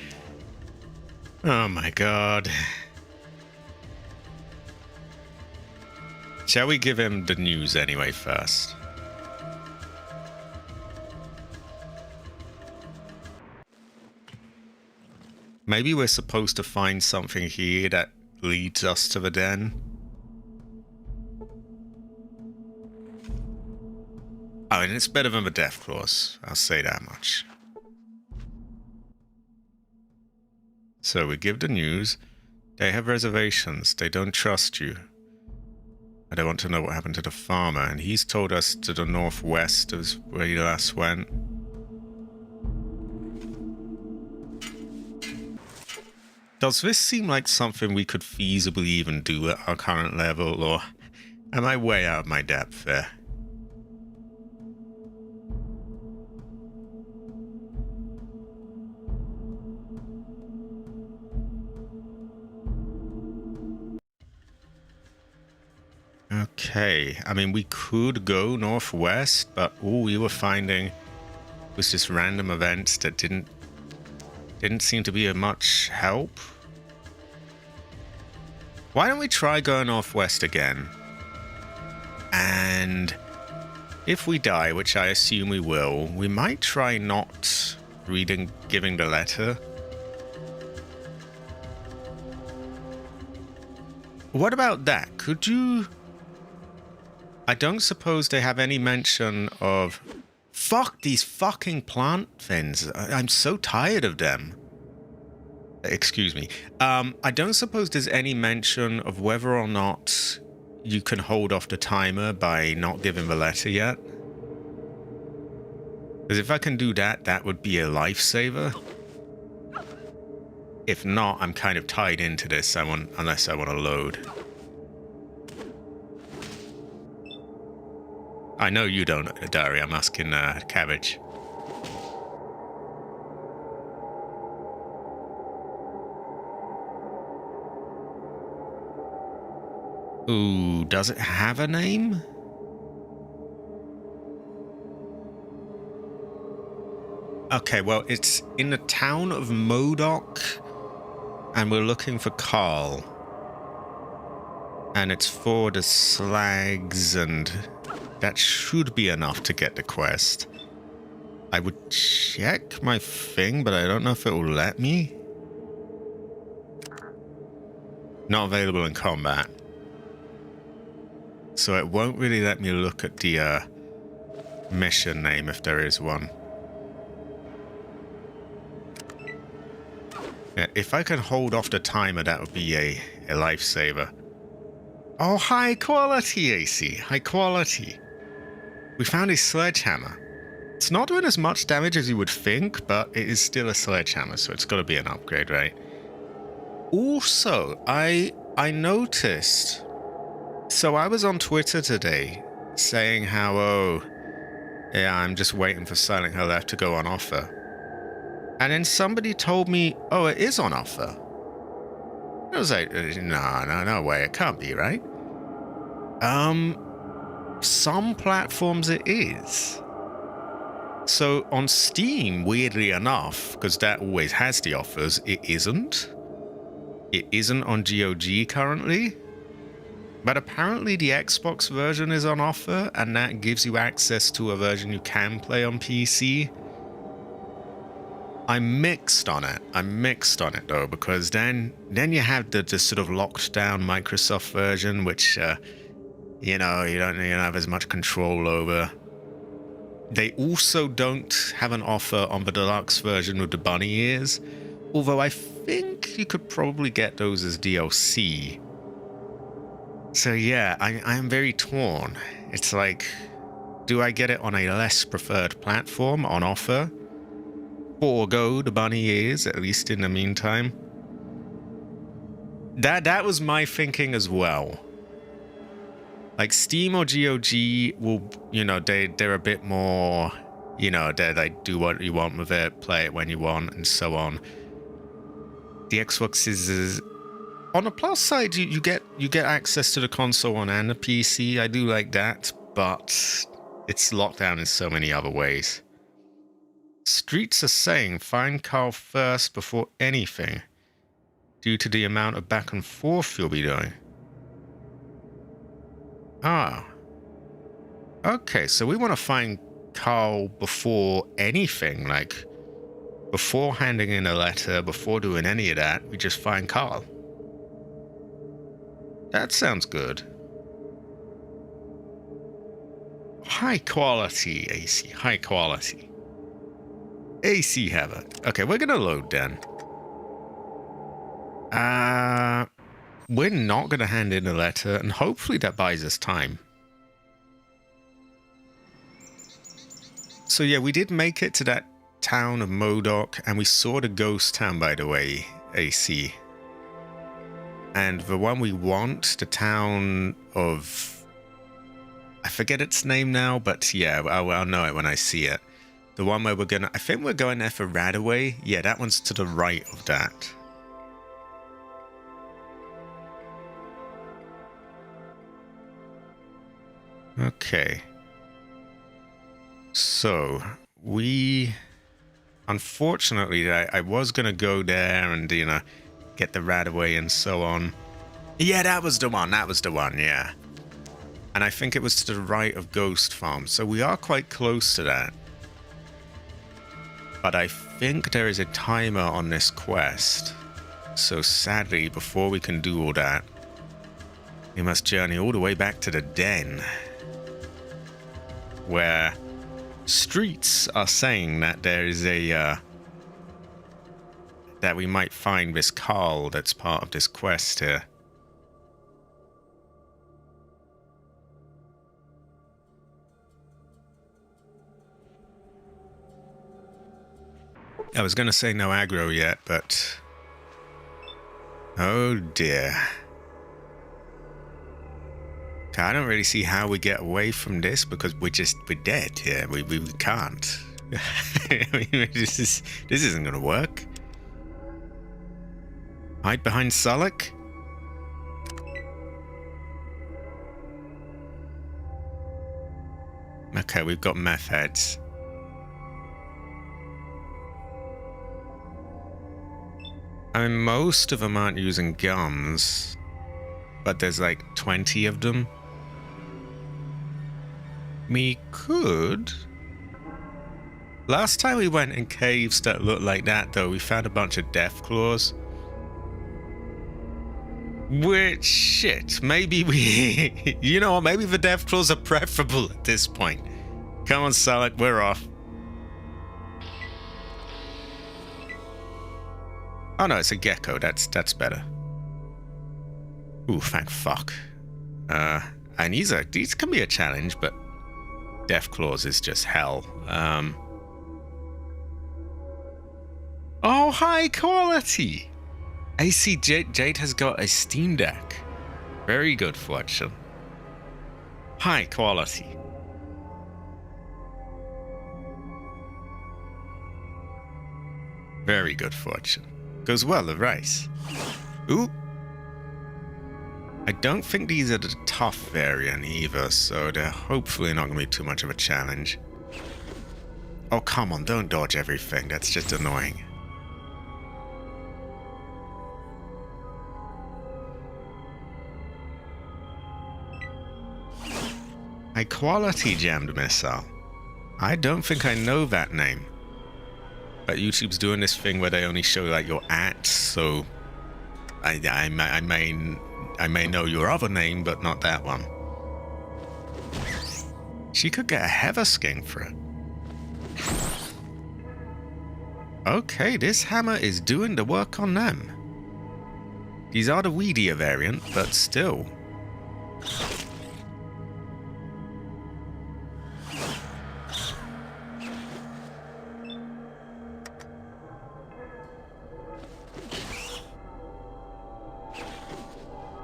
Oh my god. Shall we give him the news anyway first? Maybe we're supposed to find something here that leads us to the den? Oh, and it's better than the Deathclaws, I'll say that much. So we give the news. They have reservations. They don't trust you. And they want to know what happened to the farmer. And he's told us to the northwest is where he last went. Does this seem like something we could feasibly even do at our current level? Or am I way out of my depth there? Okay, I mean, we could go northwest, but all we were finding was just random events that didn't seem to be of much help. Why don't we try going northwest again? And if we die, which I assume we will, we might try not giving the letter. What about that? Could you... I don't suppose they have any mention of... Fuck these fucking plant fins. I'm so tired of them. Excuse me. I don't suppose there's any mention of whether or not you can hold off the timer by not giving the letter yet. Because if I can do that, that would be a lifesaver. If not, I'm kind of tied into this unless I want to load. I know you don't, Dari. I'm asking Cabbage. Ooh, does it have a name? Okay, well, it's in the town of Modoc, and we're looking for Carl. And it's for the slags, and that should be enough to get the quest. I would check my thing, but I don't know if it will let me. Not available in combat. So it won't really let me look at the mission name if there is one. Yeah, if I can hold off the timer, that would be a lifesaver. Oh, high quality, AC. High quality. We found a sledgehammer. It's not doing as much damage as you would think, but it is still a sledgehammer, so it's got to be an upgrade, right? Also, I noticed... So I was on Twitter today saying how, oh, yeah, I'm just waiting for Silent Hill F to go on offer. And then somebody told me, oh, it is on offer. I was like, no way, it can't be, right? Some platforms it is. So on Steam, weirdly enough, because that always has the offers, it isn't. It isn't on GOG currently. But apparently the Xbox version is on offer, and that gives you access to a version you can play on PC. I'm mixed on it though, because then you have the sort of locked down Microsoft version, which you don't have as much control over. They also don't have an offer on the deluxe version with the bunny ears, although I think you could probably get those as DLC. So yeah, I am very torn. It's like, do I get it on a less preferred platform on offer? Forgo the bunny ears, at least in the meantime? That was my thinking as well. Like Steam or GOG will, they're a bit more, they do what you want with it, play it when you want, and so on. The Xbox is on the plus side, you get access to the console one and the PC. I do like that, but it's locked down in so many other ways. Streets are saying find Carl first before anything, due to the amount of back and forth you'll be doing. Ah. Okay, so we want to find Carl before anything, like before handing in a letter, before doing any of that, we just find Carl. That sounds good. High quality, AC. High quality. AC have it. Okay, we're gonna load then. We're not gonna hand in a letter, and hopefully that buys us time. So yeah, we did make it to that town of Modoc, and we saw the ghost town, by the way, AC. And the one we want, the town of... I forget its name now, but yeah, I'll know it when I see it. The one where I think we're going there for Radaway. Yeah, that one's to the right of that. Okay. So, unfortunately, I was going to go there and, get the Radaway and so on. Yeah, that was the one, yeah. And I think it was to the right of Ghost Farm, so we are quite close to that. But I think there is a timer on this quest. So sadly, before we can do all that, we must journey all the way back to the den, where streets are saying that there is a that we might find this Carl that's part of this quest here. I was going to say no aggro yet, but oh dear. I don't really see how we get away from this, because we're dead here. We can't. I mean, this isn't going to work. Hide behind Sullock? Okay, we've got meth heads. I mean, most of them aren't using guns, but there's like 20 of them. We could... Last time we went in caves that looked like that, though, we found a bunch of death claws. Which, shit, maybe we... You know what, maybe the death claws are preferable at this point. Come on, Salak, we're off. Oh no, it's a gecko, that's better. Ooh, thank fuck. And these can be a challenge, but death claws is just hell. Oh, high quality! I see Jade has got a Steam Deck. Very good fortune. High quality. Very good fortune. Goes well the rice. Ooh. I don't think these are the tough variant either, so they're hopefully not going to be too much of a challenge. Oh, come on, don't dodge everything. That's just annoying. High quality jammed missile. I don't think I know that name. But YouTube's doing this thing where they only show like your @, so I may know your other name, but not that one. She could get a heather skin for it. Okay, this hammer is doing the work on them. These are the weedier variant, but still.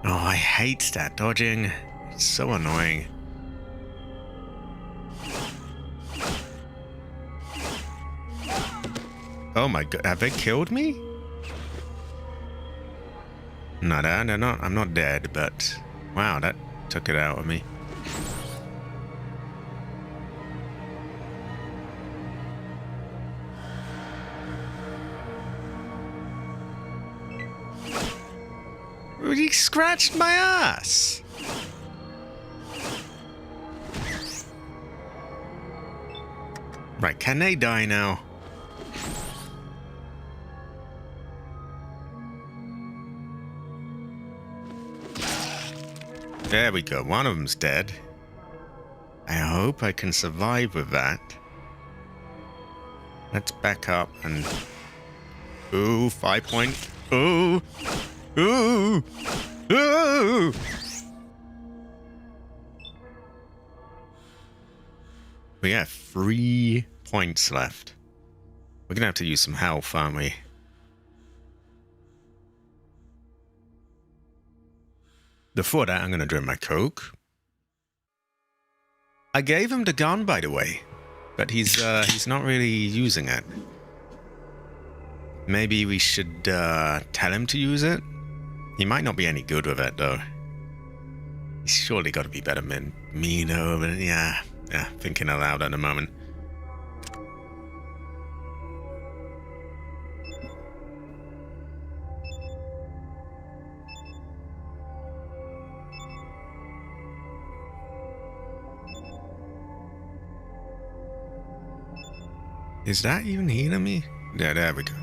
Oh, I hate that dodging. It's so annoying. Oh my god, have they killed me? No, they're not. I'm not dead, but wow, that took it out of me. He scratched my ass. Right, can they die now? There we go, one of them's dead. I hope I can survive with that. Let's back up and... Ooh, 5 point... Ooh! Ooh! Ooh! We have 3 points left. We're gonna have to use some health, aren't we? Before that, I'm gonna drink my Coke. I gave him the gun, by the way, but he's not really using it. Maybe we should tell him to use it. He might not be any good with it, though. He's surely got to be better than me, though. But yeah, thinking aloud at the moment. Is that even healing me? Yeah, there we go.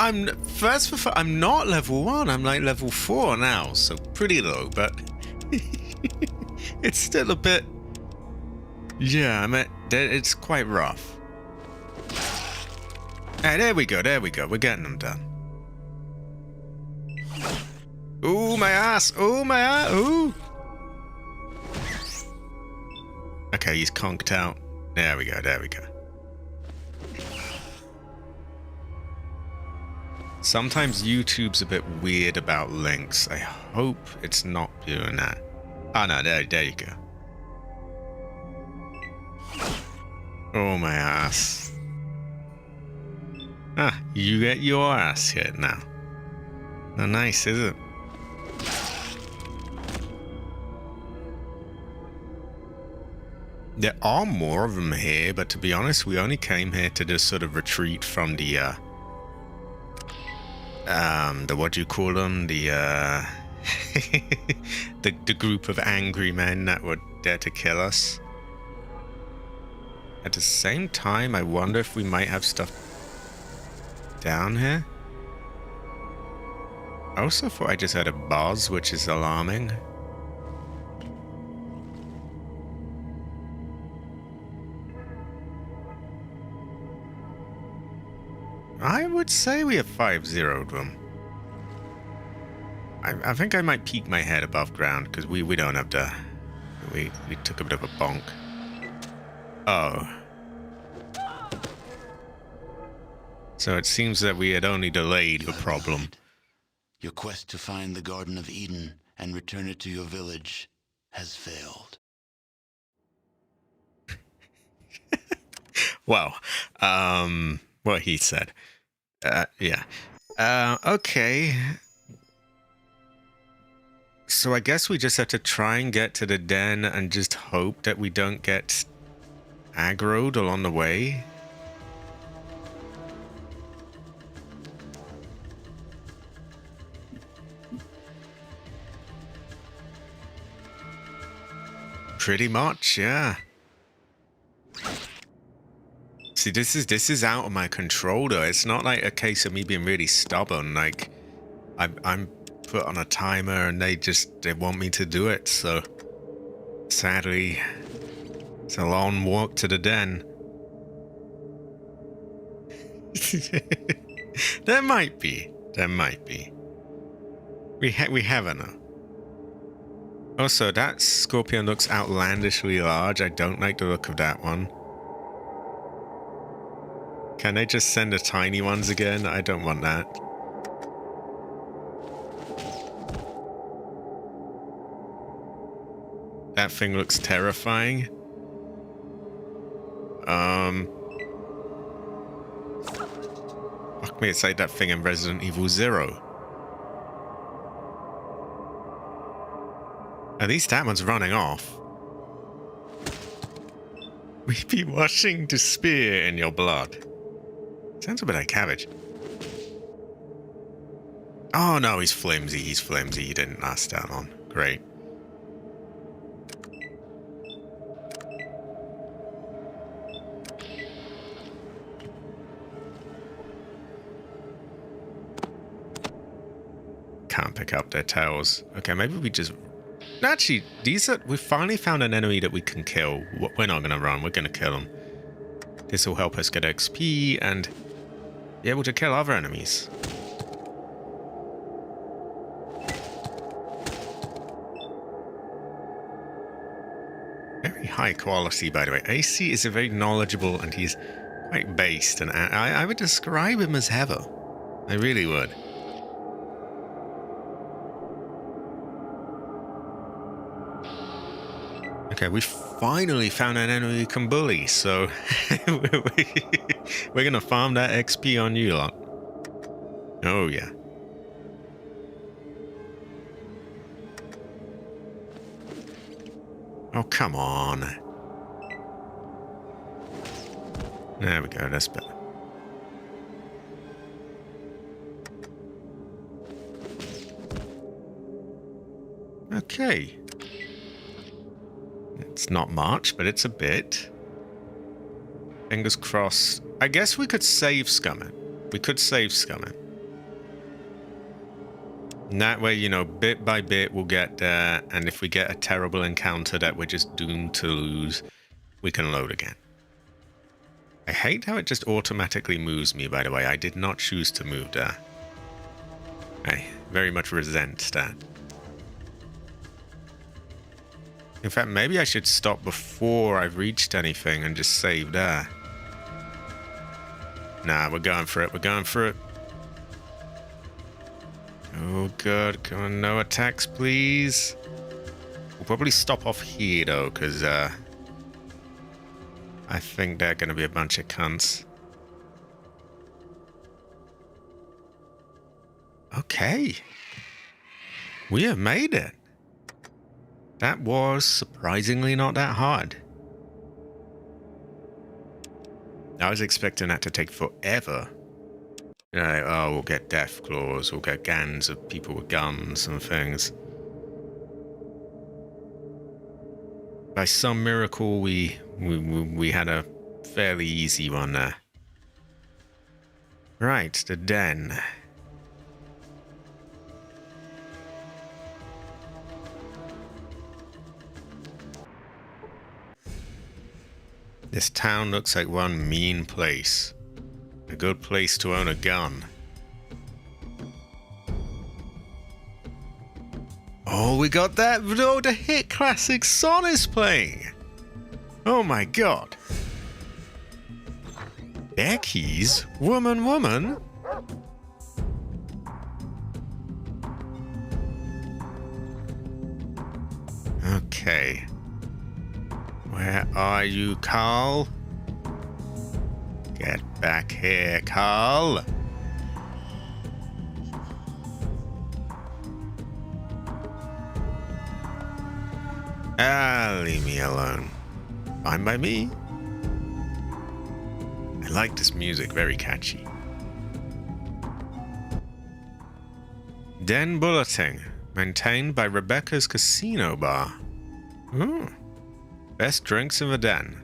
I'm not level 1, I'm like level 4 now, so pretty low, but it's still a bit, yeah, I mean, it's quite rough. Hey, there we go, we're getting them done. Ooh, my ass, ooh! Okay, he's conked out. There we go. Sometimes YouTube's a bit weird about links. I hope it's not doing that. Oh no, there you go. Oh, my ass. Ah, you get your ass hit now. Not nice, is it? There are more of them here, but to be honest, we only came here to just sort of retreat from the what do you call them? The the group of angry men that would dare to kill us. At the same time, I wonder if we might have stuff down here. I also thought I just heard a buzz, which is alarming. I would say we have 5-0'd them. I think I might peek my head above ground, because we don't have to... We took a bit of a bonk. Oh. So it seems that we had only delayed the problem. Your quest to find the Garden of Eden and return it to your village has failed. Well, what he said. Yeah. Okay. So I guess we just have to try and get to the den and just hope that we don't get aggroed along the way. Pretty much, yeah. See, this is out of my control, though. It's not like a case of me being really stubborn. Like, I'm put on a timer, and they want me to do it. So, sadly, it's a long walk to the den. There might be. We haven't know. Also, that scorpion looks outlandishly large. I don't like the look of that one. Can they just send the tiny ones again? I don't want that. That thing looks terrifying. Fuck me, it's like that thing in Resident Evil 0. At least that one's running off. We be washing the spear in your blood. Sounds a bit like cabbage. Oh no, he's flimsy, He didn't last that long. Great. Can't pick up their tails. Okay, maybe we just... Actually, we finally found an enemy that we can kill. We're not going to run, we're going to kill them. This will help us get XP and be able to kill other enemies. Very high quality, by the way. AC is a very knowledgeable, and he's quite based, and I would describe him as heavy. I really would. Okay, we finally found an enemy we can bully, so we're gonna farm that XP on you lot. Oh yeah. Oh, come on. There we go, that's better. Okay. It's not much, but it's a bit. Fingers crossed. I guess we could save scum it. And that way, you know, bit by bit we'll get there, and if we get a terrible encounter that we're just doomed to lose, we can load again. I hate how it just automatically moves me, by the way. I did not choose to move there. I very much resent that. In fact, maybe I should stop before I've reached anything and just save there. Nah, we're going for it. Oh, good. Come on, no attacks, please. We'll probably stop off here, though, because I think they're going to be a bunch of cunts. Okay. We have made it. That was surprisingly not that hard. I was expecting that to take forever. You know, like, oh, we'll get death claws, we'll get gangs of people with guns and things. By some miracle, we had a fairly easy one there. Right, the den. This town looks like one mean place. A good place to own a gun. Oh, we got that! Oh, the hit classic song is playing! Oh my god. Becky's Woman Woman? Okay. Where are you, Carl? Get back here, Carl. Leave me alone. Fine by me. I like this music, very catchy. Den Bulleting, maintained by Rebecca's Casino Bar. Ooh. Best drinks in the den.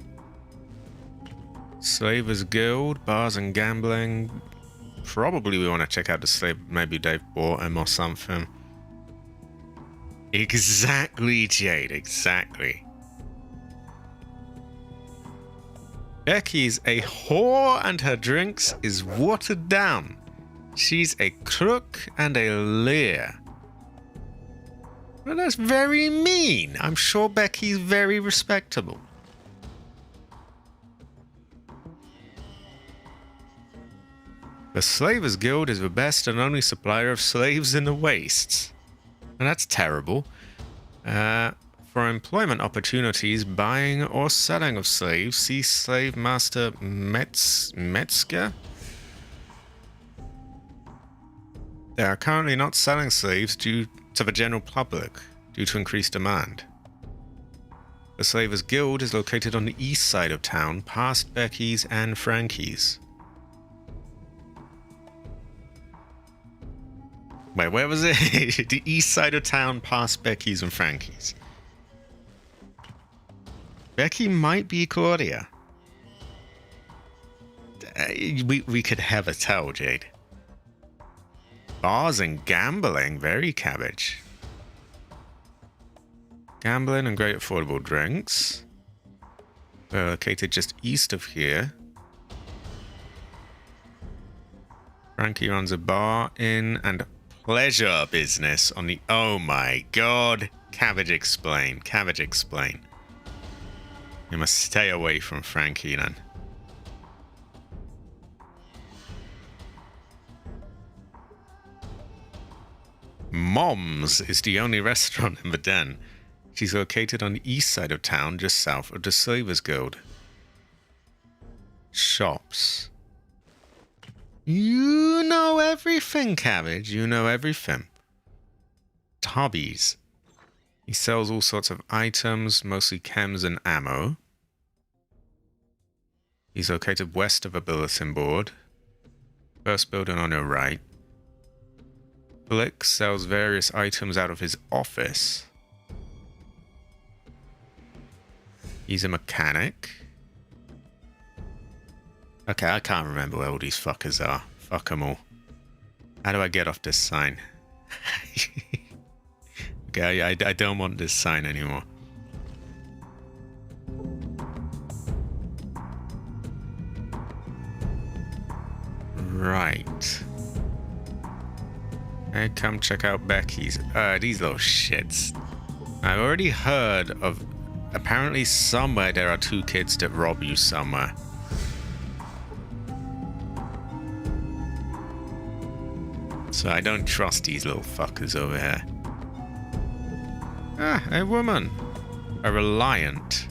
Slavers Guild, bars and gambling. Probably we want to check out the slave. Maybe they've bought him or something. Exactly, Jade, exactly. Becky's a whore and her drinks is watered down. She's a crook and a leer. Well, that's very mean. I'm sure Becky's very respectable. The Slavers Guild is the best and only supplier of slaves in the wastes. And that's terrible. For employment opportunities, buying or selling of slaves, see Slave Master Metzger. They are currently not selling slaves due to the general public, due to increased demand. The Slavers Guild is located on the east side of town, past Becky's and Frankie's. Wait, where was it? The east side of town, past Becky's and Frankie's. Becky might be Claudia. We could have a tell, Jade. Bars and gambling, very cabbage. Gambling and great affordable drinks. They're located just east of here. Frankie runs a bar, inn, and pleasure business on the... Oh my god. Cabbage explain. Cabbage explain. You must stay away from Frankie then. Mom's is the only restaurant in the den. She's located on the east side of town, just south of the Slavers Guild. Shops. You know everything, Cabbage. You know everything. Hobbies. He sells all sorts of items, mostly chems and ammo. He's located west of a bulletin board. First building on your right. Blick sells various items out of his office. He's a mechanic. Okay, I can't remember where all these fuckers are. Fuck them all. How do I get off this sign? Okay, I don't want this sign anymore. Right. Hey, come check out Becky's. These little shits. I've already heard of... Apparently somewhere there are two kids that rob you somewhere. So I don't trust these little fuckers over here. Ah, a woman. A reliant.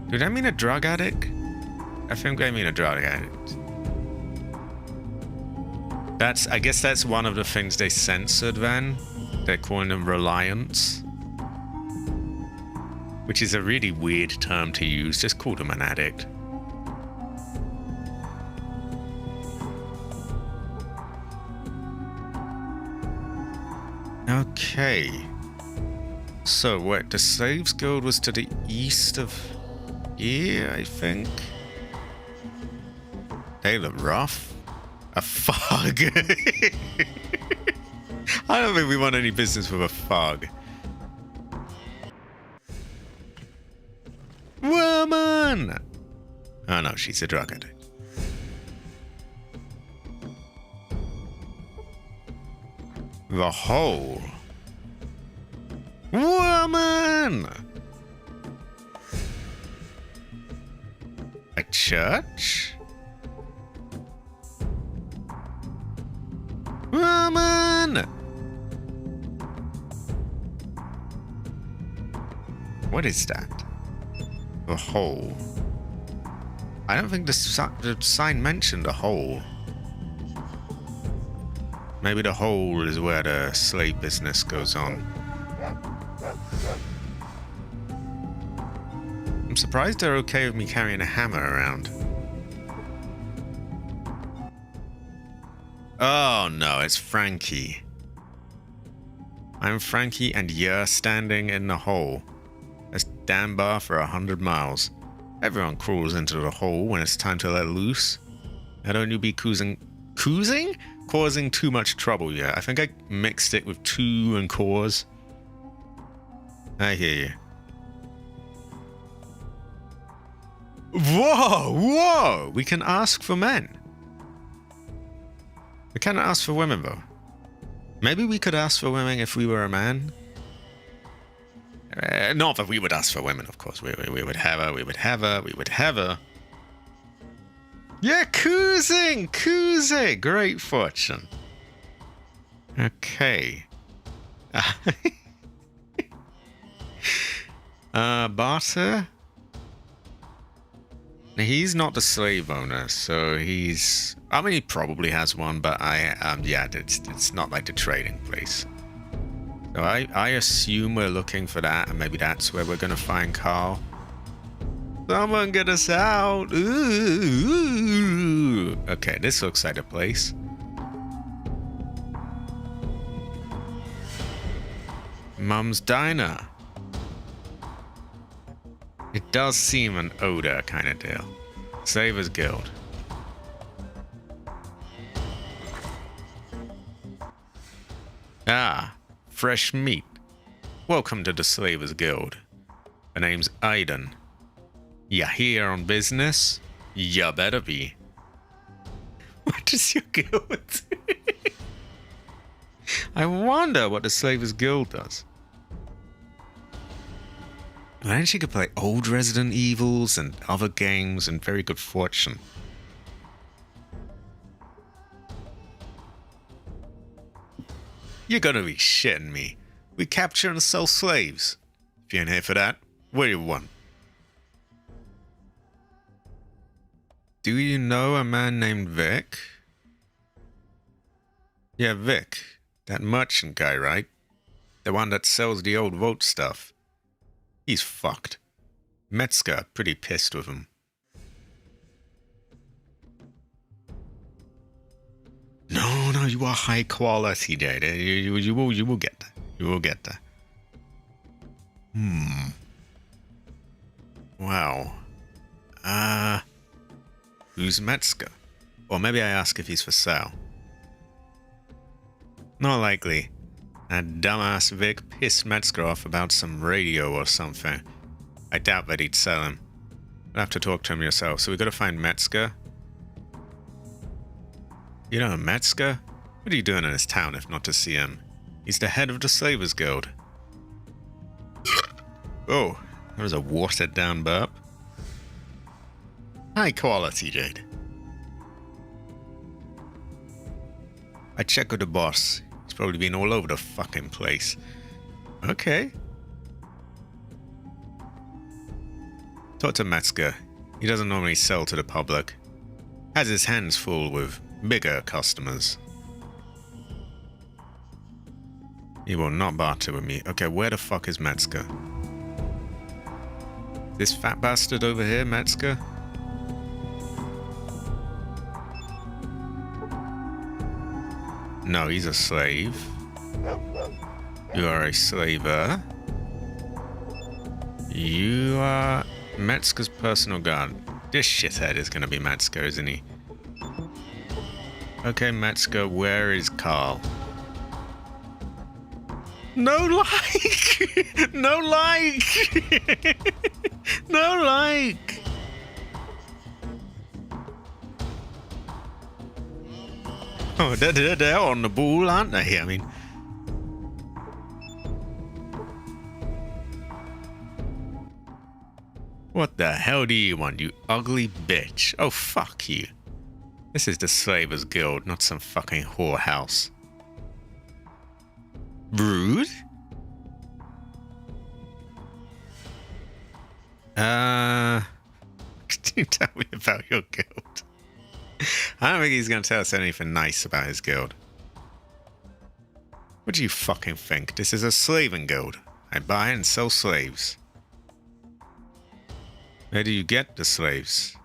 Do they mean a drug addict? I think they mean a drug addict. I guess that's one of the things they censored then. They're calling them reliants. Which is a really weird term to use. Just call them an addict. Okay. So, wait, the Slaves Guild was to the east of here, I think. They look rough. A fog. I don't think we want any business with a fog. Woman! Oh no, she's a drug addict. The hole. Woman! A church? Woman! What is that? The hole. I don't think the sign mentioned a hole. Maybe the hole is where the slave business goes on. I'm surprised they're okay with me carrying a hammer around. Oh no, it's Frankie. I'm Frankie and you're standing in the hole. A damn bar for 100 miles. Everyone crawls into the hole when it's time to let loose. Now don't you be causing too much trouble yet. I think I mixed it with two and cause. I hear you. Whoa, whoa! We can ask for men. We can't ask for women though. Maybe we could ask for women if we were a man. Not that we would ask for women, of course. We would have her. Yeah, Kuze! Great fortune. Okay. Barter? He's not the slave owner, so he's... I mean, he probably has one, but yeah, it's not like the trading place. So I assume we're looking for that, and maybe that's where we're gonna find Carl. Someone get us out! Ooh. Okay, this looks like a place. Mum's Diner. It does seem an odor kind of deal. Slavers Guild. Ah, fresh meat. Welcome to the Slavers Guild. My name's Aiden. You here on business? You better be. What is your guild? I wonder what the Slavers Guild does. Imagine she could play old Resident Evils and other games and very good fortune. You're gonna be shitting me. We capture and sell slaves. If you ain't here for that, what do you want? Do you know a man named Vic? Yeah, Vic. That merchant guy, right? The one that sells the old vote stuff. He's fucked. Metzger pretty pissed with him. No, you are high quality, Dad. You will get that. You will get that. Wow. Who's Metzger? Or maybe I ask if he's for sale. Not likely. That dumbass Vic pissed Metzger off about some radio or something. I doubt that he'd sell him. You'll have to talk to him yourself, so we gotta find Metzger. You know Metzger? What are you doing in this town if not to see him? He's the head of the Slavers Guild. Oh, that was a watered down burp. High quality, Jade. I checked with the boss. He's probably been all over the fucking place. Okay. Talk to Metzger. He doesn't normally sell to the public. Has his hands full with bigger customers. He will not barter with me. Okay, where the fuck is Metzger? This fat bastard over here, Metzger? No, he's a slave. You are a slaver. You are Metzger's personal guard. This shithead is going to be Metzger, isn't he? Okay, Metzger, where is Carl? No like! No like! No like! Oh, they're on the ball, aren't they? I mean... What the hell do you want, you ugly bitch? Oh, fuck you. This is the Slavers Guild, not some fucking whorehouse. Rude? Can you tell me about your guild? I don't think he's going to tell us anything nice about his guild. What do you fucking think? This is a slaving guild. I buy and sell slaves. Where do you get the slaves?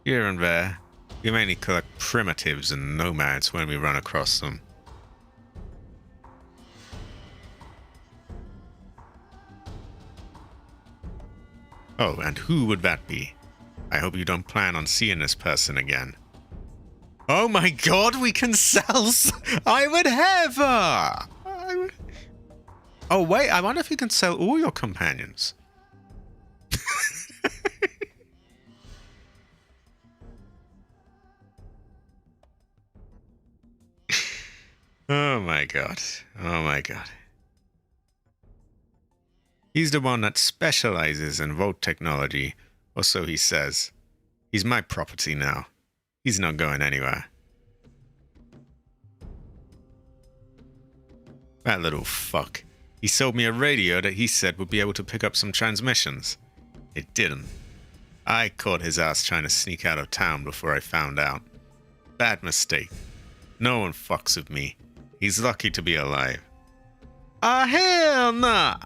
Here and there. We mainly collect primitives and nomads when we run across them. Oh, and who would that be? I hope you don't plan on seeing this person again. Oh my god, we can sell... I would have her! Oh wait, I wonder if you can sell all your companions. Oh my god. Oh my god. He's the one that specializes in vote technology, or so he says. He's my property now. He's not going anywhere. That little fuck. He sold me a radio that he said would be able to pick up some transmissions. It didn't. I caught his ass trying to sneak out of town before I found out. Bad mistake. No one fucks with me. He's lucky to be alive. Ah, hell nah!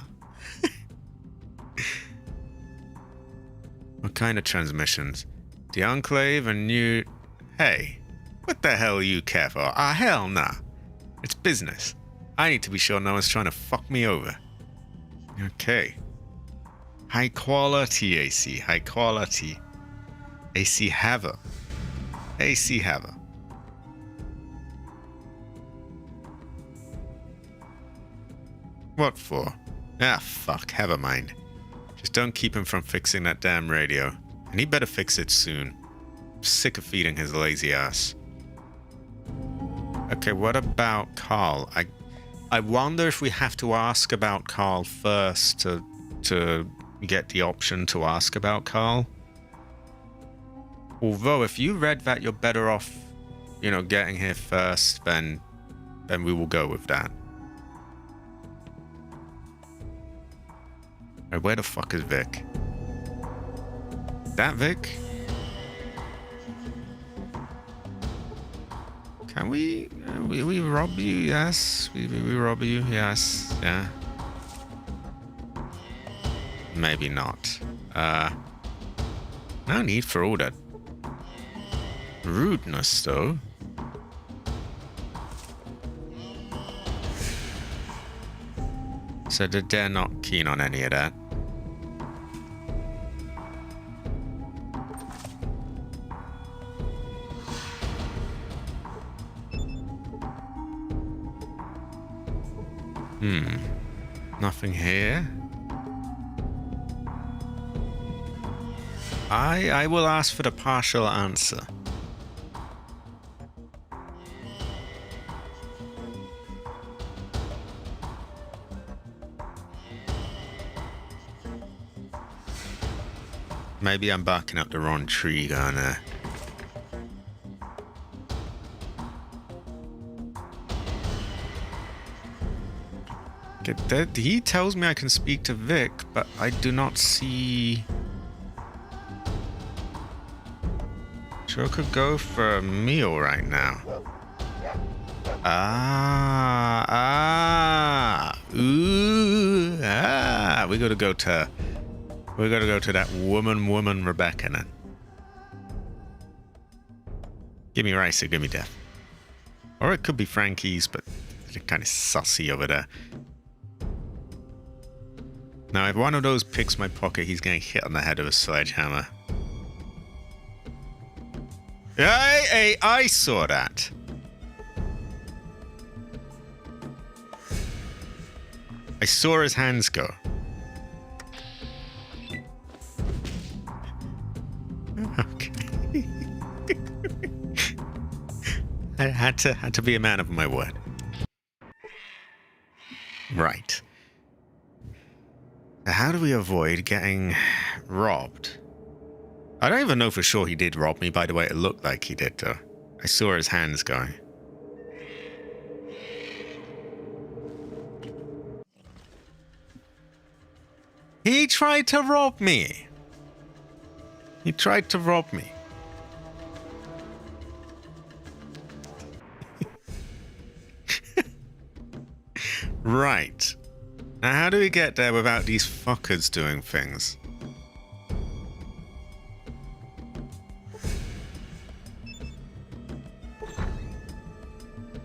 What kind of transmissions? The Enclave and New... Hey, what the hell you care for? Ah, hell nah. It's business. I need to be sure no one's trying to fuck me over. Okay. High quality AC. High quality. AC Haver. AC Haver. What for? Ah, fuck. Never mind. Just don't keep him from fixing that damn radio. And he better fix it soon. I'm sick of feeding his lazy ass. Okay, what about Carl? I wonder if we have to ask about Carl first to get the option to ask about Carl. Although, if you read that you're better off, you know, getting here first, then we will go with that. Right, where the fuck is Vic? That Vic? Can we rob you? Yes. We rob you? Yes. Yeah. Maybe not. No need for all that rudeness, though. So they're not keen on any of that. Nothing here. I will ask for the partial answer. Maybe I'm barking up the wrong tree going there. He tells me I can speak to Vic, but I do not see... Sure could go for a meal right now. We gotta go to that woman Rebecca then. Give me rice or give me death. Or it could be Frankie's, but kind of sussy over there. Now, if one of those picks my pocket, he's getting hit on the head with a sledgehammer. Hey, I saw that. I saw his hands go. Okay. I had to be a man of my word. Right. How do we avoid getting robbed? I don't even know for sure he did rob me, by the way. It looked like he did, though. I saw his hands going. He tried to rob me. He tried to rob me. Right. Now, how do we get there without these fuckers doing things?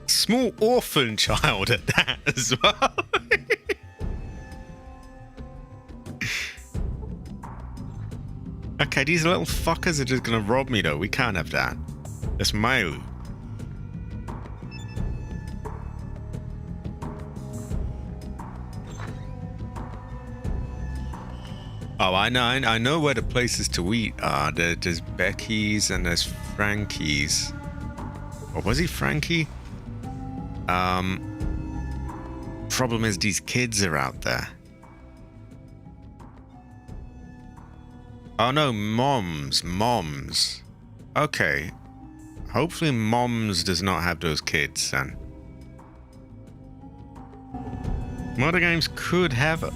Small orphan child at that as well. Okay, these little fuckers are just gonna rob me though. We can't have that. That's my loot. Oh, I know where the places to eat are. There's Becky's and there's Frankie's. Or was he Frankie? Problem is these kids are out there. Oh no, Moms. Okay. Hopefully Moms does not have those kids then. Modern games could have it.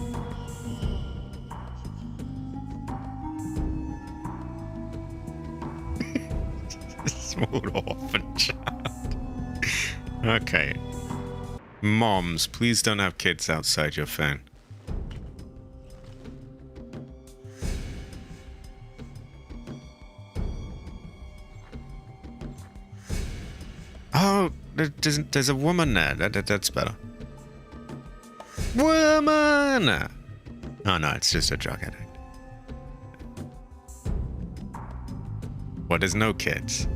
Small orphan child. Okay. Moms, please don't have kids outside your phone. Oh, there's a woman there. That's better. Woman! Oh no, it's just a drug addict. Well, there's no kids.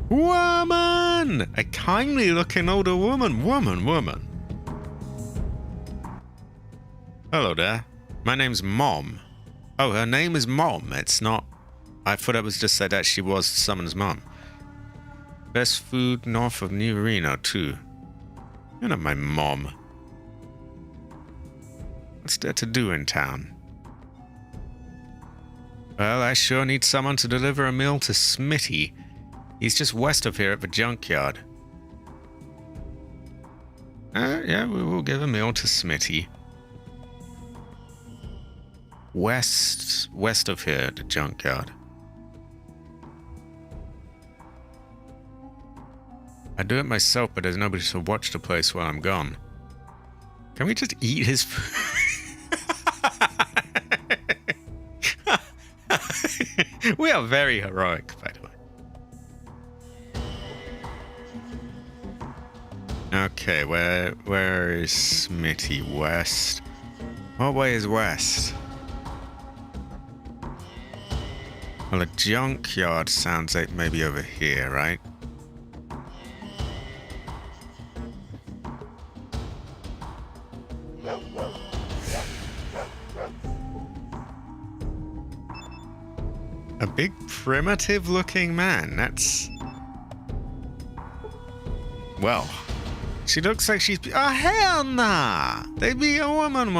Woman! A kindly looking older woman. Woman. Hello there. My name's Mom. Oh, her name is Mom. It's not... I thought it was just said that she was someone's mom. Best food north of New Reno, too. You're not my mom. What's there to do in town? Well, I sure need someone to deliver a meal to Smitty. He's just west of here at the junkyard. Yeah, we will give a meal to Smitty. West of here at the junkyard. I do it myself, but there's nobody to watch the place while I'm gone. Can we just eat his food? We are very heroic, by the way. Okay, where is Smitty? West. What way is west? Well, a junkyard sounds like maybe over here, right? A big primitive looking man, that's... Well, she looks like she's... Oh, hell nah! They be a woman.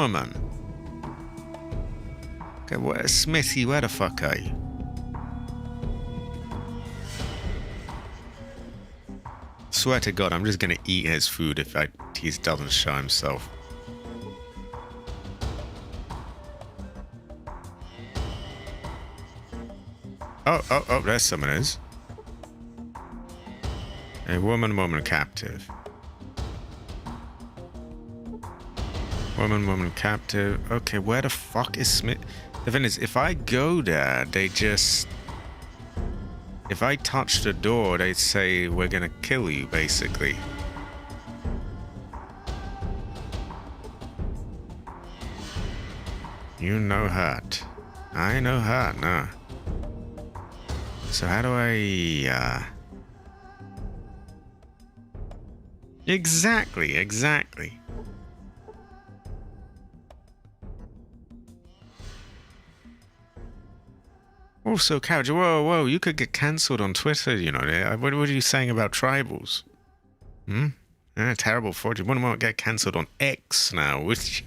Okay, where's Smithy? Where the fuck are you? Swear to God, I'm just gonna eat his food if he doesn't show himself. Oh, there someone is. A woman captive. Woman captive. Okay, where the fuck is Smith? The thing is, if I go there, they just... If I touch the door, they'd say, we're gonna kill you, basically. You no hurt. I no hurt, no. So how do I, Exactly. Also, Couch, whoa, you could get cancelled on Twitter, you know. What are you saying about tribals? Terrible fortune. Wouldn't want to get cancelled on X now, would you?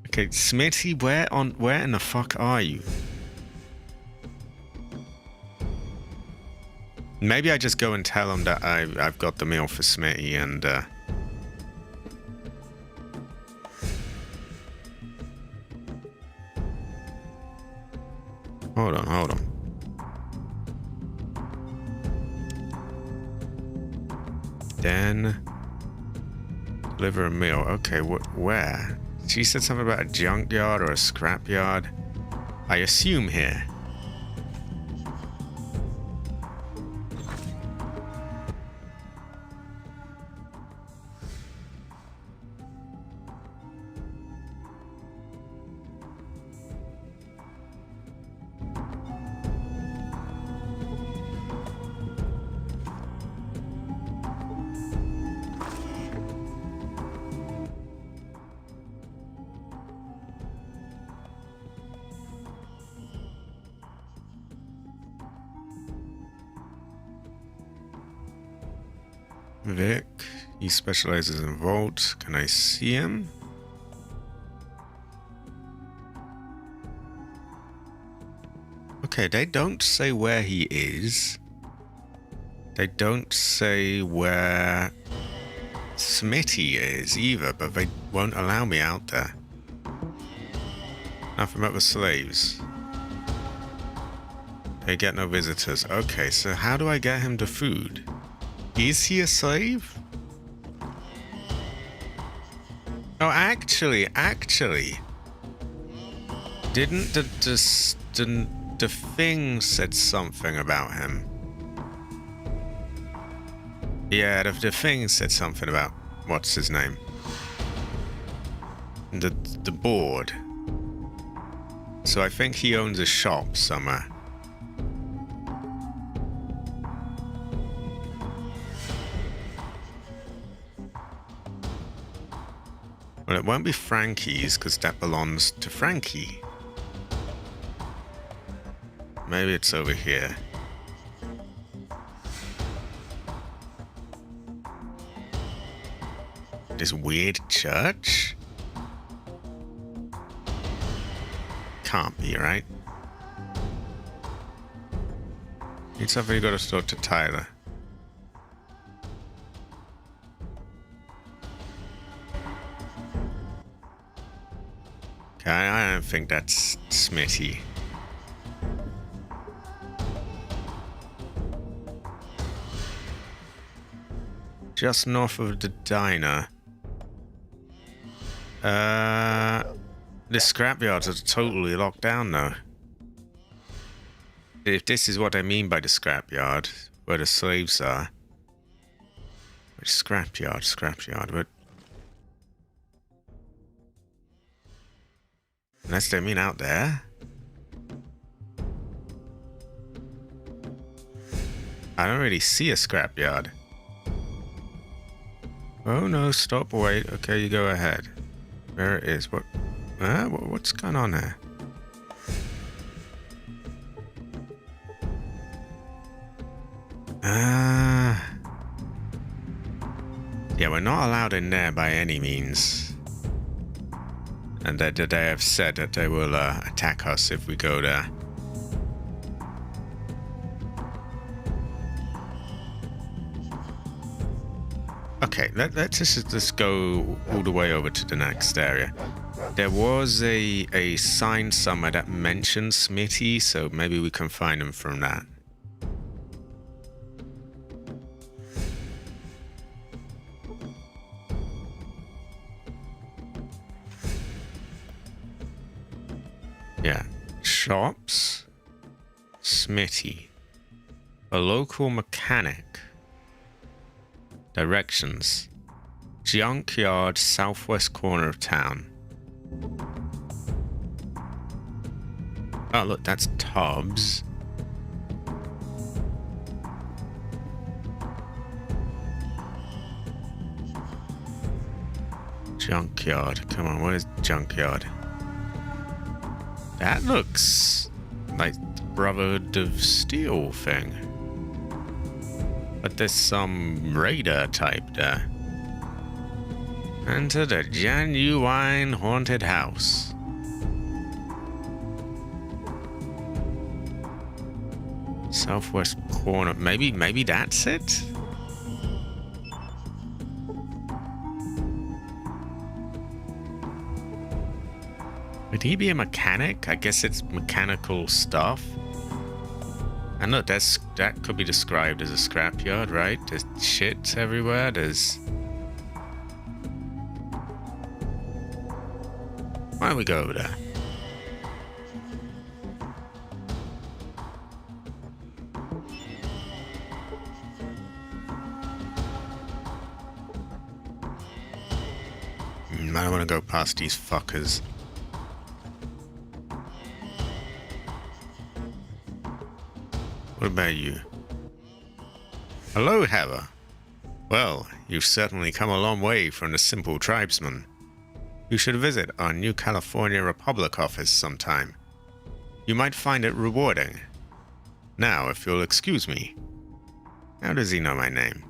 Okay, Smitty, where in the fuck are you? Maybe I just go and tell him that I've got the meal for Smitty and Hold on. Then deliver a meal. Okay, where? She said something about a junkyard or a scrapyard. I assume here. Vic, he specializes in vault. Can I see him? Okay, they don't say where he is. They don't say where Smitty is either, but they won't allow me out there. Nothing but the slaves. They get no visitors. Okay, so how do I get him to food? Is he a slave? Oh, actually. Didn't the thing said something about him? Yeah, the thing said something about what's his name? The board. So I think he owns a shop somewhere. Well, it won't be Frankie's because that belongs to Frankie. Maybe it's over here. This weird church? Can't be, right? Need something you gotta talk to Tyler. I don't think that's Smitty. Just north of the diner. The scrapyards are totally locked down though. If this is what I mean by the scrapyard, where the slaves are. Which scrapyard, but... Unless they mean out there. I don't really see a scrapyard. Oh no, stop, wait. Okay, you go ahead. There it is. What's going on there? Yeah, we're not allowed in there by any means. And they have said that they will attack us if we go there. Okay, let's just go all the way over to the next area. There was a sign somewhere that mentioned Smitty, so maybe we can find him from that. Yeah, shops. Smitty. A local mechanic. Directions. Junkyard, southwest corner of town. Oh, look, that's Tubbs. Junkyard. Come on, where's Junkyard? That looks like the Brotherhood of Steel thing. But there's some raider type there. Enter the genuine haunted house. Southwest corner. Maybe that's it? Would he be a mechanic? I guess it's mechanical stuff. And look, that could be described as a scrapyard, right? There's shit everywhere. Why don't we go over there? I don't want to go past these fuckers. What about you? Hello, Heather. Well, you've certainly come a long way from the simple tribesman. You should visit our New California Republic office sometime. You might find it rewarding. Now, if you'll excuse me. How does he know my name?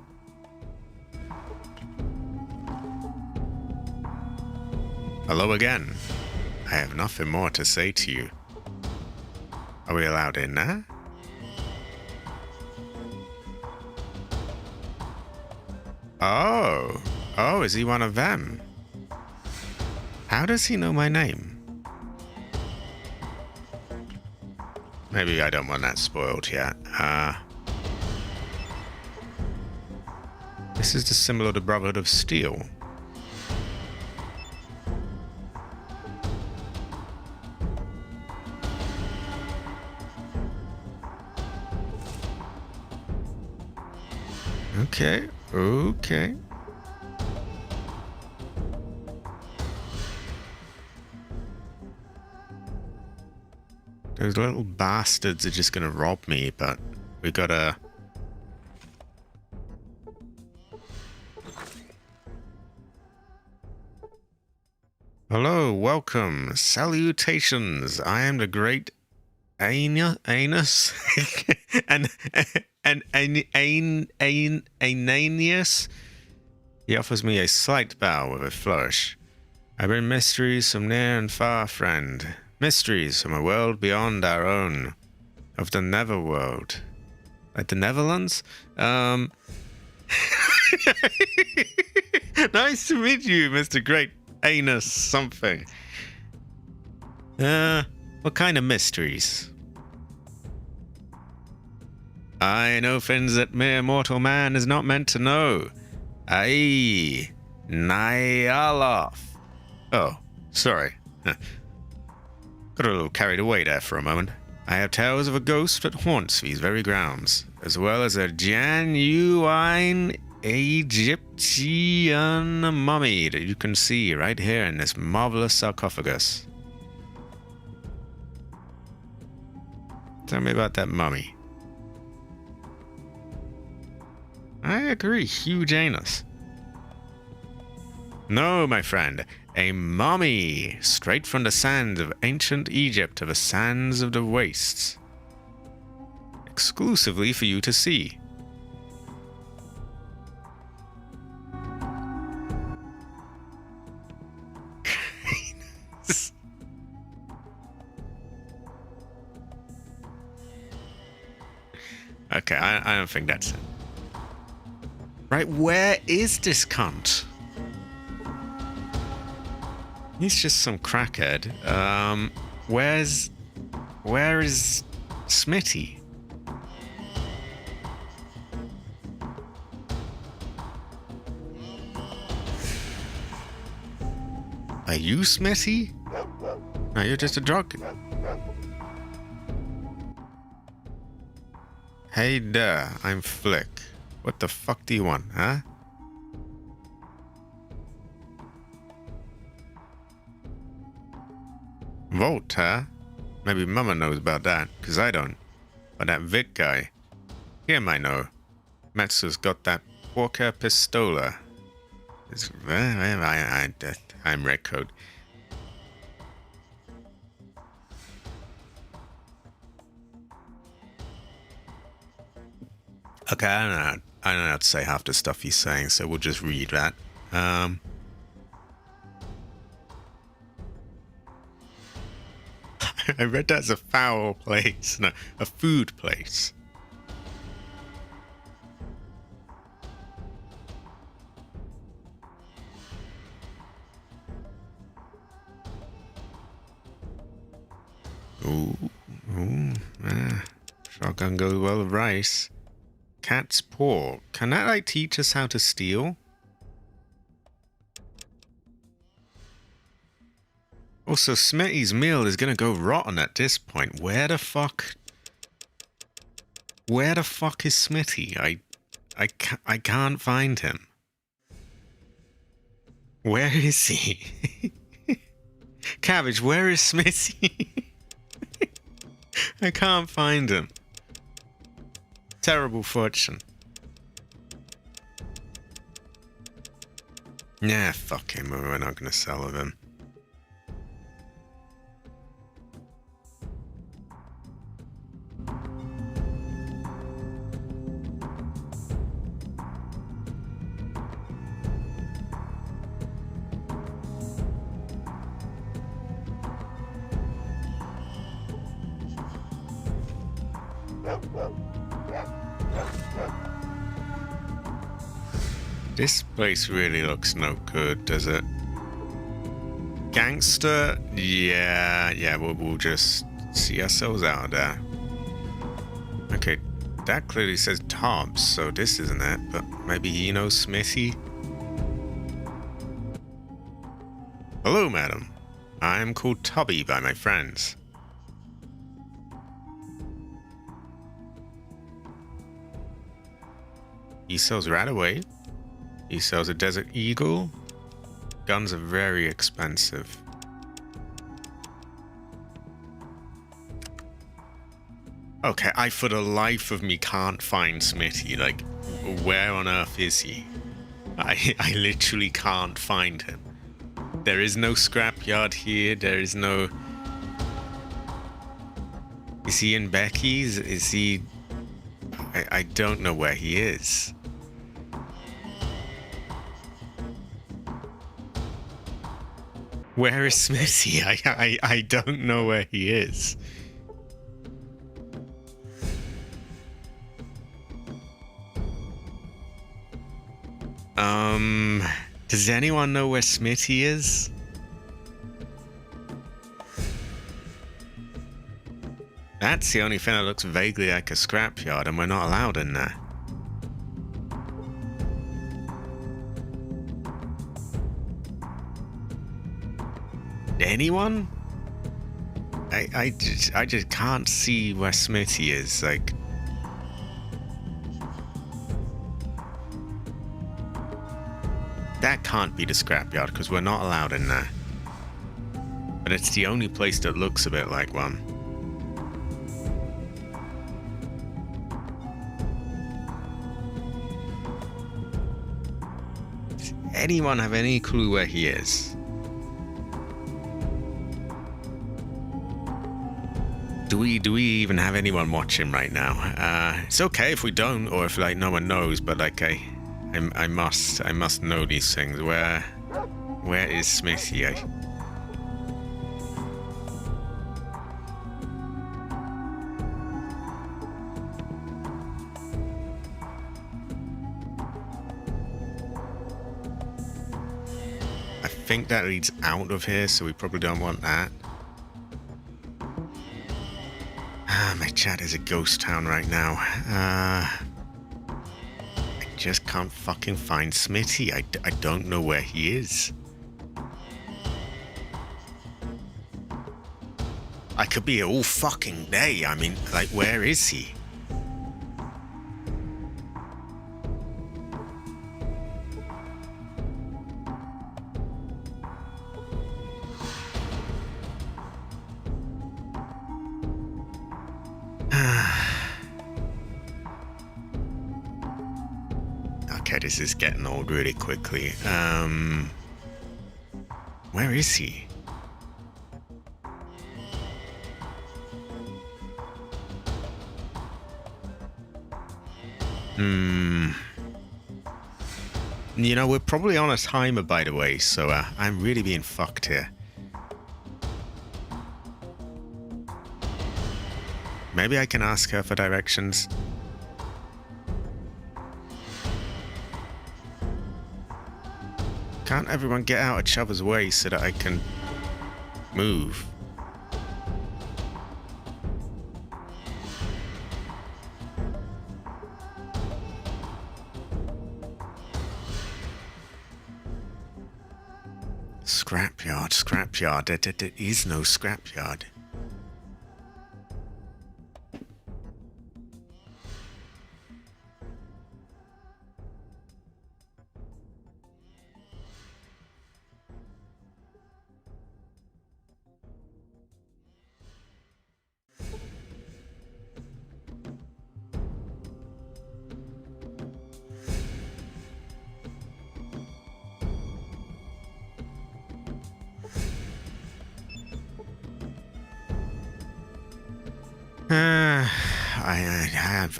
Hello again. I have nothing more to say to you. Are we allowed in there? Oh, is he one of them? How does he know my name? Maybe I don't want that spoiled yet. This is the symbol of the Brotherhood of Steel. Okay. Those little bastards are just gonna rob me, but we gotta... Hello, welcome, salutations. I am the great Anus and Ananias. He offers me a slight bow with a flourish. I bring mysteries from near and far, friend. Mysteries from a world beyond our own. Of the Netherworld. Like the Netherlands? Nice to meet you, Mr. Great Anus something. What kind of mysteries? I know things that mere mortal man is not meant to know. Aye, Nyaloth. Oh, sorry. Got a little carried away there for a moment. I have tales of a ghost that haunts these very grounds, as well as a genuine Egyptian mummy that you can see right here in this marvelous sarcophagus. Tell me about that mummy. I agree, huge anus. No, my friend, a mummy, straight from the sands of ancient Egypt to the sands of the wastes. Exclusively for you to see. Okay, I don't think that's it. Right, where is this cunt? He's just some crackhead. Where is Smitty? Are you Smitty? No, you're just a drug. Hey there, I'm Flick. What the fuck do you want, huh? Volt, huh? Maybe Mama knows about that, because I don't. But that Vic guy, he might know. Metsu's got that Porca Pistola. I'm Red Coat. Okay, I don't know how to say half the stuff he's saying, so we'll just read that. I read that as a foul place, no, a food place. Shotgun goes well with rice. Cat's paw. Can that like teach us how to steal? Also, Smitty's meal is gonna go rotten at this point. Where the fuck is Smitty? I can't find him. Where is he? Cabbage, where is Smitty? I can't find him. Terrible fortune. Nah, fuck him. We're not gonna sell with him. This place really looks no good, does it? Gangster? Yeah, we'll just see ourselves out of there. Okay, that clearly says Tobbs, so this isn't it, but maybe he knows Smithy? Hello, madam. I am called Tubby by my friends. He sells Radaway. He sells a Desert Eagle. Guns are very expensive. Okay, I for the life of me can't find Smitty. Like, where on earth is he? I literally can't find him. There is no scrapyard here. There is no... Is he in Becky's? Is he... I don't know where he is. Where is Smithy? I don't know where he is. Does anyone know where Smitty is? That's the only thing that looks vaguely like a scrapyard, and we're not allowed in there. Anyone? I just can't see where Smitty is. Like, that can't be the scrapyard because we're not allowed in there. But it's the only place that looks a bit like one. Does anyone have any clue where he is? Do we even have anyone watching right now? It's okay if we don't, or if like no one knows. But like I must know these things. Where is Smithy? I think that leads out of here, so we probably don't want that. My chat is a ghost town right now. I just can't fucking find Smitty. I don't know where he is. I could be here all fucking day. I mean, like, where is he? Okay, this is getting old really quickly. Where is he? You know, we're probably on a timer, by the way, so I'm really being fucked here. Maybe I can ask her for directions. Can't everyone get out of each other's way so that I can move? Scrapyard, scrapyard. There is no scrapyard.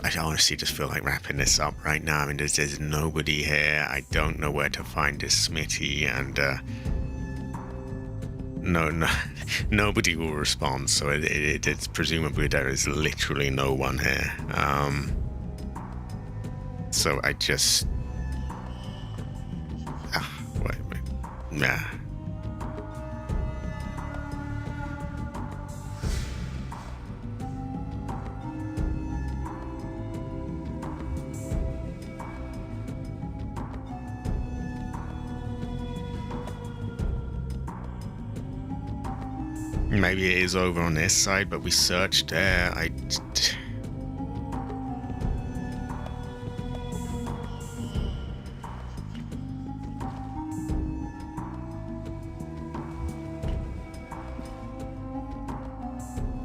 I honestly just feel like wrapping this up right now. I mean, there's nobody here. I don't know where to find this Smitty, and nobody will respond. So it's presumably there is literally no one here. So I just wait. Nah. Maybe it is over on this side, but we searched there.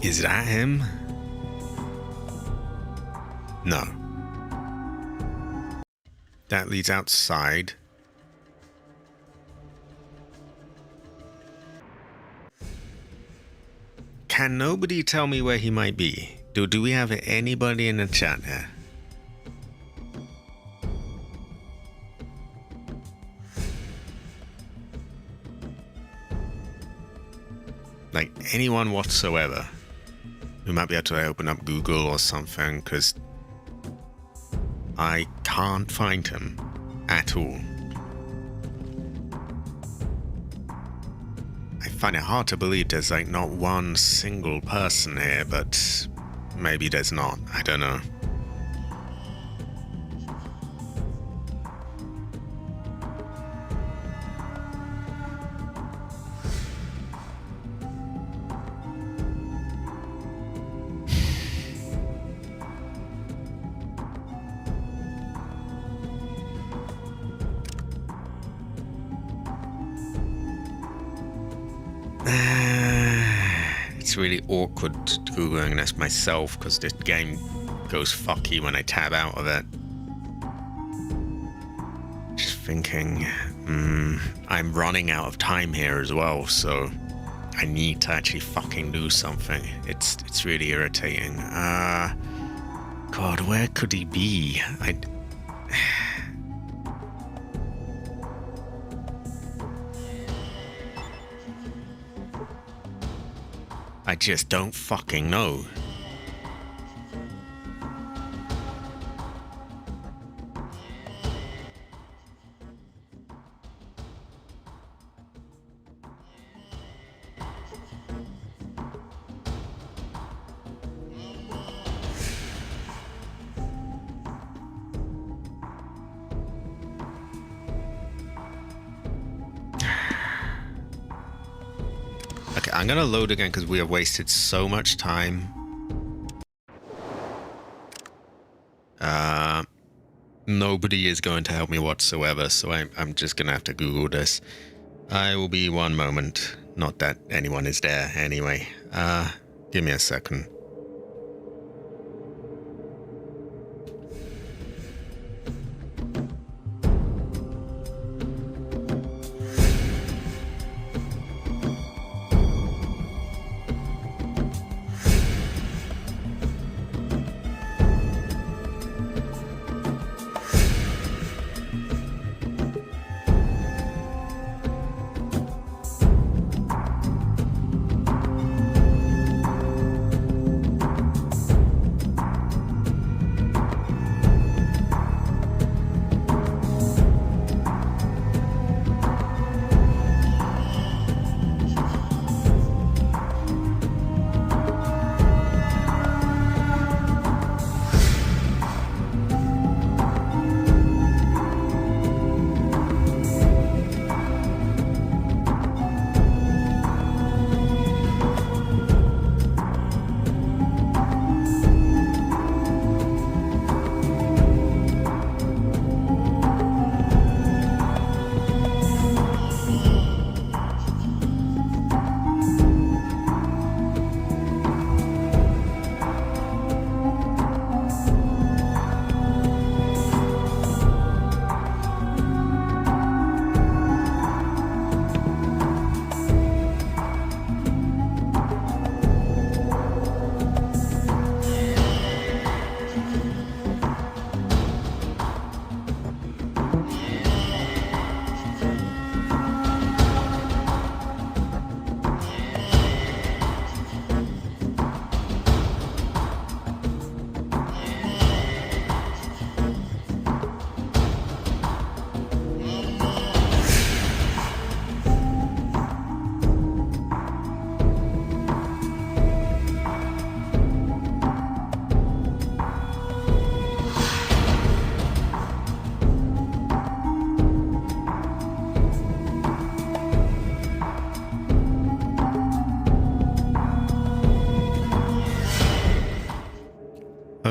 Is that him? No. That leads outside. Can nobody tell me where he might be? Do we have anybody in the chat here? Like anyone whatsoever who might be able to open up Google or something, because I can't find him at all. I find it hard to believe there's like not one single person here, but maybe there's not. I don't know. It's really awkward Googling this myself because this game goes fucky when I tab out of it. Just thinking, I'm running out of time here as well, so I need to actually fucking do something. It's really irritating. God, where could he be? I just don't fucking know. Okay, I'm gonna load again because we have wasted so much time. Nobody is going to help me whatsoever, so I'm just gonna have to Google this. I will be one moment. Not that anyone is there anyway. Give me a second.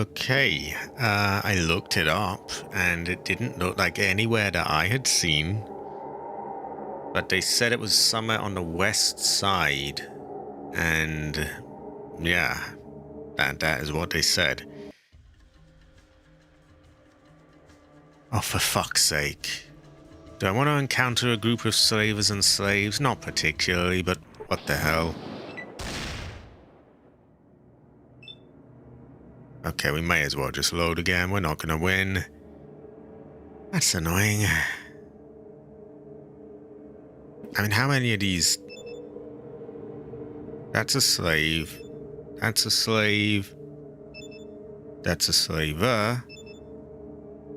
Okay, I looked it up, and it didn't look like anywhere that I had seen. But they said it was somewhere on the west side, and yeah, that is what they said. Oh, for fuck's sake. Do I want to encounter a group of slavers and slaves? Not particularly, but what the hell. Okay, we may as well just load again. We're not going to win. That's annoying. I mean, how many of these? That's a slave. That's a slave. That's a slaver.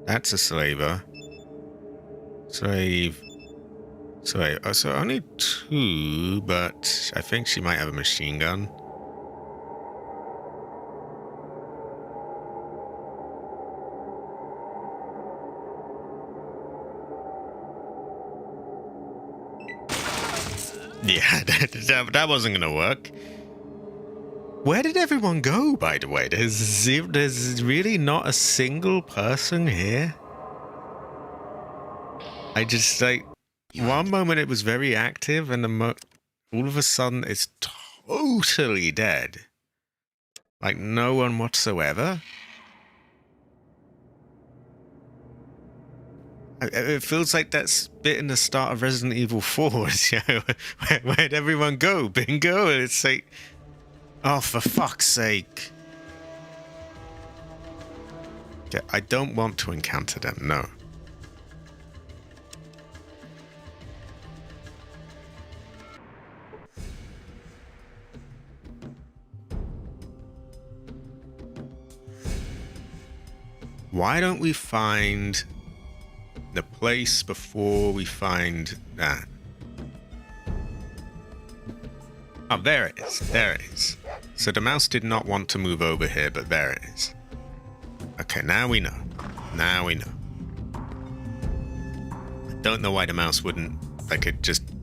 That's a slaver. Slave. Slave. Oh, so only 2, but I think she might have a machine gun. Yeah, that wasn't going to work. Where did everyone go, by the way? There's really not a single person here. I just, like, one moment it was very active, and all of a sudden it's totally dead. Like, no one whatsoever. It feels like that bit in the start of Resident Evil 4, you know, where'd everyone go? Bingo! It's like, oh, for fuck's sake. Yeah, I don't want to encounter them, no. Why don't we find the place before we find that? Oh, there it is. There it is. So the mouse did not want to move over here, but there it is. Okay, now we know. Now we know. I don't know why the mouse wouldn't... Like,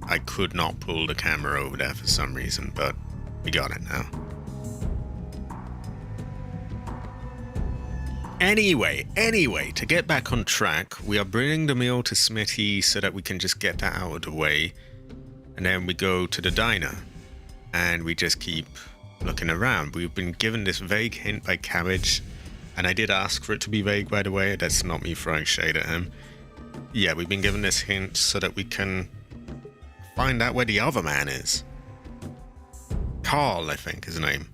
I could not pull the camera over there for some reason, but we got it now. Anyway, to get back on track, we are bringing the meal to Smitty so that we can just get that out of the way. And then we go to the diner. And we just keep looking around. We've been given this vague hint by Cabbage. And I did ask for it to be vague, by the way. That's not me throwing shade at him. Yeah, we've been given this hint so that we can find out where the other man is. Carl, I think, his name.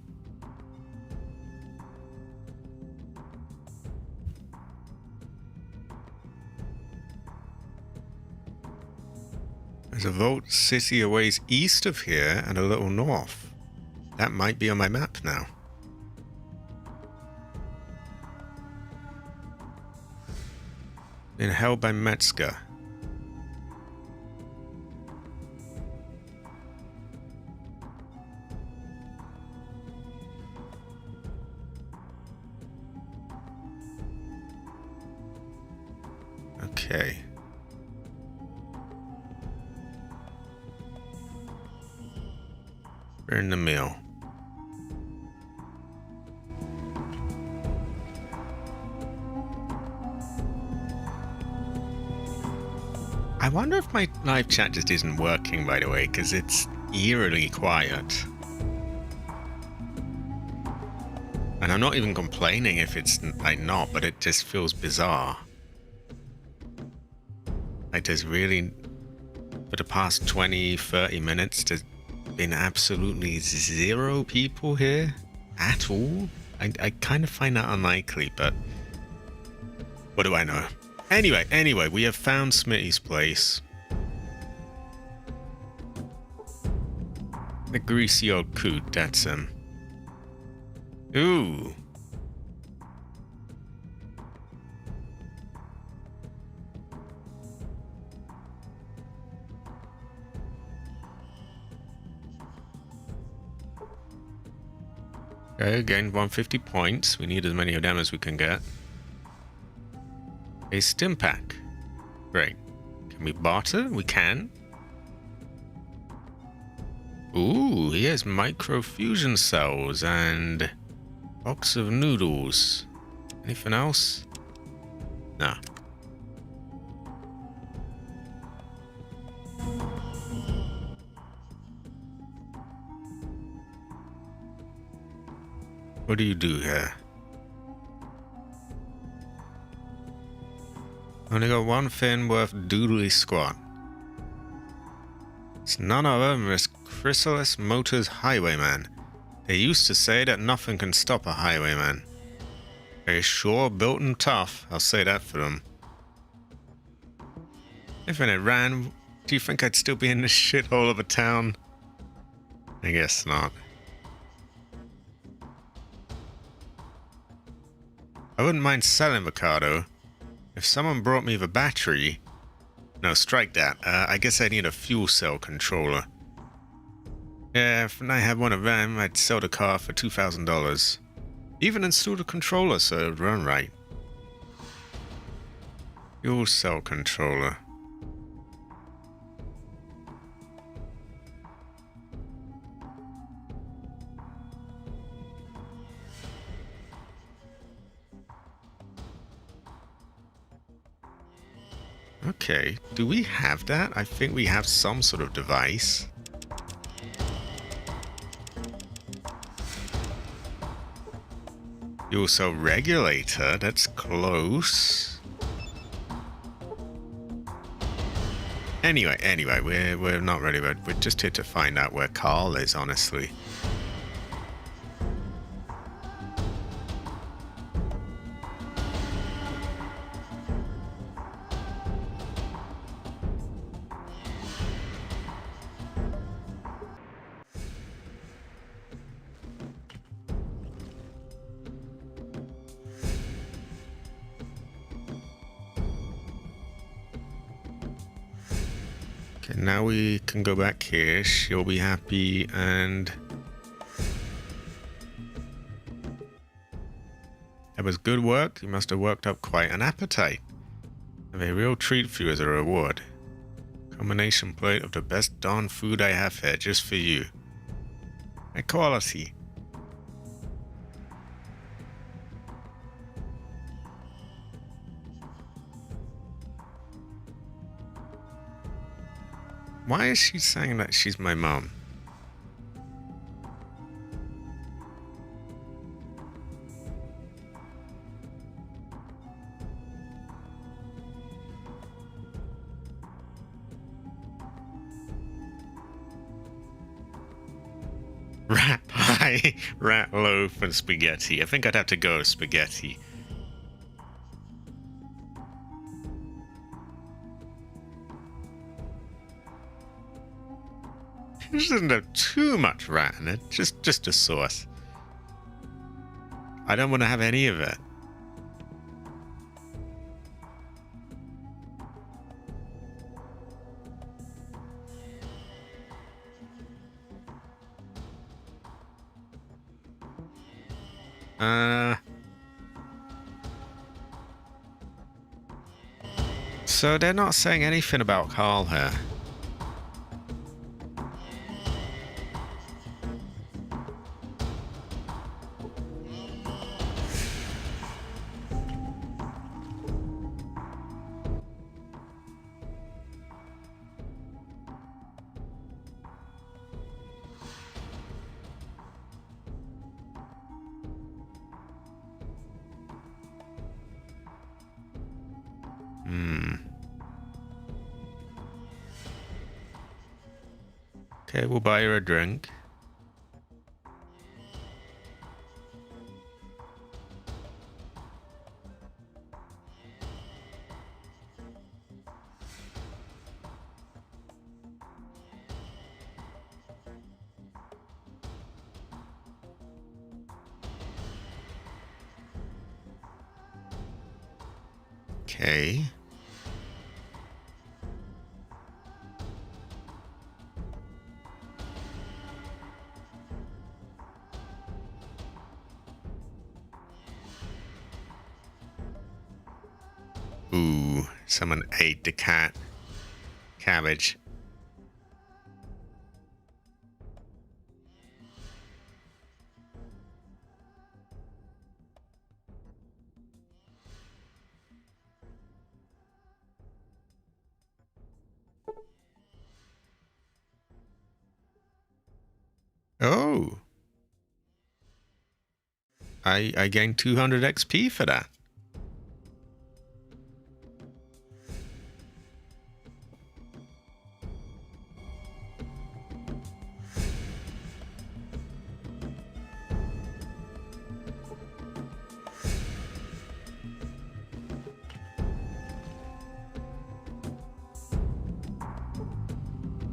There's a vault city a ways east of here and a little north. That might be on my map now. Been held by Metzger. Okay. We're in the mill. I wonder if my live chat just isn't working, by the way, because it's eerily quiet. And I'm not even complaining if it's like not, but it just feels bizarre. Like there's really, for the past 20, 30 minutes, there's been absolutely 0 people here at all. I kind of find that unlikely, but what do I know? Anyway, we have found Smitty's place. The greasy old coot, that's him. Ooh. Okay, gained 150 points. We need as many of them as we can get. A stim pack. Great. Can we barter? We can. Ooh, he has microfusion cells and box of noodles. Anything else? No. What do you do here? Only got one thing worth doodly squat. It's none other than this Chrysalis Motors Highwayman. They used to say that nothing can stop a highwayman. They're sure built and tough, I'll say that for them. If it ran, do you think I'd still be in this shithole of a town? I guess not. I wouldn't mind selling Ricardo. If someone brought me the battery... No, strike that. I guess I need a fuel cell controller. Yeah, if I had one of them, I'd sell the car for $2,000. Even install the controller so it would run right. Fuel cell controller. Okay, do we have that? I think we have some sort of device. Fuel cell regulator, that's close. Anyway, we're not ready, but we're just here to find out where Carl is, honestly. Okay, now we can go back here. She'll be happy, and that was good work. You must have worked up quite an appetite. I have a real treat for you as a reward. Combination plate of the best darn food I have here, just for you. High quality. Why is she saying that she's my mom? Rat pie, rat loaf, and spaghetti. I think I'd have to go with spaghetti. This doesn't have too much rat in it, just a sauce. I don't want to have any of it. So they're not saying anything about Carl here. Okay, we'll buy her a drink. Okay. Ooh, someone ate the cat. Cabbage. Oh. I gained 200 XP for that.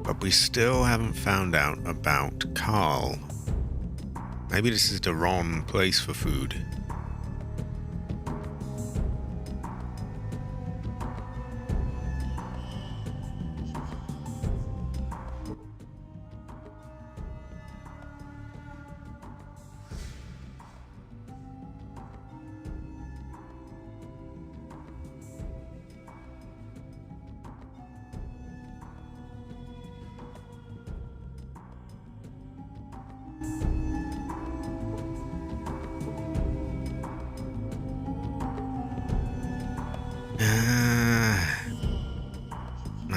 But we still haven't found out about Carl. Maybe this is the wrong place for food.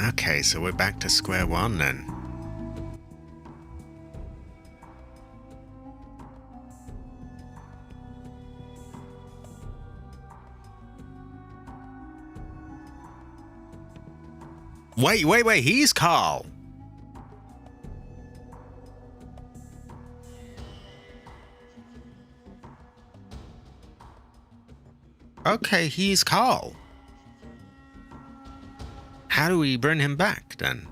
Okay, so we're back to square one then. Wait, he's Carl! Okay, he's Carl. How do we bring him back, then?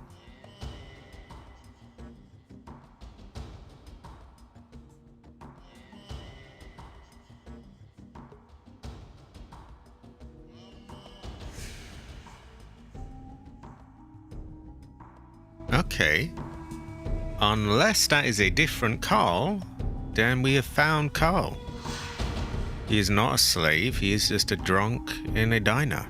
Okay. Unless that is a different Carl, then we have found Carl. He is not a slave, he is just a drunk in a diner.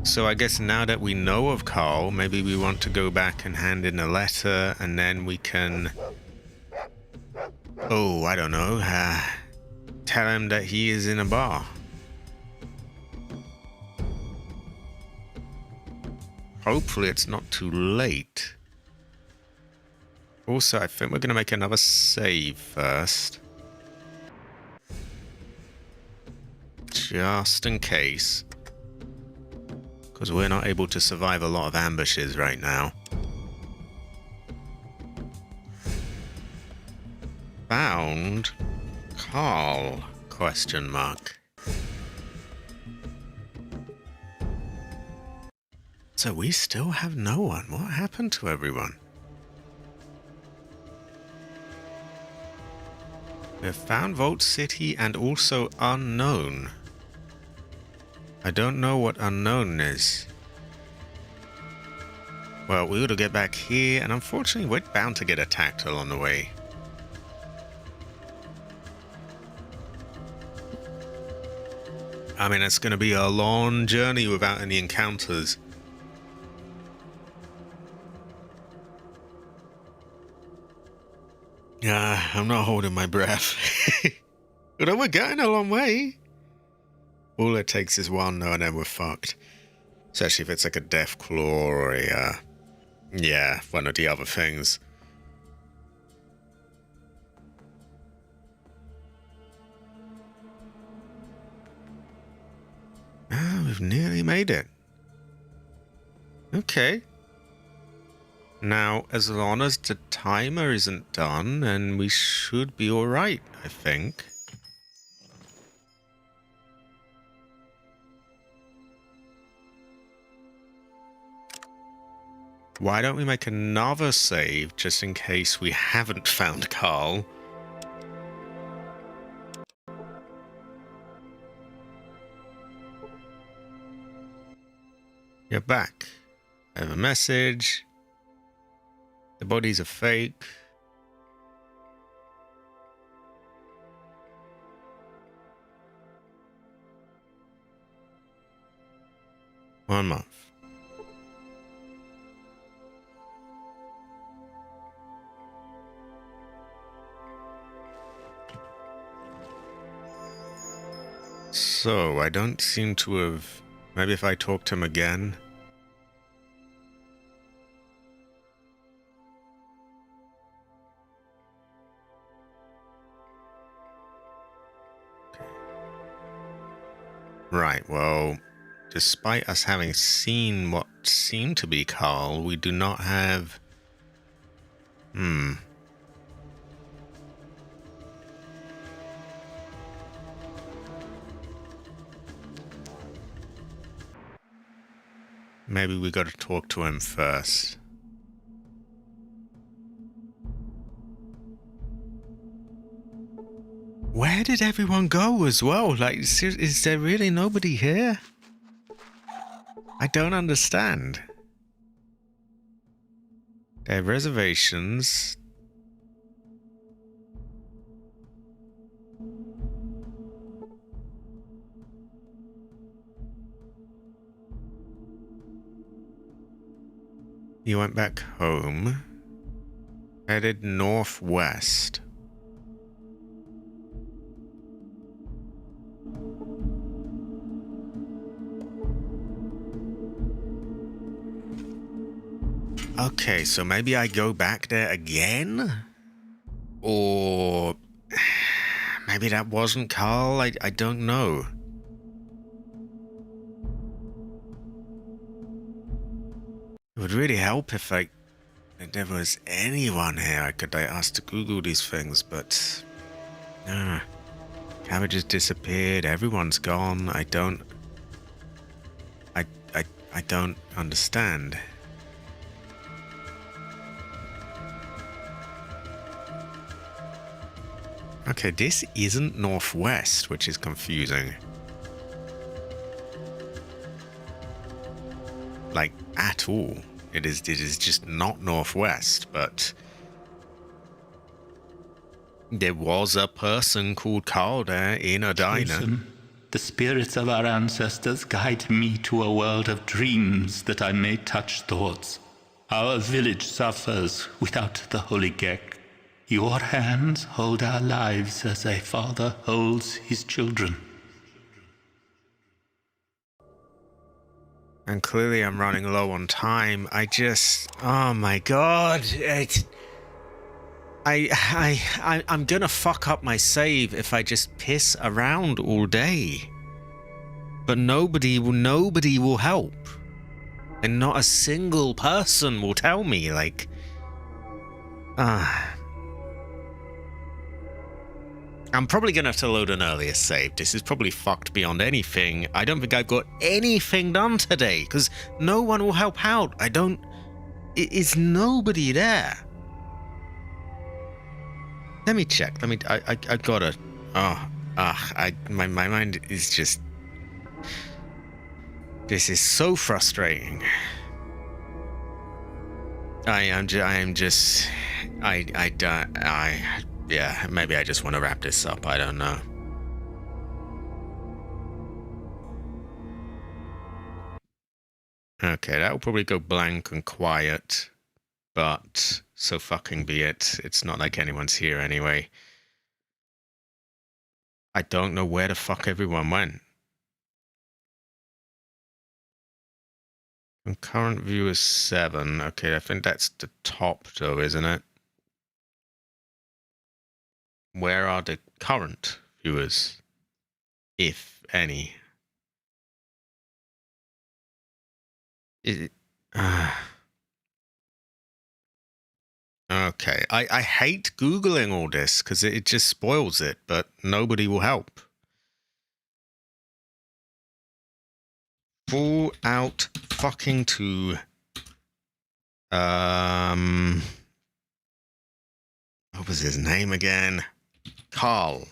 So I guess now that we know of Carl, maybe we want to go back and hand in a letter, and then we can... Oh, I don't know. Tell him that he is in a bar. Hopefully it's not too late. Also, I think we're going to make another save first. Just in case. Because we're not able to survive a lot of ambushes right now. Found Carl? Question mark. So we still have no one. What happened to everyone? We have found Vault City and also Unknown. I don't know what Unknown is. Well, we ought to get back here, and unfortunately we're bound to get attacked along the way. I mean, it's going to be a long journey without any encounters. I'm not holding my breath. Although we're getting a long way. All it takes is one, though, and then we're fucked. Especially if it's like a death claw or a, yeah, one of the other things. Ah, we've nearly made it. Okay. Now, as long as the timer isn't done, then we should be alright, I think. Why don't we make another save, just in case we haven't found Carl? You're back. I have a message. The bodies are fake. One month. So, I don't seem to have... Maybe if I talk to him again... Right, well, despite us having seen what seemed to be Carl, we do not have... Maybe we got to talk to him first. Where did everyone go as well? Like, is there really nobody here? I don't understand. There are reservations. You went back home. Headed northwest. Okay, so maybe I go back there again? Or maybe that wasn't Carl? I don't know. It would really help if there was anyone here I could ask to Google these things, but Cabbage has disappeared, everyone's gone. I don't understand. Okay, this isn't northwest, which is confusing. Like, at all. It is just not northwest, but there was a person called Carl there in a diner. Listen, the spirits of our ancestors guide me to a world of dreams that I may touch thoughts. Our village suffers without the holy Gek. Your hands hold our lives as a father holds his children. And clearly I'm running low on time. Oh my god. I'm gonna fuck up my save if I just piss around all day. But nobody will help. And not a single person will tell me, like... I'm probably gonna have to load an earlier save. This is probably fucked beyond anything. I don't think I've got anything done today, because no one will help out. Is nobody there? Let me check. I gotta... my mind is just... This is so frustrating. Yeah, maybe I just want to wrap this up. I don't know. Okay, that will probably go blank and quiet, but so fucking be it. It's not like anyone's here anyway. I don't know where the fuck everyone went. Concurrent viewers 7. Okay, I think that's the top though, isn't it? Where are the current viewers, if any? Okay, I hate Googling all this because it just spoils it, but nobody will help. Fallout fucking 2. What was his name again? Carl.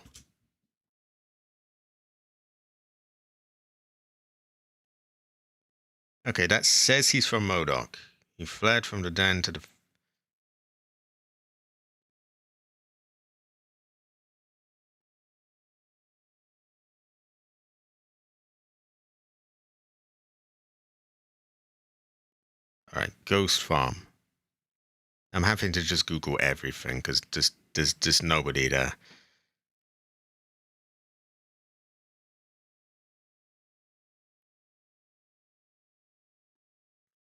Okay, that says he's from Modoc. He fled from the den to the... Alright, Ghost Farm. I'm having to just Google everything because there's nobody there.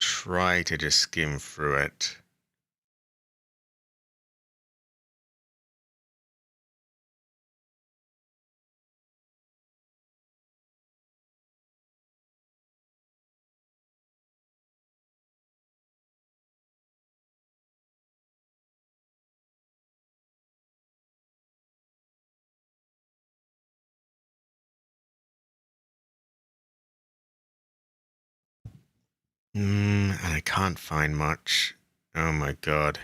Try to just skim through it. And I can't find much. Oh my god.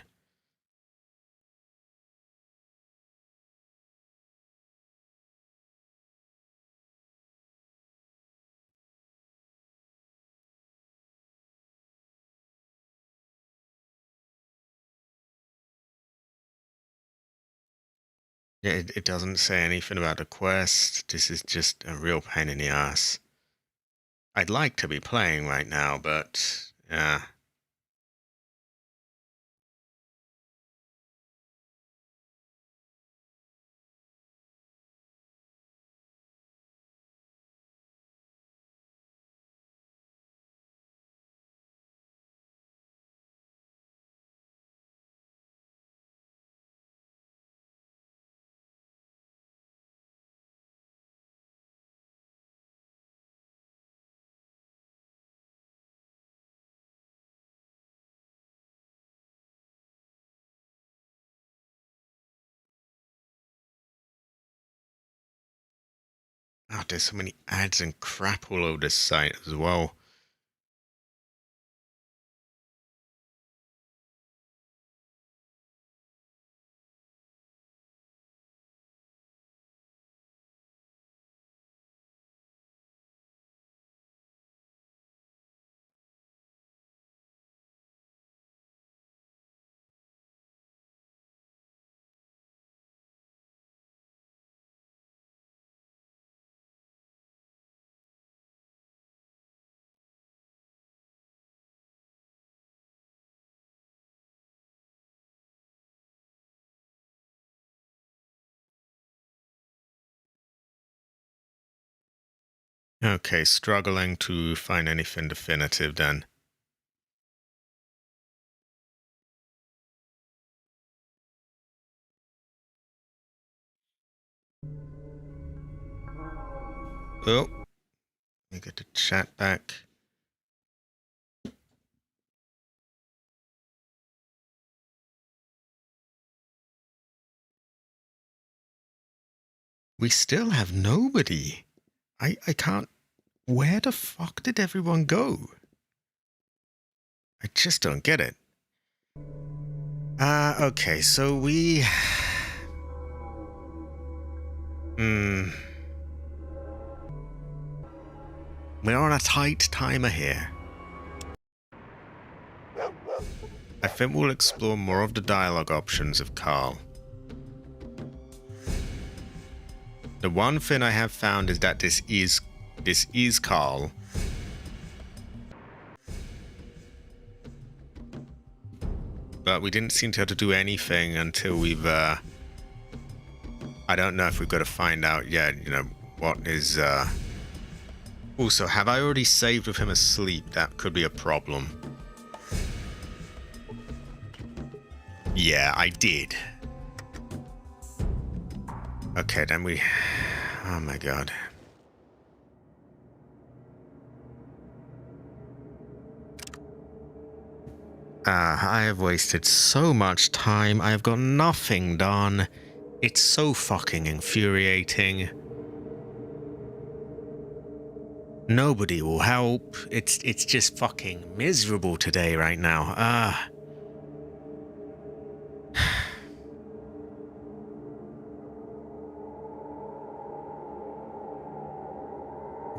Yeah, it doesn't say anything about the quest. This is just a real pain in the ass. I'd like to be playing right now, but yeah. Oh, there's so many ads and crap all over this site as well. Okay, struggling to find anything definitive then. Oh, let me get the chat back. We still have nobody. I can't... Where the fuck did everyone go? I just don't get it. Okay, so we... We're on a tight timer here. I think we'll explore more of the dialogue options of Carl. The one thing I have found is that this is Carl. But we didn't seem to have to do anything until we've, I don't know if we've got to find out yet, you know, what is, Also, have I already saved with him asleep? That could be a problem. Yeah, I did. Okay, then we... Oh my god. I have wasted so much time. I have got nothing done. It's so fucking infuriating. Nobody will help. It's just fucking miserable today right now.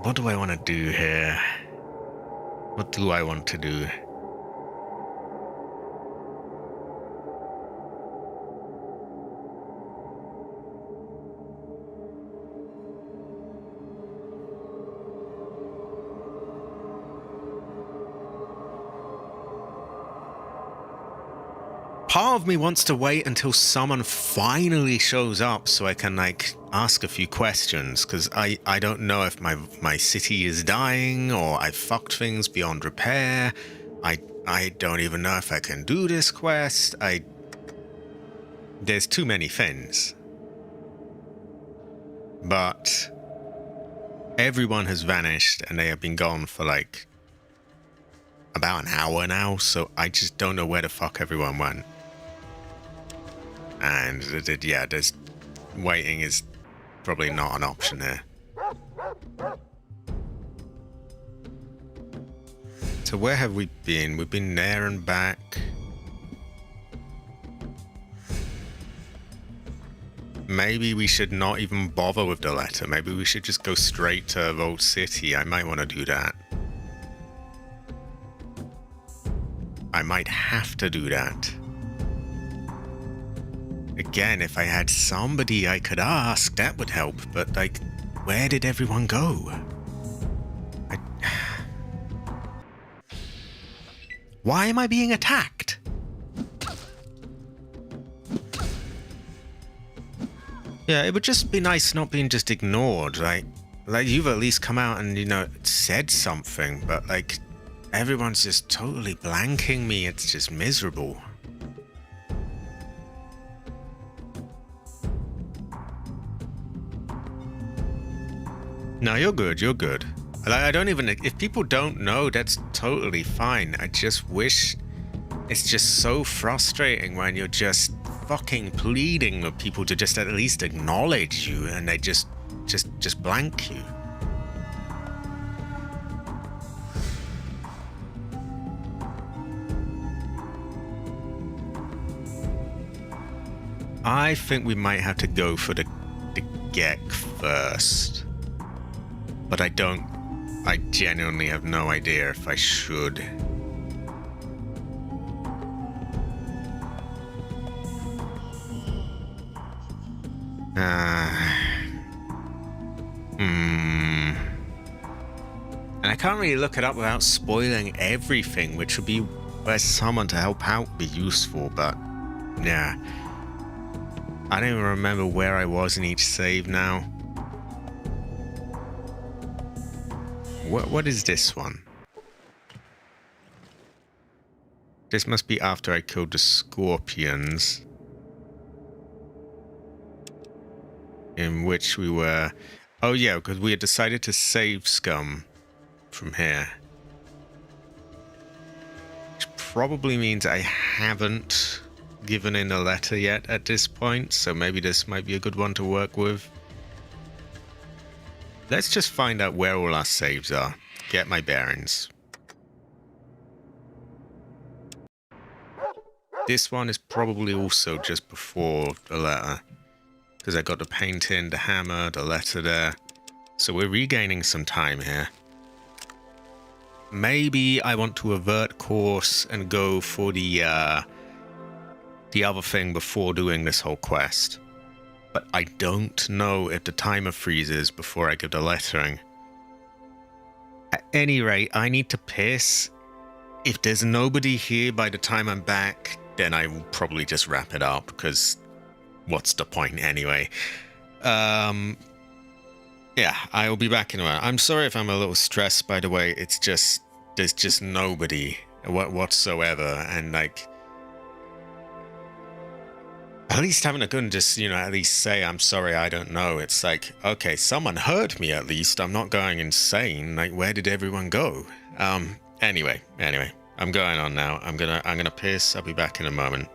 What do I want to do here? What do I want to do? Part of me wants to wait until someone finally shows up so I can, like, ask a few questions, because I don't know if my city is dying or I've fucked things beyond repair. I don't even know if I can do this quest. There's too many things. But everyone has vanished and they have been gone for, like, about an hour now, so I just don't know where the fuck everyone went. And yeah, there's waiting is probably not an option here. So where have we been? We've been there and back. Maybe we should not even bother with the letter. Maybe we should just go straight to Vault City. I might want to do that. I might have to do that. Again, if I had somebody I could ask, that would help. But, like, where did everyone go? Why am I being attacked? Yeah, it would just be nice not being just ignored. Like you've at least come out and, you know, said something. But, like, everyone's just totally blanking me. It's just miserable. No, you're good. You're good. Like, I don't even... If people don't know, that's totally fine. I just wish... It's just so frustrating when you're just fucking pleading with people to just at least acknowledge you, and they just blank you. I think we might have to go for the Gek first. But I genuinely have no idea if I should. And I can't really look it up without spoiling everything, which would be where someone to help out would be useful, but yeah. I don't even remember where I was in each save now. What is this one? This must be after I killed the scorpions. In which we were... Oh yeah, because we had decided to save Scum from here. Which probably means I haven't given in a letter yet at this point, so maybe this might be a good one to work with. Let's just find out where all our saves are. Get my bearings. This one is probably also just before the letter. Because I got the painting, the hammer, the letter there. So we're regaining some time here. Maybe I want to avert course and go for the other thing before doing this whole quest. But I don't know if the timer freezes before I give the lettering. At any rate, I need to piss. If there's nobody here by the time I'm back, then I will probably just wrap it up, because what's the point anyway? Yeah, I will be back in a while. I'm sorry if I'm a little stressed, by the way. It's just, there's just nobody whatsoever, and like... At least having a gun, just, you know, at least say, I'm sorry, I don't know. It's like, okay, someone heard me at least. I'm not going insane. Like, where did everyone go? Anyway, I'm going on now. I'm gonna piss. I'll be back in a moment.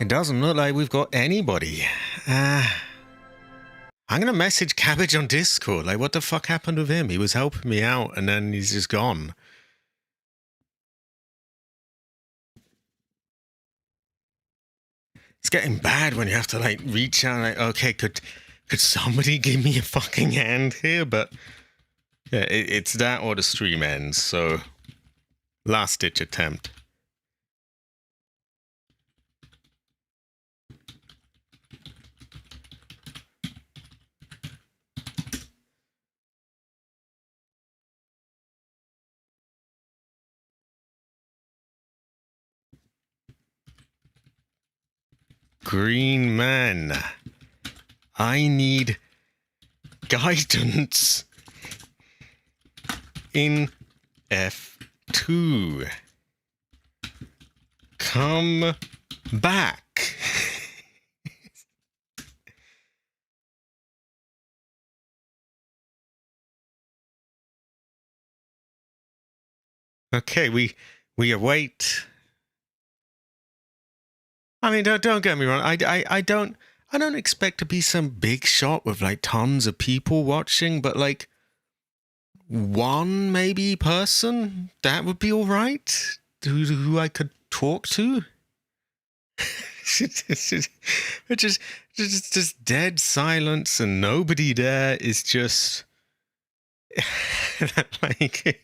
It doesn't look like we've got anybody. I'm gonna message Cabbage on Discord. Like, what the fuck happened with him? He was helping me out, and then he's just gone. It's getting bad when you have to, like, reach out, like, okay, could somebody give me a fucking hand here? But, yeah, it's that or the stream ends, so last-ditch attempt. Green man, I need guidance in F2. Come back. Okay, we await. I mean, don't get me wrong. I don't expect to be some big shot with like tons of people watching, but like one maybe person that would be all right. Who I could talk to. just dead silence and nobody there is just like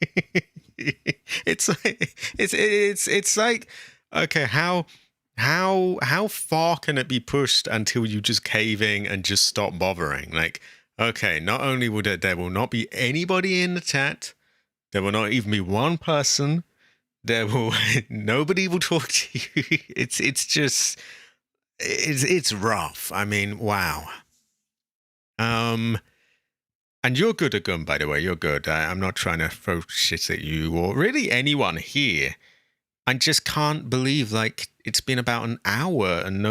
it's like, okay, how far can it be pushed until you just caving and just stop bothering? Like, okay, not only will there will not be anybody in the chat, there will not even be one person, there will nobody will talk to you. It's just it's rough. I mean, wow. And you're good at gun, by the way. You're good. I'm not trying to throw shit at you or really anyone here. I just can't believe, like, it's been about an hour and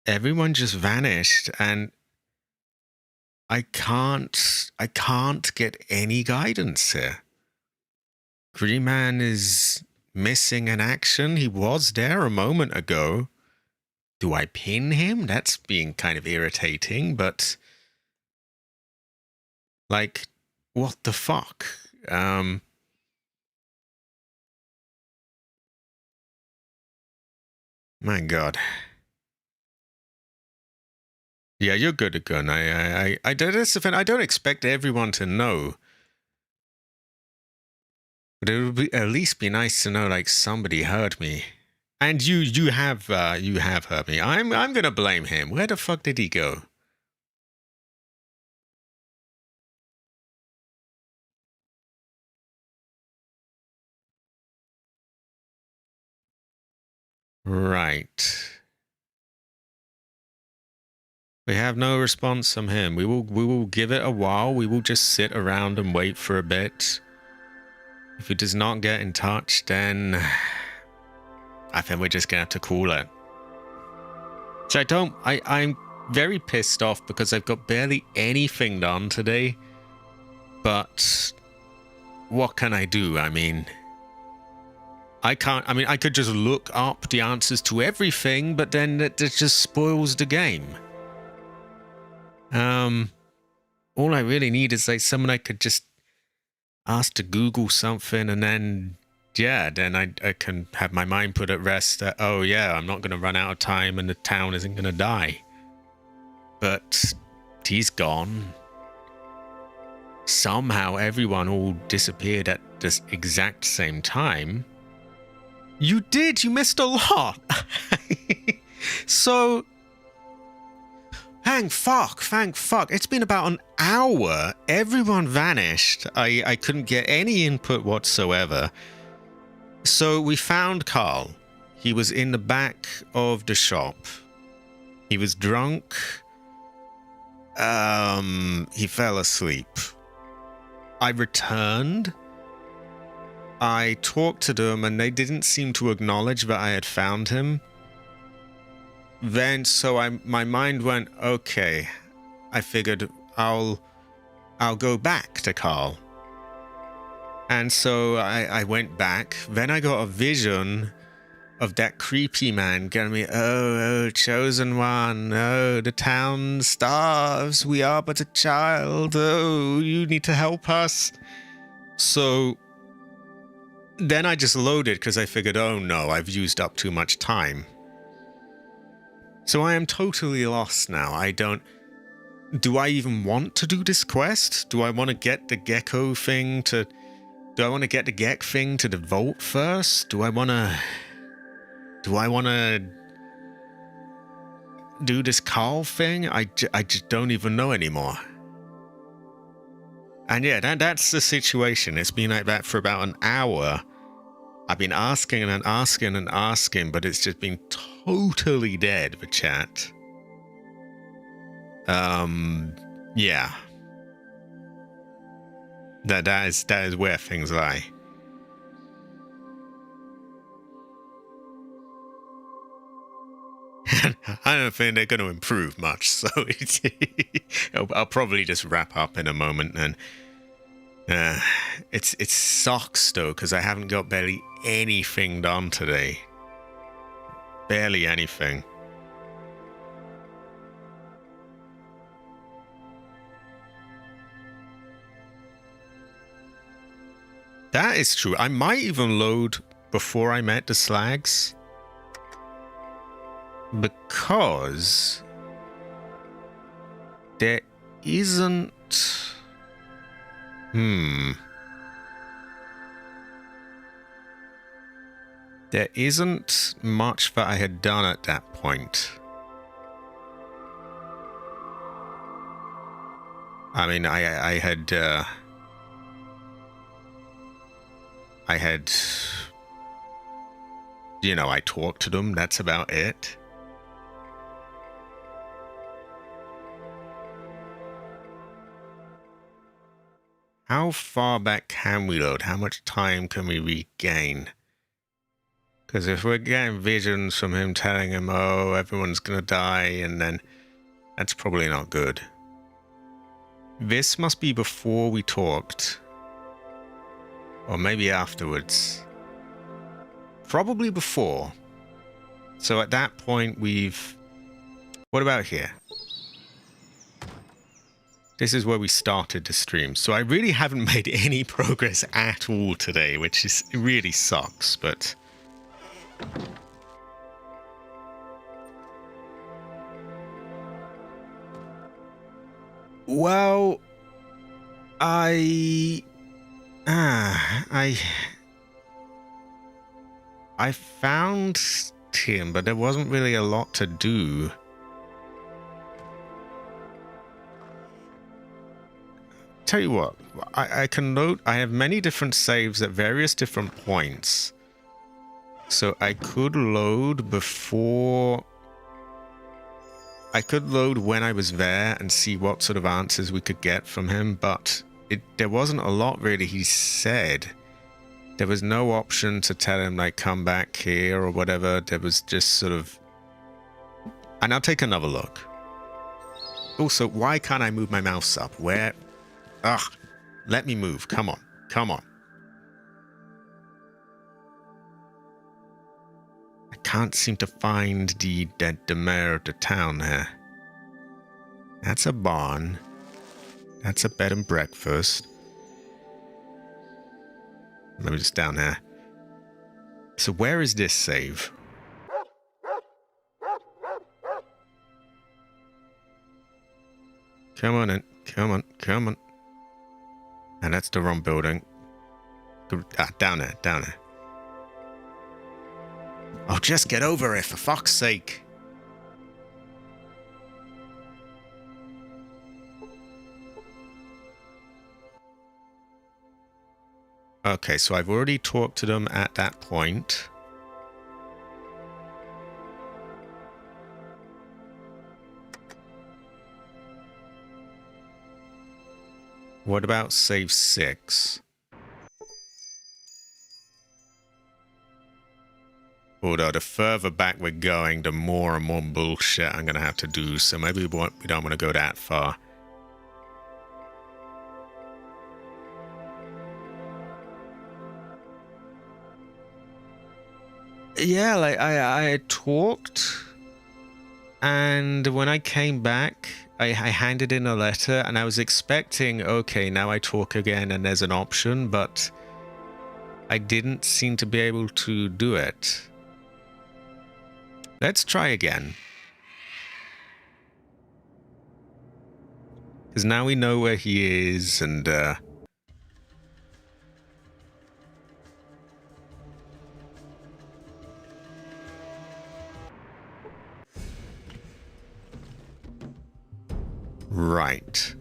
everyone just vanished, and I can't get any guidance here. Green Man is missing in action. He was there a moment ago. Do I pin him? That's being kind of irritating, but like, what the fuck? My God. Yeah, you're good at gun. That's the thing. I don't expect everyone to know, but it would at least be nice to know, like, somebody heard me. And you have heard me. I'm gonna blame him. Where the fuck did he go? Right. We have no response from him. We will give it a while. We will just sit around and wait for a bit. If he does not get in touch, then I think we're just gonna have to call it. So I'm very pissed off because I've got barely anything done today. But what can I do? I mean, I could just look up the answers to everything, but then that just spoils the game. All I really need is like someone I could just ask to Google something, and then, yeah, then I can have my mind put at rest that, oh yeah, I'm not going to run out of time and the town isn't going to die. But he's gone. Somehow everyone all disappeared at this exact same time. You did! You missed a lot! So, thank fuck. It's been about an hour. Everyone vanished. I couldn't get any input whatsoever. So we found Carl. He was in the back of the shop. He was drunk. He fell asleep. I returned. I talked to them and they didn't seem to acknowledge that I had found him. Then, so my mind went, okay, I figured I'll go back to Carl. And so I went back. Then I got a vision of that creepy man getting me, oh, chosen one, oh, the town starves, we are but a child, oh, you need to help us. So then I just loaded because I figured, oh no, I've used up too much time. So I am totally lost now. Do I even want to do this quest? Do I want to get the gecko thing to... Do I want to get the Gek thing to the vault first? Do I want to do this Carl thing? I just don't even know anymore. And yeah, that's the situation. It's been like that for about an hour. I've been asking and asking and asking, but it's just been totally dead, the chat. Yeah. That is where things lie. I don't think they're going to improve much, so I'll probably just wrap up in a moment. And it sucks though, because I haven't got barely anything done today. Barely anything. That is true. I might even load before I met the slags. Because there isn't... There isn't much that I had done at that point. I mean, I had... You know, I talked to them, that's about it. How far back can we load? How much time can we regain? Because if we're getting visions from him telling him, oh, everyone's gonna die, and then that's probably not good. This must be before we talked. Or maybe afterwards. Probably before. So at that point we've... What about here? This is where we started the stream. So I really haven't made any progress at all today, which is it really sucks, but... Well, I found him, but there wasn't really a lot to do. Tell you what, I can load. I have many different saves at various different points, so I could load before. I could load when I was there and see what sort of answers we could get from him, but there wasn't a lot really he said. There was no option to tell him, like, come back here or whatever. There was just sort of... And I'll take another look. Also, why can't I move my mouse up? Where... Ugh. Let me move. Come on. Come on. I can't seem to find the mayor of the town here. That's a barn. That's a bed and breakfast. Maybe just down there. So where is this save? Come on in. Come on. Come on. And that's the wrong building. Down there. Down there. Oh, just get over it, for fuck's sake. Okay, so I've already talked to them at that point. What about save 6? Although the further back we're going, the more and more bullshit I'm going to have to do, so maybe we don't want to go that far. Yeah, like I talked, and when I came back, I handed in a letter, and I was expecting, okay, now I talk again and there's an option, but I didn't seem to be able to do it. Let's try again. Because now we know where he is, and right.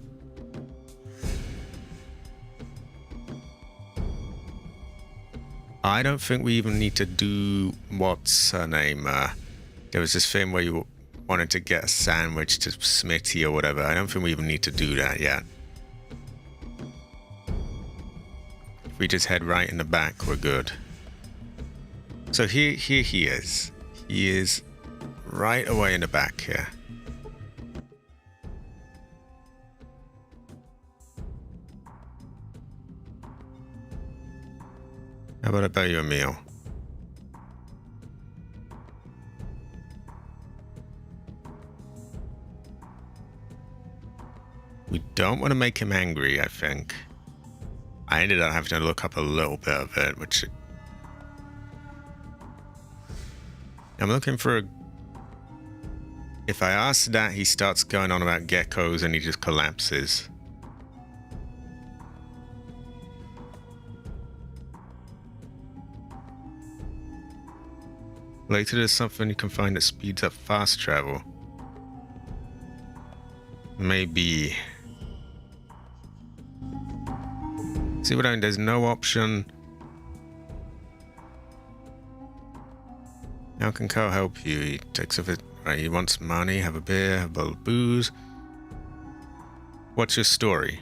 I don't think we even need to do, what's her name? There was this thing where you wanted to get a sandwich to Smitty or whatever. I don't think we even need to do that yet. If we just head right in the back, we're good. So here he is. He is right away in the back here. How about I buy you a meal? We don't want to make him angry, I think. I ended up having to look up a little bit of it, which... I'm looking for a... If I ask that, he starts going on about geckos and he just collapses. Later there's something you can find that speeds up fast travel. Maybe. See what I mean? There's no option. How can Carl help you? He takes off his... Right, he wants money, have a beer, have a bottle of booze. What's your story?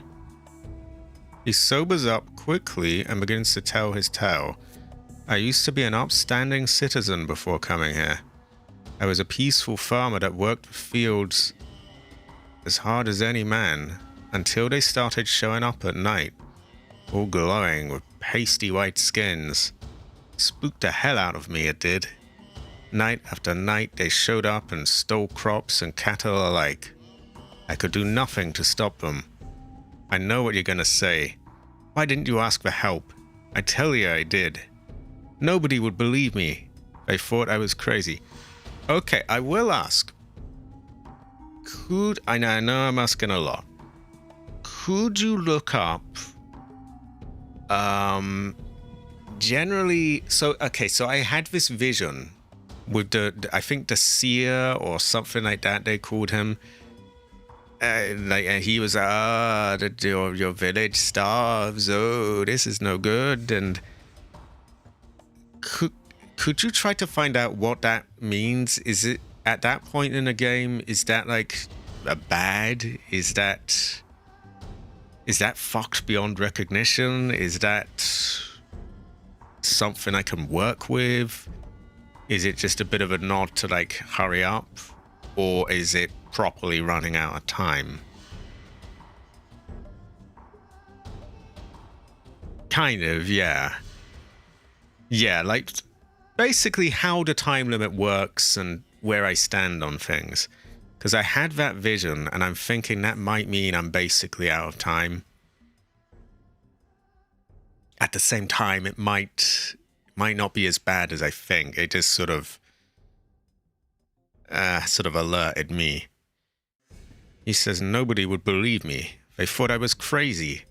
He sobers up quickly and begins to tell his tale. I used to be an upstanding citizen before coming here. I was a peaceful farmer that worked the fields as hard as any man, until they started showing up at night, all glowing with pasty white skins. Spooked the hell out of me, it did. Night after night they showed up and stole crops and cattle alike. I could do nothing to stop them. I know what you're gonna say. Why didn't you ask for help? I tell you I did. Nobody would believe me. They thought I was crazy. Okay, I will ask. I know I'm asking a lot. Could you look up... Generally... So I had this vision with I think the seer or something like that they called him. He was, your village starves. Oh, this is no good. And... Could you try to find out what that means? Is it at that point in the game? Is that like a bad? Is that fucked beyond recognition? Is that something I can work with? Is it just a bit of a nod to like hurry up, or is it properly running out of time? Kind of, yeah. Yeah, like, basically how the time limit works and where I stand on things. Because I had that vision, and I'm thinking that might mean I'm basically out of time. At the same time, it might not be as bad as I think. It just sort of alerted me. He says nobody would believe me. They thought I was crazy.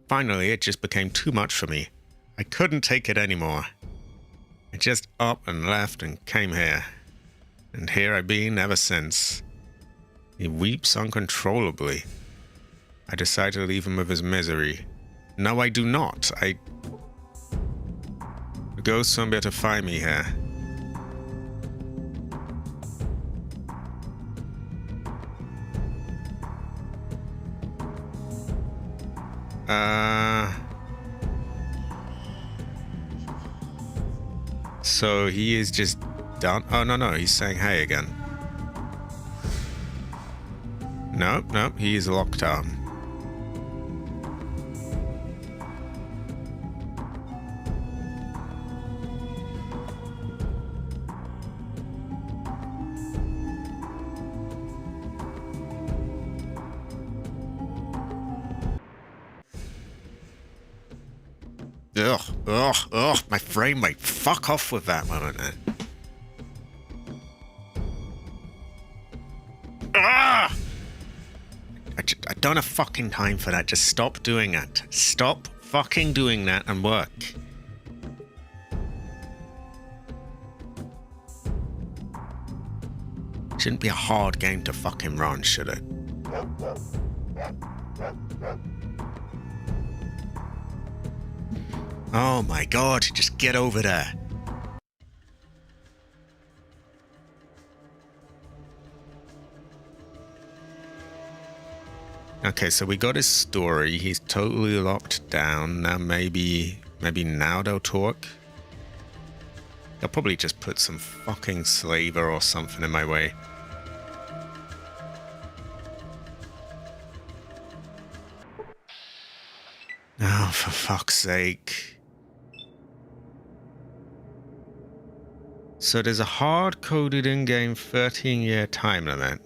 Finally, it just became too much for me. I couldn't take it anymore. I just up and left and came here. And here I've been ever since. He weeps uncontrollably. I decide to leave him with his misery. No, I do not. The ghost won't be able to find me here. So he is just done. Oh, no, he's saying hey again. Nope, he is locked on. Ugh, ugh, ugh, my frame rate. Fuck off with that one. Ah! I don't have fucking time for that. Just stop doing that. Stop fucking doing that and work. Shouldn't be a hard game to fucking run, should it? Oh my god, just get over there. Okay, so we got his story. He's totally locked down. Now maybe now they'll talk. They'll probably just put some fucking slaver or something in my way. Oh, for fuck's sake. So there's a hard-coded in-game 13-year time limit.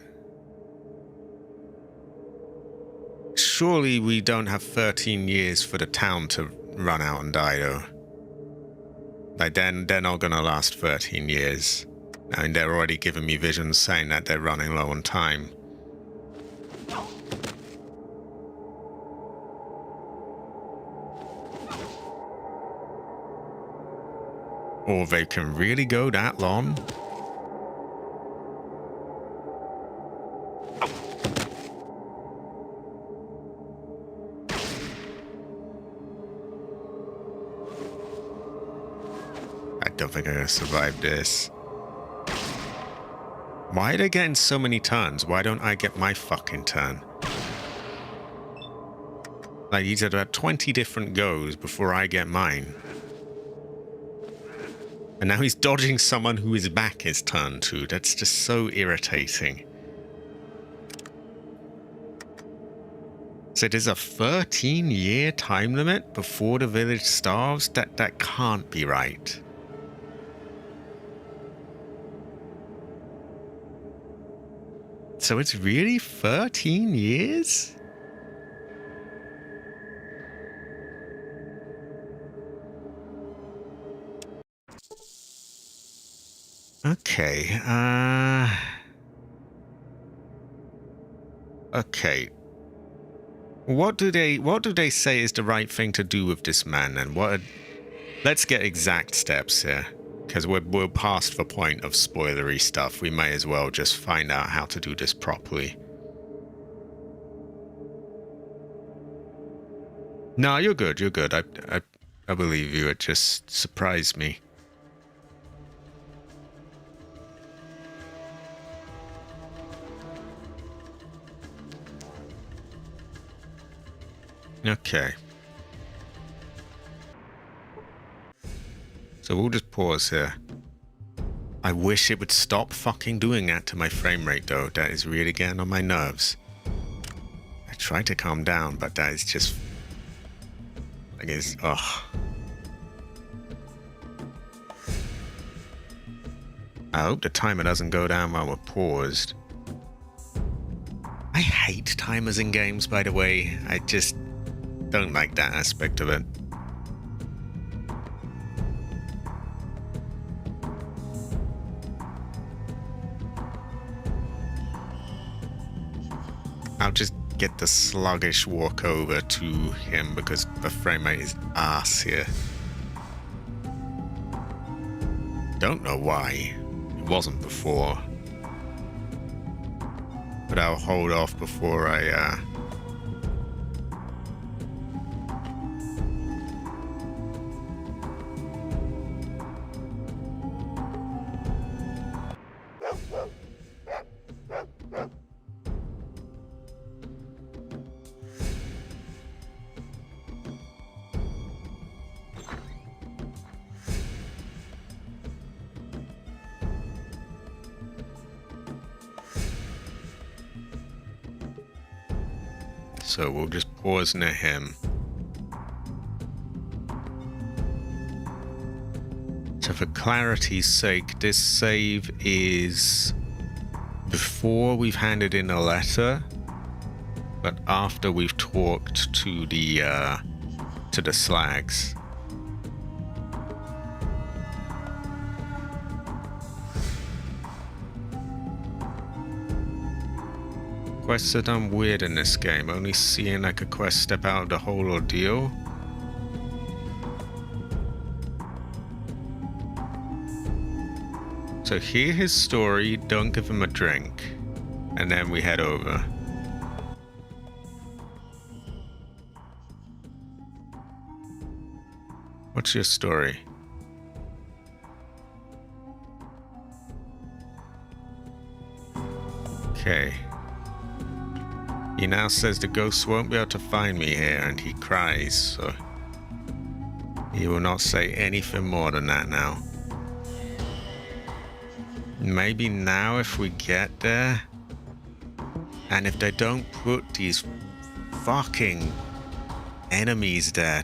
Surely we don't have 13 years for the town to run out and die, though. Like, they're not gonna last 13 years. I mean, they're already giving me visions saying that they're running low on time. Or they can really go that long? I don't think I'm gonna survive this. Why are they getting so many turns? Why don't I get my fucking turn? Like, he's had about 20 different goes before I get mine. And now he's dodging someone who is back his turn to. That's just so irritating. So there's a 13-year time limit before the village starves? That can't be right. So it's really 13 years? Okay, okay. What do they say is the right thing to do with this man, and let's get exact steps here, because we're past the point of spoilery stuff. We may as well just find out how to do this properly. No, you're good, you're good. I believe you. It just surprised me. Okay. So we'll just pause here. I wish it would stop fucking doing that to my frame rate, though. That is really getting on my nerves. I try to calm down, but that is just... I guess... Ugh. I hope the timer doesn't go down while we're paused. I hate timers in games, by the way. I just... don't like that aspect of it. I'll just get the sluggish walk over to him because the frame rate is ass here. Don't know why. It wasn't before. But I'll hold off before I so we'll just pause near him. So for clarity's sake, this save is before we've handed in a letter, but after we've talked to the slags. Quests are done weird in this game, only seeing like a quest step out of the whole ordeal. So hear his story, don't give him a drink, and then we head over. What's your story? Okay. He now says the ghosts won't be able to find me here, and he cries, so he will not say anything more than that now. Maybe now if we get there, and if they don't put these fucking enemies there,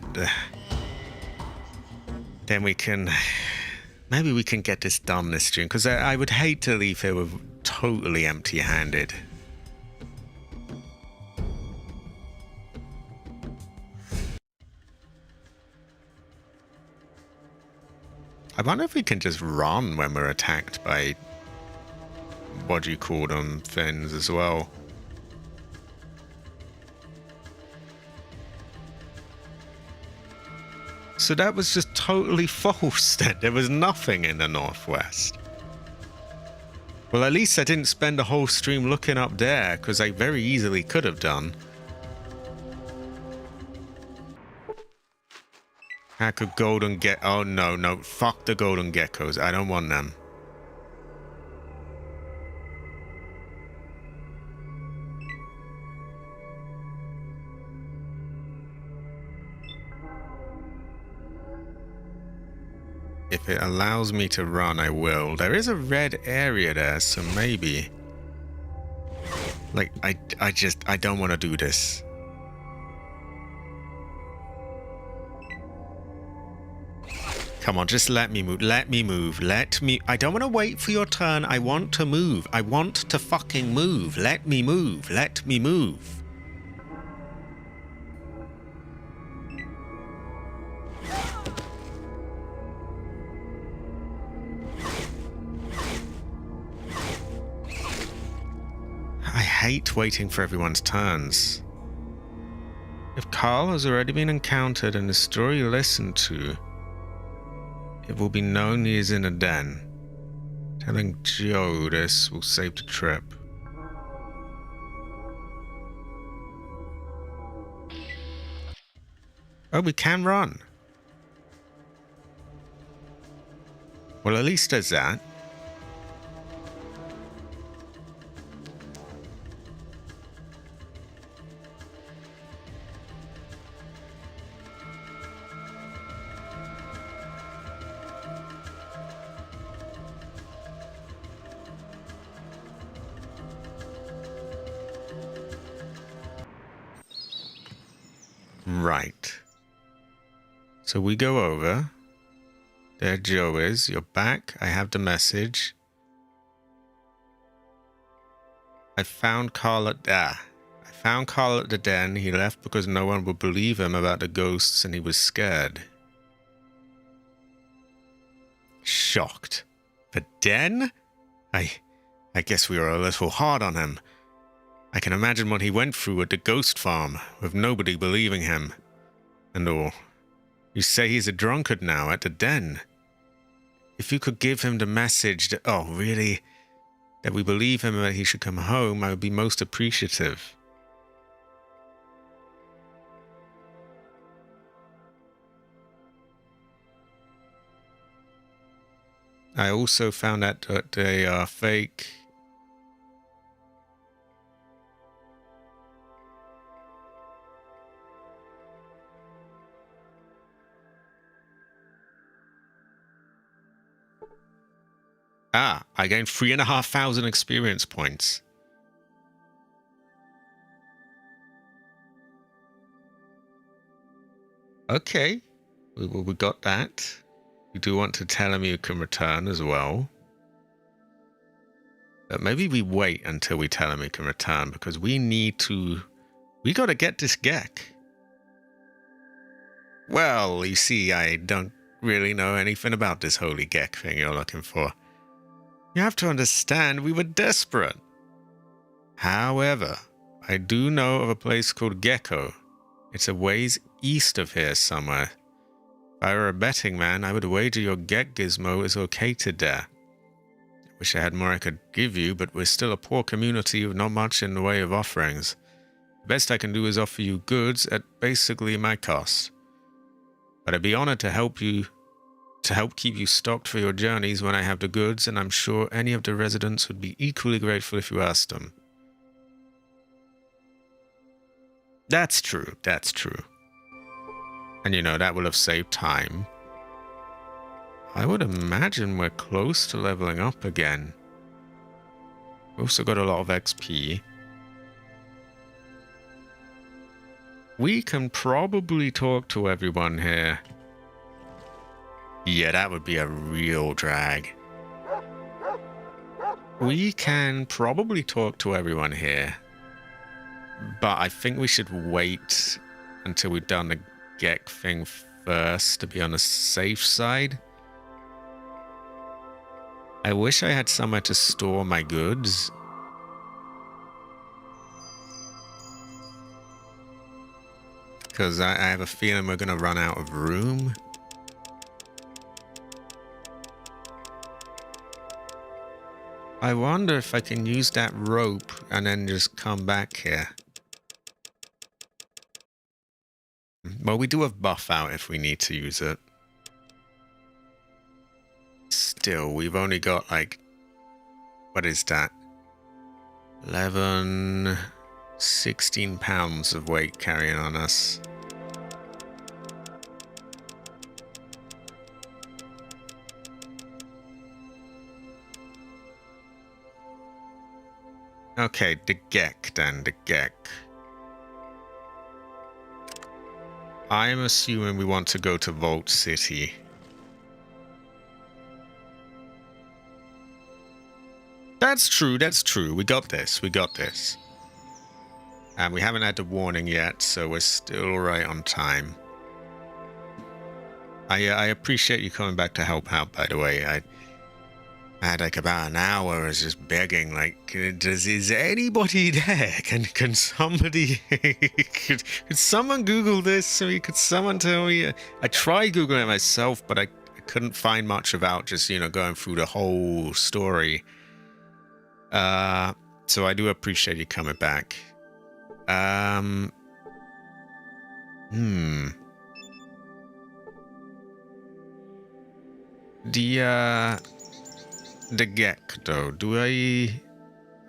then we can, maybe we can get this done this stream, because I would hate to leave here with totally empty-handed. I wonder if we can just run when we're attacked by, what do you call them, things as well. So that was just totally false then. There was nothing in the northwest. Well, at least I didn't spend the whole stream looking up there, because I very easily could have done. Hack a golden get. Oh no, no, fuck the golden geckos. I don't want them. If it allows me to run, I will. There is a red area there, so maybe. Like, I don't want to do this. Come on, just let me move. Let me move. Let me... I don't want to wait for your turn. I want to move. I want to fucking move. Let me move. Let me move. I hate waiting for everyone's turns. If Carl has already been encountered and the story listened to, it will be known he is in a den. Telling Joe this will save the trip. Oh, we can run. Well, at least there's that. Right. So we go over. There Joe is. You're back. I have the message. I found Carl at... I found Carl at the den. He left because no one would believe him about the ghosts and he was scared. Shocked. The den? I guess we were a little hard on him. I can imagine what he went through at the ghost farm, with nobody believing him. And all. You say he's a drunkard now at the den. If you could give him the message that, oh, really? That we believe him and that he should come home, I would be most appreciative. I also found out that they are fake. Ah, I gained 3,500 experience points. Okay, we got that. You do want to tell him you can return as well. But maybe we wait until we tell him he can return, because we got to get this Gek. Well, you see, I don't really know anything about this holy Gek thing you're looking for. You have to understand, we were desperate. However, I do know of a place called Gecko. It's a ways east of here somewhere. If I were a betting man, I would wager your Gek gizmo is located there. Wish I had more I could give you, but we're still a poor community with not much in the way of offerings. The best I can do is offer you goods at basically my cost. But I'd be honored to help keep you stocked for your journeys when I have the goods, and I'm sure any of the residents would be equally grateful if you asked them. That's true, that's true. And you know, that will have saved time. I would imagine we're close to leveling up again. We've also got a lot of XP. We can probably talk to everyone here. Yeah, that would be a real drag. We can probably talk to everyone here. But I think we should wait until we've done the Gek thing first to be on the safe side. I wish I had somewhere to store my goods. Because I have a feeling we're going to run out of room. I wonder if I can use that rope and then just come back here. Well, we do have buff out if we need to use it. Still, we've only got like, what is that? 11, 16 pounds of weight carrying on us. Okay, the Gek then, the Gek. I'm assuming we want to go to Vault City. That's true, that's true. We got this, we got this. And we haven't had the warning yet, so we're still right on time. I appreciate you coming back to help out, by the way. I had like about an hour. I was just begging, like, is anybody there? Can somebody, could someone Google this? Could someone tell me? I tried Googling it myself, but I couldn't find much about just, you know, going through the whole story. So I do appreciate you coming back. The Gek, though,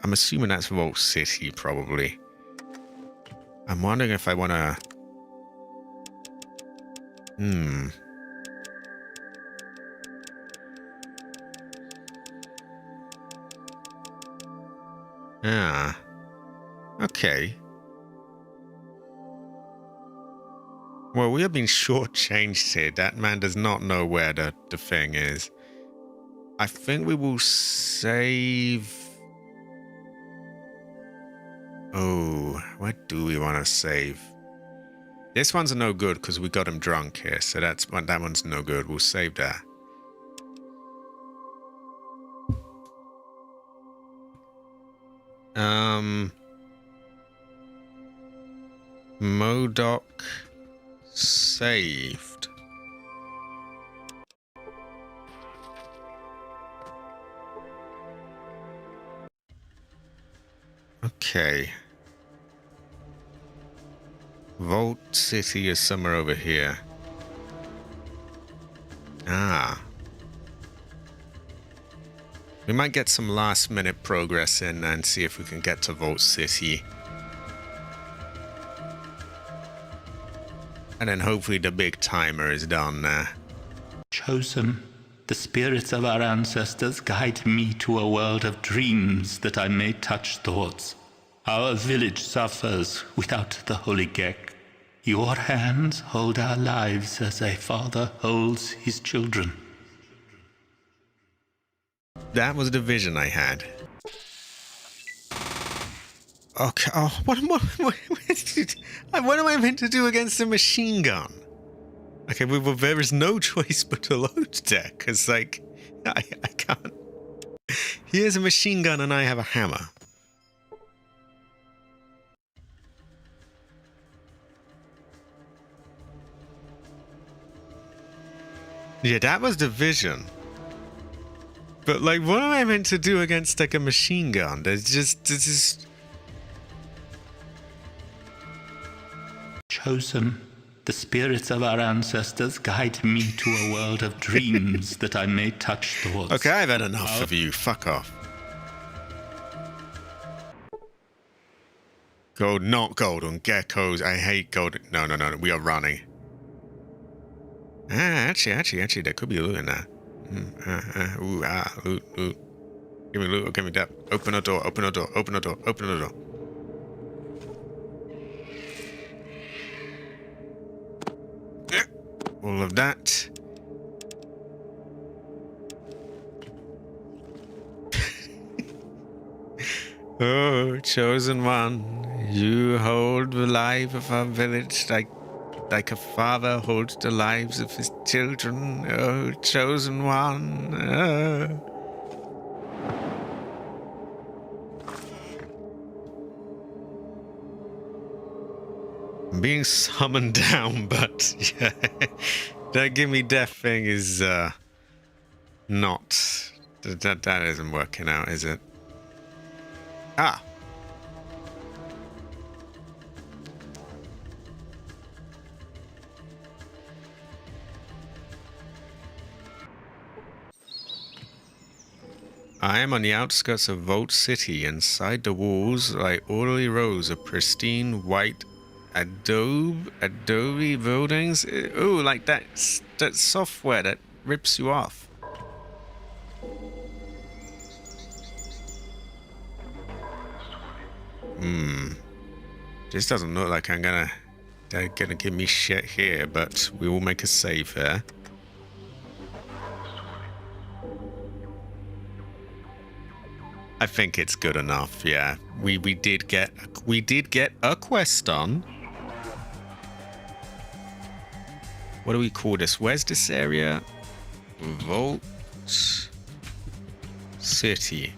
I'm assuming that's Vault City, probably. I'm wondering if I want to... Ah. Okay. Well, we have been shortchanged here. That man does not know where the thing is. I think we will save... Oh, where do we want to save? This one's no good because we got him drunk here, so that one's no good. We'll save that. Modoc saved. Okay. Vault City is somewhere over here. Ah. We might get some last minute progress in and see if we can get to Vault City. And then hopefully the big timer is done there. Chosen, the spirits of our ancestors guide me to a world of dreams that I may touch thoughts. Our village suffers without the holy Gek. Your hands hold our lives as a father holds his children. That was the vision I had. Okay, oh, what am I meant to do against a machine gun? Okay, well, there is no choice but to load that, because, like, I can't. He has a machine gun and I have a hammer. Yeah, that was Division. But, like, what am I meant to do against, like, a machine gun? There's just... Chosen, the spirits of our ancestors guide me to a world of dreams that I may touch thoughts. Okay, I've had enough of you. Fuck off. Gold, not golden. Geckos. I hate golden. No. We are running. Actually, there could be loot in there. Loot. Give me loot or give me that. Open a door. All of that. Oh, chosen one, you hold the life of our village like a father holds the lives of his children. Oh, chosen one. Oh. I'm being summoned down, but yeah, that give me death thing is not that isn't working out, is it? Ah. I am on the outskirts of Vault City. Inside the walls lie orderly rows of pristine white adobe buildings. Ooh, like that software that rips you off. This doesn't look like they're gonna give me shit here, but we will make a save here. I think it's good enough, yeah. We did get a quest done. What do we call this? Where's this area? Vault City.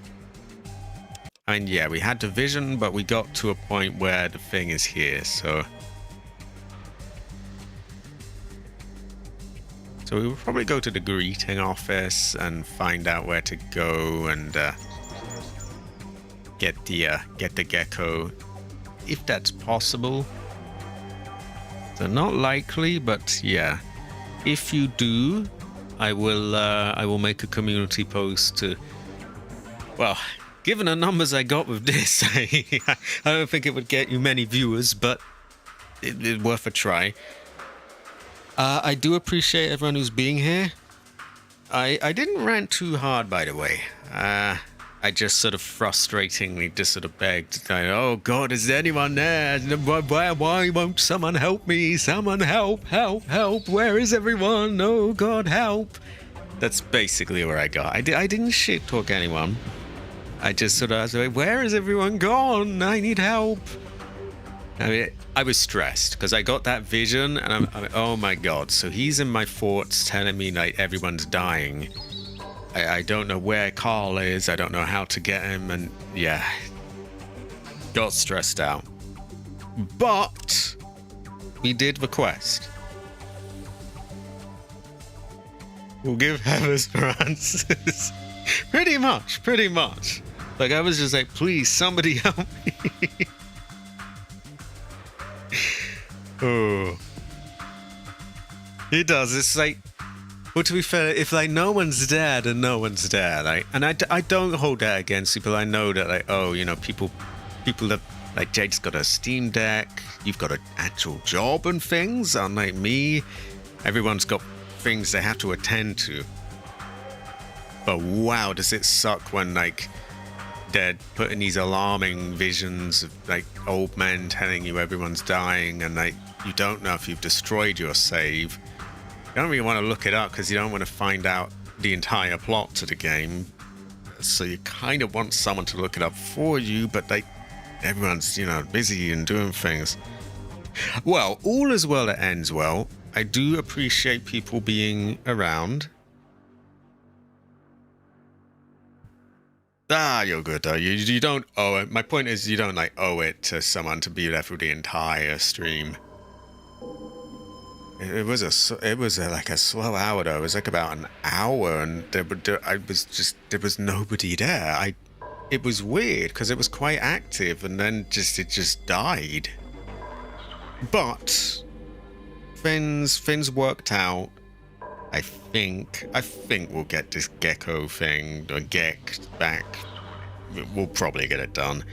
I mean, yeah, we had Division, but we got to a point where the thing is here, so we will probably go to the greeting office and find out where to go and get the gecko, if that's possible. So not likely, but yeah, if you do, I will make a community post to, well, given the numbers I got with this, I don't think it would get you many viewers, but it's worth a try. I do appreciate everyone who's being here. I didn't rant too hard, by the way. I just sort of frustratingly just sort of begged, like, oh God, is there anyone there? Why won't someone help me? Someone help, where is everyone? Oh God, help. That's basically where I got. I didn't shit talk anyone. I just sort of was like, where is everyone gone? I need help. I mean, I was stressed because I got that vision and I'm oh my God. So he's in my forts telling me like everyone's dying. I don't know where Carl is. I don't know how to get him. And yeah, got stressed out. But we did the quest. We'll give Heathers for answers. Pretty much. Like I was just like, please, somebody help me. Oh. It does. It's like, well, to be fair, if like no one's there, then no one's there. Like, and I don't hold that against people. I know that like, oh, you know, people that like Jade's got a Steam Deck. You've got an actual job and things. Unlike me, everyone's got things they have to attend to. But wow, does it suck when like they're putting these alarming visions of like old men telling you everyone's dying, and like you don't know if you've destroyed your save. You don't really want to look it up because you don't want to find out the entire plot to the game. So you kind of want someone to look it up for you, but like everyone's, you know, busy and doing things. Well, all is well that ends well. I do appreciate people being around. Ah, you're good though. You don't owe it. My point is you don't like owe it to someone to be there through the entire stream. It was like a slow hour though. It was like about an hour, and there was nobody there. It was weird because it was quite active, and then it just died. But things worked out. I think we'll get this gecko thing or gek back. We'll probably get it done.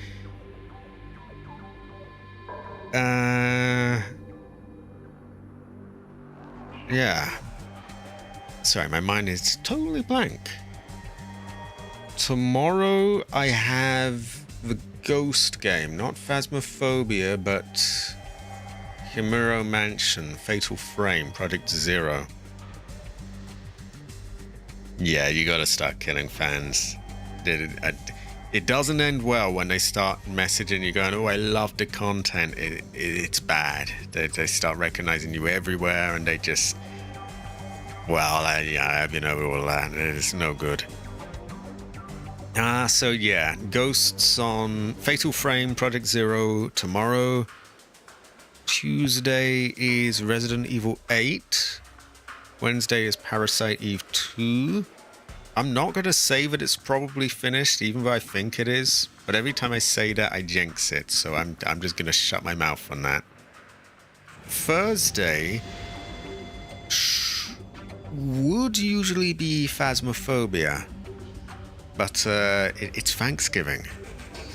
Yeah. Sorry, my mind is totally blank. Tomorrow I have the ghost game, not Phasmophobia, but Himuro Mansion, Fatal Frame, Project Zero. Yeah, you gotta start killing fans. It doesn't end well when they start messaging you going, oh, I love the content. It's bad. They start recognizing you everywhere, and they just... Well, I've been over all that. It's no good. So yeah, Ghosts on Fatal Frame, Project Zero tomorrow. Tuesday is Resident Evil 8. Wednesday is Parasite Eve 2. I'm not going to say that it's probably finished, even though I think it is. But every time I say that, I jinx it. So I'm just going to shut my mouth on that. Thursday would usually be Phasmophobia. But it's Thanksgiving.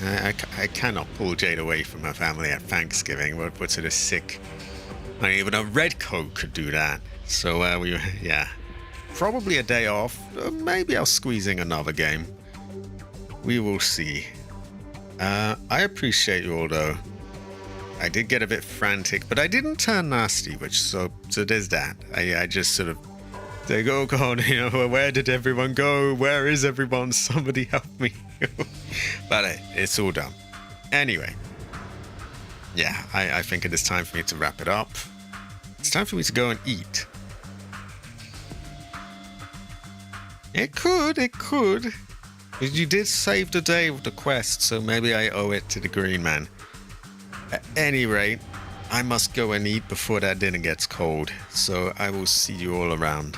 I cannot pull Jade away from her family at Thanksgiving. What sort of sick... I mean, even a red coat could do that. So, yeah. Probably a day off. Maybe I'll squeeze in another game. We will see. I appreciate you all, though. I did get a bit frantic, but I didn't turn nasty, so there's that. I just sort of... They go, oh God, where did everyone go? Where is everyone? Somebody help me. But it's all done. Anyway. Yeah, I think it is time for me to wrap it up. It's time for me to go and eat. It could. You did save the day with the quest, so maybe I owe it to the Green Man. At any rate, I must go and eat before that dinner gets cold, so I will see you all around.